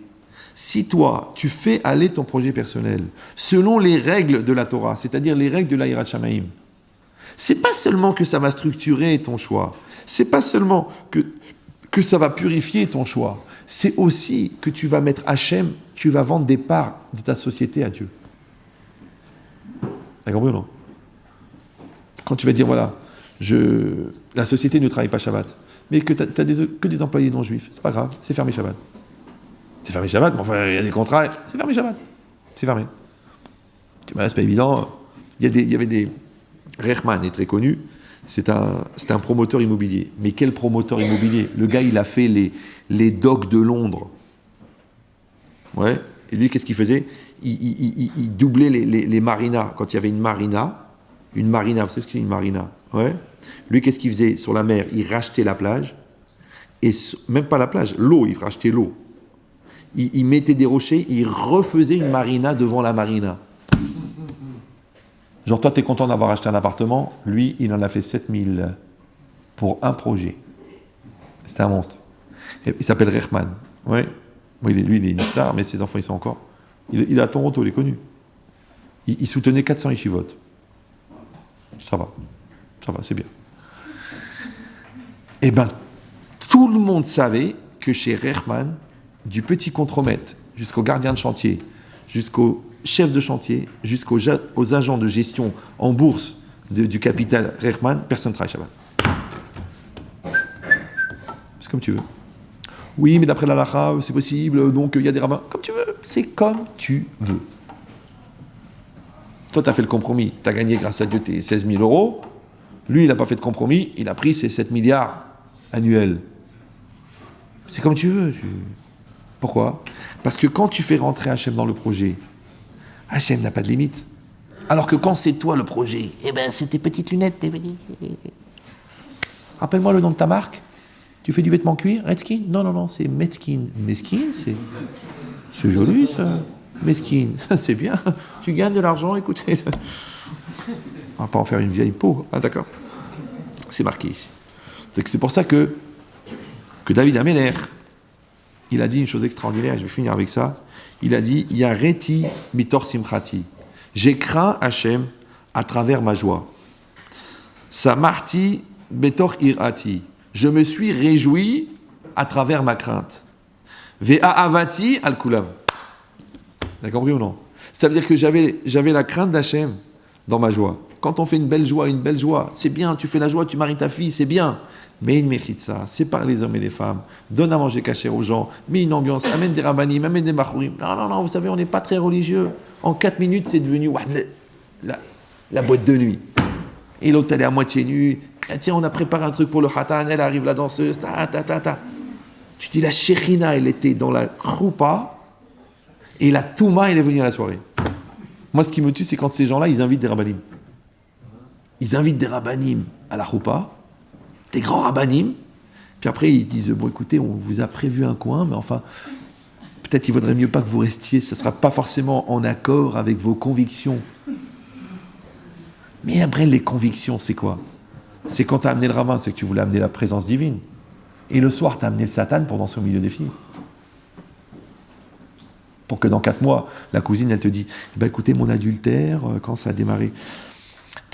Si toi, tu fais aller ton projet personnel selon les règles de la Torah, c'est-à-dire les règles de la Yirat Shamayim, c'est pas seulement que ça va structurer ton choix, c'est pas seulement que ça va purifier ton choix, c'est aussi que tu vas mettre Hachem, tu vas vendre des parts de ta société à Dieu. T'as compris ou non? Quand tu vas dire, voilà, la société ne travaille pas Shabbat, mais que tu as que des employés non juifs, c'est pas grave, c'est fermé Shabbat. C'est fermé Shabbat, mais enfin, il y a des contrats, c'est fermé Shabbat. C'est fermé. Ben, c'est pas évident. Il y avait des... Reichmann est très connu, c'est un promoteur immobilier. Mais quel promoteur immobilier? Le gars, il a fait les docks de Londres. Ouais. Et lui, qu'est-ce qu'il faisait? Il doublait les marinas. Quand il y avait une marina, vous savez ce qu'est une marina? Ouais. Lui, qu'est-ce qu'il faisait sur la mer? Il rachetait la plage, et même pas la plage, l'eau, il rachetait l'eau. Il mettait des rochers, il refaisait une marina devant la marina. Genre, toi, t'es content d'avoir acheté un appartement, lui, il en a fait 7000 pour un projet. C'était un monstre. Il s'appelle Reichmann. Ouais. Lui, il est une star, mais ses enfants, ils sont encore. Il est à Toronto, il est connu. Il soutenait 400 yeshivot. Ça va, c'est bien. Eh bien, tout le monde savait que chez Reichmann, du petit contremaître jusqu'au gardien de chantier, jusqu'au chef de chantier, aux agents de gestion en bourse du capital Reichmann, personne ne travaille Shabbat. C'est comme tu veux. Oui, mais d'après la halakha, c'est possible, donc il y a des rabbins. Comme tu veux, c'est comme tu veux. Toi, tu as fait le compromis, tu as gagné grâce à Dieu tes 16 000 euros. Lui, il n'a pas fait de compromis, il a pris ses 7 milliards annuels. C'est comme tu veux. Pourquoi? Parce que quand tu fais rentrer Hachem dans le projet, Hachem n'a pas de limite. Alors que quand c'est toi le projet, eh ben c'est tes petites lunettes, Rappelle-moi le nom de ta marque. Tu fais du vêtement cuir, Redskin? Non, c'est Medskin. Medskin, c'est joli ça. Medskin, c'est bien. Tu gagnes de l'argent, écoutez. On va pas en faire une vieille peau. Ah d'accord. C'est marqué ici. C'est pour ça que David Améler, il a dit une chose extraordinaire, je vais finir avec ça. Il a dit, Yareti mitor simchati. J'ai craint Hachem à travers ma joie. Samarti betor irati. Je me suis réjoui à travers ma crainte. Ve'a avati al kulam. Vous avez compris ou non? Ça veut dire que j'avais la crainte d'Hachem dans ma joie. Quand on fait une belle joie, c'est bien, tu fais la joie, tu maries ta fille, c'est bien. Mais il mérite ça, sépare les hommes et les femmes, donne à manger caché aux gens, mets une ambiance, amène des rabbanim, amène des machourim. Non, vous savez, on n'est pas très religieux. En 4 minutes, c'est devenu la boîte de nuit. Et l'autre, elle est à moitié nue. Ah, tiens, on a préparé un truc pour le khatan, elle arrive la danseuse, Tu dis, la Shekhinah, elle était dans la choupa, et la Touma, elle est venue à la soirée. Moi, ce qui me tue, c'est quand ces gens-là, ils invitent des rabbanim. Ils invitent des rabbanim à la choupa, des grands rabbanim, puis après ils disent, bon écoutez, on vous a prévu un coin, mais enfin, peut-être il vaudrait mieux pas que vous restiez, ça ne sera pas forcément en accord avec vos convictions. Mais après, les convictions, c'est quoi? C'est quand tu as amené le rabbin, c'est que tu voulais amener la présence divine. Et le soir, tu as amené le Satan pour danser au milieu des filles. Pour que dans 4 mois, la cousine, elle te dit, écoutez, mon adultère, quand ça a démarré,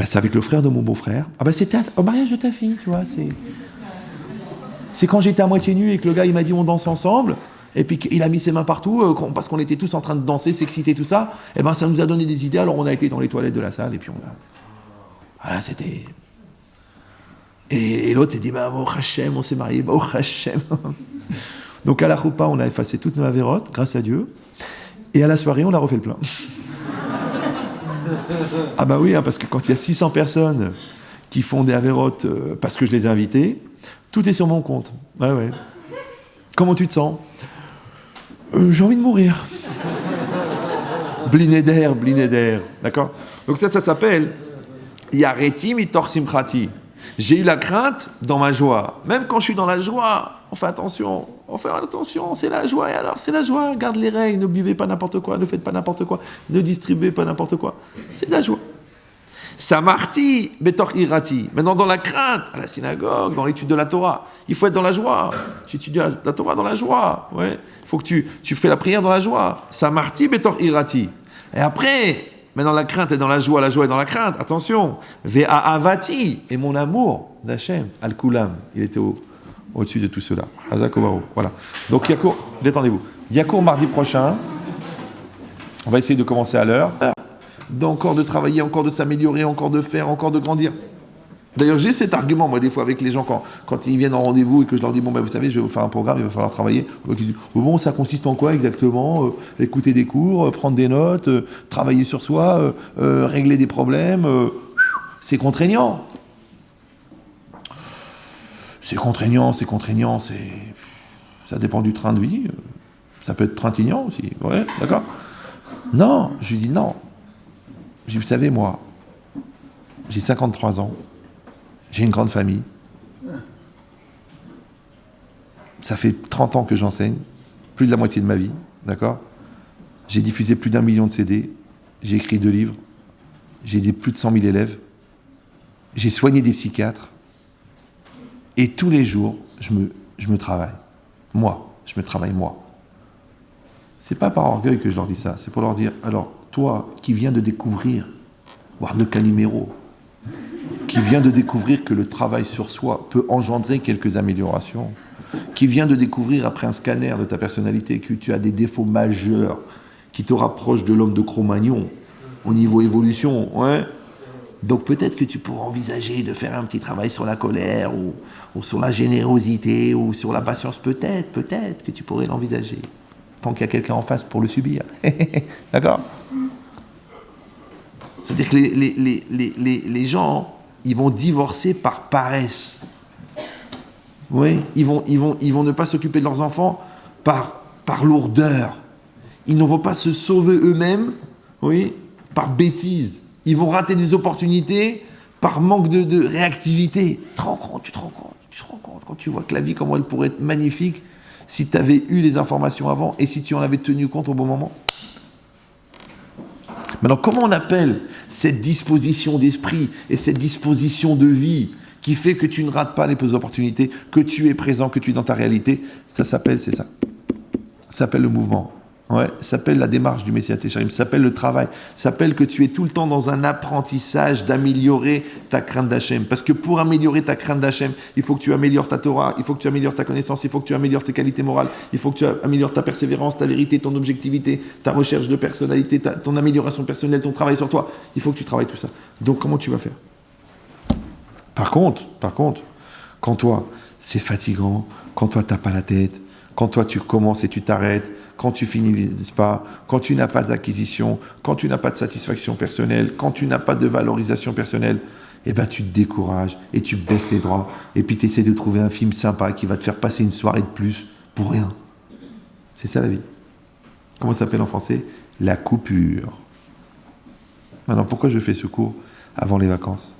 c'est avec le frère de mon beau-frère. C'était au mariage de ta fille, tu vois. C'est quand j'étais à moitié nu et que le gars, il m'a dit, on danse ensemble, et puis il a mis ses mains partout, parce qu'on était tous en train de danser, s'exciter, tout ça, ça nous a donné des idées, alors on a été dans les toilettes de la salle, et puis voilà, c'était... Et l'autre s'est dit, oh Hachem, on s'est mariés, oh Hachem. Donc à la choupa, on a effacé toutes nos avérotes, grâce à Dieu, et à la soirée, on a refait le plein. Ah oui, parce que quand il y a 600 personnes qui font des avérotes parce que je les ai invités, tout est sur mon compte. Ouais. Comment tu te sens? J'ai envie de mourir. Blinéder. D'accord? Donc ça s'appelle Yareti mitor simchati. J'ai eu la crainte dans ma joie. Même quand je suis dans la joie, on fait attention. C'est la joie. Et alors, c'est la joie. Garde les règles. Ne buvez pas n'importe quoi. Ne faites pas n'importe quoi. Ne distribuez pas n'importe quoi. C'est de la joie. Samarti, betor irati. Maintenant, dans la crainte, à la synagogue, dans l'étude de la Torah, il faut être dans la joie. Tu étudies la Torah dans la joie. Ouais. Il faut que tu fais la prière dans la joie. Samarti, betor irati. Et après, maintenant, la crainte est dans la joie est dans la crainte. Attention. Vea avati. Et mon amour d'Hachem, al-kulam. Il était au-dessus de tout cela. Hazakovaru. Voilà. Donc, Yakour, détendez-vous. Yakour, mardi prochain. On va essayer de commencer à l'heure. Encore de travailler, encore de s'améliorer, encore de faire, encore de grandir. D'ailleurs, j'ai cet argument, moi, des fois, avec les gens, quand ils viennent en rendez-vous et que je leur dis, bon, ben, vous savez, je vais vous faire un programme, il va falloir travailler. Ils disent, bon, ça consiste en quoi exactement? Écouter des cours, prendre des notes, travailler sur soi, régler des problèmes. C'est contraignant. Ça dépend du train de vie. Ça peut être trintignant aussi. Ouais, d'accord? Non, je lui dis non. Je dis, vous savez, moi, j'ai 53 ans, j'ai une grande famille, ça fait 30 ans que j'enseigne, plus de la moitié de ma vie, d'accord? J'ai diffusé plus d'1 million de CD, j'ai écrit 2 livres, j'ai aidé plus de 100 000 élèves, j'ai soigné des psychiatres, et tous les jours, je me travaille. Je me travaille moi. C'est pas par orgueil que je leur dis ça, c'est pour leur dire, alors, toi qui viens de découvrir, voire de Calimero, qui vient de découvrir que le travail sur soi peut engendrer quelques améliorations, qui vient de découvrir après un scanner de ta personnalité que tu as des défauts majeurs qui te rapprochent de l'homme de Cro-Magnon au niveau évolution, ouais. Donc peut-être que tu pourras envisager de faire un petit travail sur la colère ou sur la générosité ou sur la patience, peut-être que tu pourrais l'envisager. Tant qu'il y a quelqu'un en face pour le subir. D'accord? C'est-à-dire que les gens, ils vont divorcer par paresse. Oui, ils vont ne pas s'occuper de leurs enfants par lourdeur. Ils ne vont pas se sauver eux-mêmes, oui, par bêtise. Ils vont rater des opportunités par manque de réactivité. Tu te rends compte quand tu vois que la vie, comment elle pourrait être magnifique si tu avais eu les informations avant et si tu en avais tenu compte au bon moment. Maintenant, comment on appelle cette disposition d'esprit et cette disposition de vie qui fait que tu ne rates pas les opportunités, que tu es présent, que tu es dans ta réalité? Ça s'appelle, c'est ça. Ça s'appelle le mouvement. Ouais, ça s'appelle la démarche du Messias Técharim, ça s'appelle le travail, ça s'appelle que tu es tout le temps dans un apprentissage d'améliorer ta crainte d'Hachem. Parce que pour améliorer ta crainte d'Hachem, il faut que tu améliores ta Torah, il faut que tu améliores ta connaissance, il faut que tu améliores tes qualités morales, il faut que tu améliores ta persévérance, ta vérité, ton objectivité, ta recherche de personnalité, ton amélioration personnelle, ton travail sur toi. Il faut que tu travailles tout ça. Donc comment tu vas faire? Par contre, quand toi, c'est fatigant, quand toi, t'as pas la tête, quand toi tu commences et tu t'arrêtes, quand tu finis pas, quand tu n'as pas d'acquisition, quand tu n'as pas de satisfaction personnelle, quand tu n'as pas de valorisation personnelle, eh ben tu te décourages et tu baisses les bras et puis tu essaies de trouver un film sympa qui va te faire passer une soirée de plus pour rien. C'est ça la vie. Comment ça s'appelle en français? La coupure. Maintenant, pourquoi je fais ce cours avant les vacances?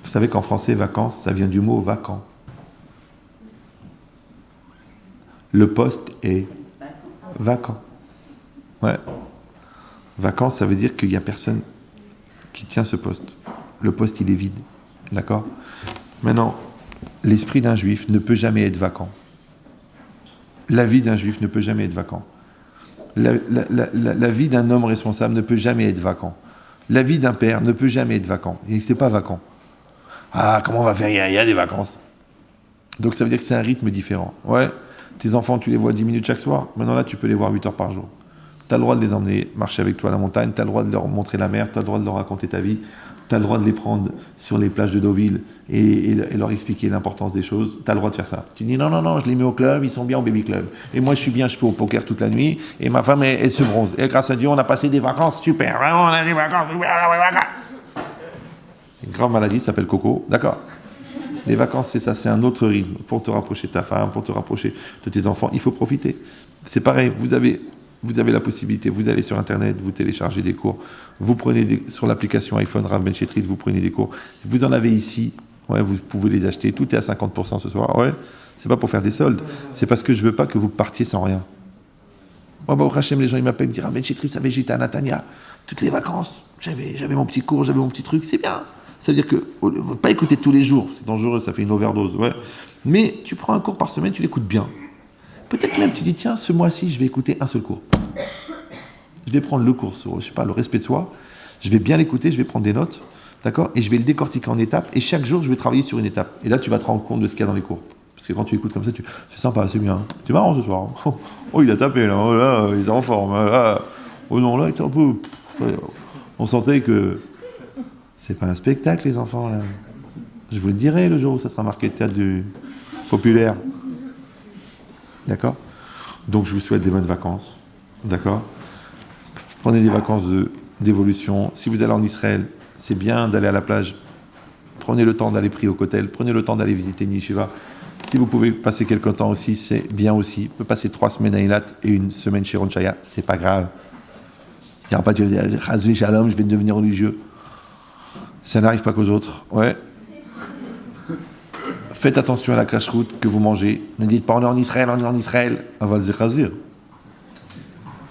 Vous savez qu'en français, vacances, ça vient du mot vacant. Le poste est vacant. Ouais. Vacances, ça veut dire qu'il n'y a personne qui tient ce poste. Le poste, il est vide. D'accord? Maintenant, l'esprit d'un juif ne peut jamais être vacant. La vie d'un juif ne peut jamais être vacant. La vie d'un homme responsable ne peut jamais être vacant. La vie d'un père ne peut jamais être vacant. Et c'est pas vacant. Ah, comment on va faire? Il y a des vacances. Donc ça veut dire que c'est un rythme différent. Ouais, tes enfants, tu les vois 10 minutes chaque soir. Maintenant là, tu peux les voir 8 heures par jour. Tu as le droit de les emmener marcher avec toi à la montagne, tu as le droit de leur montrer la mer, tu as le droit de leur raconter ta vie, tu as le droit de les prendre sur les plages de Deauville et leur expliquer l'importance des choses. Tu as le droit de faire ça. Tu dis non, je les mets au club, ils sont bien au baby club. Et moi, je suis bien, je fais au poker toute la nuit et ma femme, elle se bronze. Et grâce à Dieu, on a passé des vacances super. Vraiment, on a des vacances super. C'est une grave maladie, ça s'appelle Coco. D'accord. Les vacances, c'est ça, c'est un autre rythme. Pour te rapprocher de ta femme, pour te rapprocher de tes enfants, il faut profiter. C'est pareil, vous avez vous avez la possibilité, vous allez sur Internet, vous téléchargez des cours, vous prenez sur l'application iPhone Rav Ben Chetrit, vous prenez des cours. Vous en avez ici, ouais, vous pouvez les acheter, tout est à 50% ce soir. Ouais, c'est pas pour faire des soldes, c'est parce que je veux pas que vous partiez sans rien. Moi, au Hachem, les gens ils m'appellent, ils me disent, Rav Ben Chetrit, vous savez, j'étais à Natania, toutes les vacances, j'avais mon petit cours, j'avais mon petit truc, c'est bien. Ça veut dire que, ne pas écouter tous les jours, c'est dangereux, ça fait une overdose, ouais. Mais tu prends un cours par semaine, tu l'écoutes bien. Peut-être même tu dis, tiens, ce mois-ci, je vais écouter un seul cours. Je vais prendre le cours sur, je sais pas, le respect de soi. Je vais bien l'écouter, je vais prendre des notes, d'accord? Et je vais le décortiquer en étapes. Et chaque jour, je vais travailler sur une étape. Et là, tu vas te rendre compte de ce qu'il y a dans les cours. Parce que quand tu écoutes comme ça, c'est sympa, c'est bien. C'est marrant ce soir. Oh, il a tapé là. Oh là, il est en forme. Là. Oh non, là, il était un peu. On sentait que c'est pas un spectacle, les enfants là. Je vous le dirai le jour où ça sera marqué théâtre du populaire. D'accord? Donc je vous souhaite des bonnes vacances. D'accord? Prenez des vacances d'évolution. Si vous allez en Israël, c'est bien d'aller à la plage. Prenez le temps d'aller prier au Kotel. Prenez le temps d'aller visiter Yeshiva. Si vous pouvez passer quelque temps aussi, c'est bien aussi. Vous pouvez passer 3 semaines à Eilat et 1 semaine chez Ron Shaya. C'est pas grave. Il n'y aura pas de dire Chazvé Shalom, je vais devenir religieux. Ça n'arrive pas qu'aux autres. Ouais. Faites attention à la cache-route que vous mangez. Ne dites pas on est en Israël, on est en Israël. Aval Zechazir.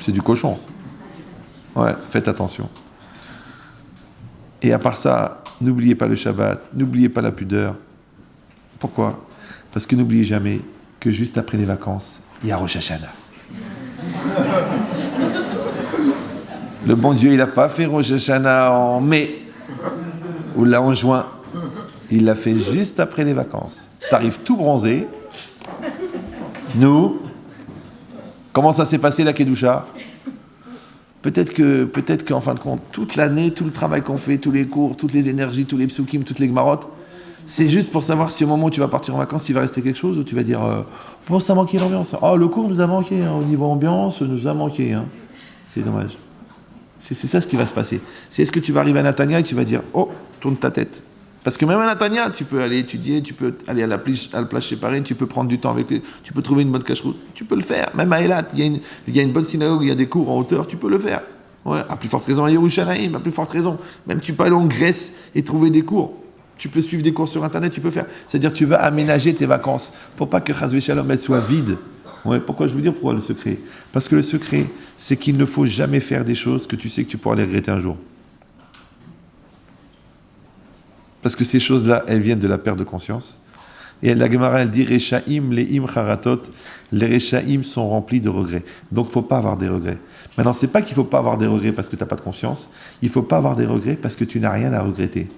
C'est du cochon. Ouais, faites attention. Et à part ça, n'oubliez pas le Shabbat, n'oubliez pas la pudeur. Pourquoi? Parce que n'oubliez jamais que juste après les vacances, il y a Rosh Hashanah. Le bon Dieu, il n'a pas fait Rosh Hashanah en mai ou là en juin. Il l'a fait juste après les vacances. T'arrives tout bronzé. Nous, comment ça s'est passé la Kedusha? Peut-être qu'en fin de compte, toute l'année, tout le travail qu'on fait, tous les cours, toutes les énergies, tous les psukim, toutes les gmarottes, c'est juste pour savoir si au moment où tu vas partir en vacances, il va rester quelque chose ou tu vas dire bon, ça a manqué l'ambiance. Oh, le cours nous a manqué, hein, au niveau ambiance, nous a manqué. Hein. C'est dommage. C'est ça ce qui va se passer. C'est est-ce que tu vas arriver à Natania et tu vas dire oh, tourne ta tête. Parce que même à Natania, tu peux aller étudier, tu peux aller à la plage séparée, tu peux prendre du temps avec tu peux trouver une bonne cache-route, tu peux le faire. Même à Eilat, il y a une bonne synagogue, il y a des cours en hauteur, tu peux le faire. Ouais, à plus forte raison à Yerushalayim, à plus forte raison. Même tu peux aller en Grèce et trouver des cours. Tu peux suivre des cours sur Internet, tu peux faire. C'est-à-dire tu vas aménager tes vacances pour pas que Chazvé Shalom elles soient vides. Ouais, pourquoi je vous dire pourquoi le secret? Parce que le secret, c'est qu'il ne faut jamais faire des choses que tu sais que tu pourras les regretter un jour. Parce que ces choses-là, elles viennent de la perte de conscience. Et la Gemara, elle dit Rechaim, le'im charatot, les Rechaim sont remplis de regrets. Donc, il ne faut pas avoir des regrets. Maintenant, ce n'est pas qu'il ne faut pas avoir des regrets parce que tu n'as pas de conscience. Il ne faut pas avoir des regrets parce que tu n'as rien à regretter.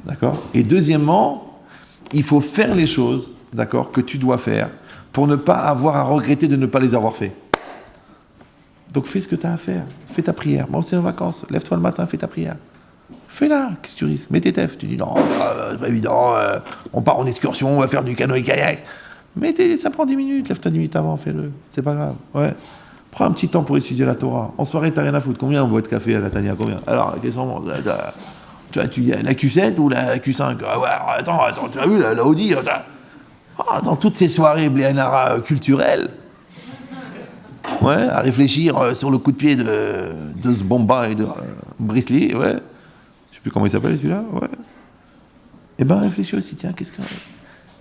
D'accord? Et deuxièmement, il faut faire les choses, d'accord, que tu dois faire pour ne pas avoir à regretter de ne pas les avoir fait. Donc, fais ce que tu as à faire. Fais ta prière. Bon, c'est en vacances. Lève-toi le matin, fais ta prière. Fais-la, qu'est-ce que tu risques? Mets tes tefs. Tu dis non, c'est pas évident, on part en excursion, on va faire du canoë-kayak. Ça prend 10 minutes, lève-toi 10 minutes avant, fais-le, c'est pas grave. Ouais. Prends un petit temps pour étudier la Torah. En soirée, t'as rien à foutre. Combien on boit de café à Natania? Combien? Alors, qu'est-ce qu'on tu as la Q7 ou la Q5? Ah ouais, attends, tu as vu la Audi? Dans toutes ces soirées Bléanara culturelles, ouais, à réfléchir sur le coup de pied de ce Bomba et de Brisley, ouais. Je sais plus comment il s'appelle celui-là, ouais. Eh ben réfléchis aussi, tiens,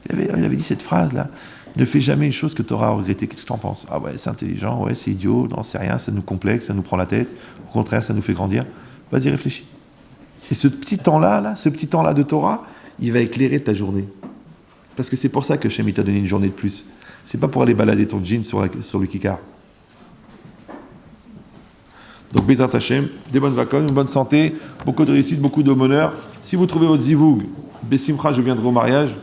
il avait dit cette phrase-là, ne fais jamais une chose que tu auras à regretter, qu'est-ce que tu en penses? Ah ouais, c'est intelligent, ouais, c'est idiot, non, c'est rien, ça nous complexe, ça nous prend la tête, au contraire, ça nous fait grandir. Vas-y, réfléchis. Et ce petit temps-là, de Torah, il va éclairer ta journée. Parce que c'est pour ça que Shem t'a donné une journée de plus. C'est pas pour aller balader ton jean sur le kikar. Donc, Bezrat Hashem, des bonnes vacances, une bonne santé, beaucoup de réussite, beaucoup de bonheur. Si vous trouvez votre zivoug, Bessimcha, je viendrai au mariage.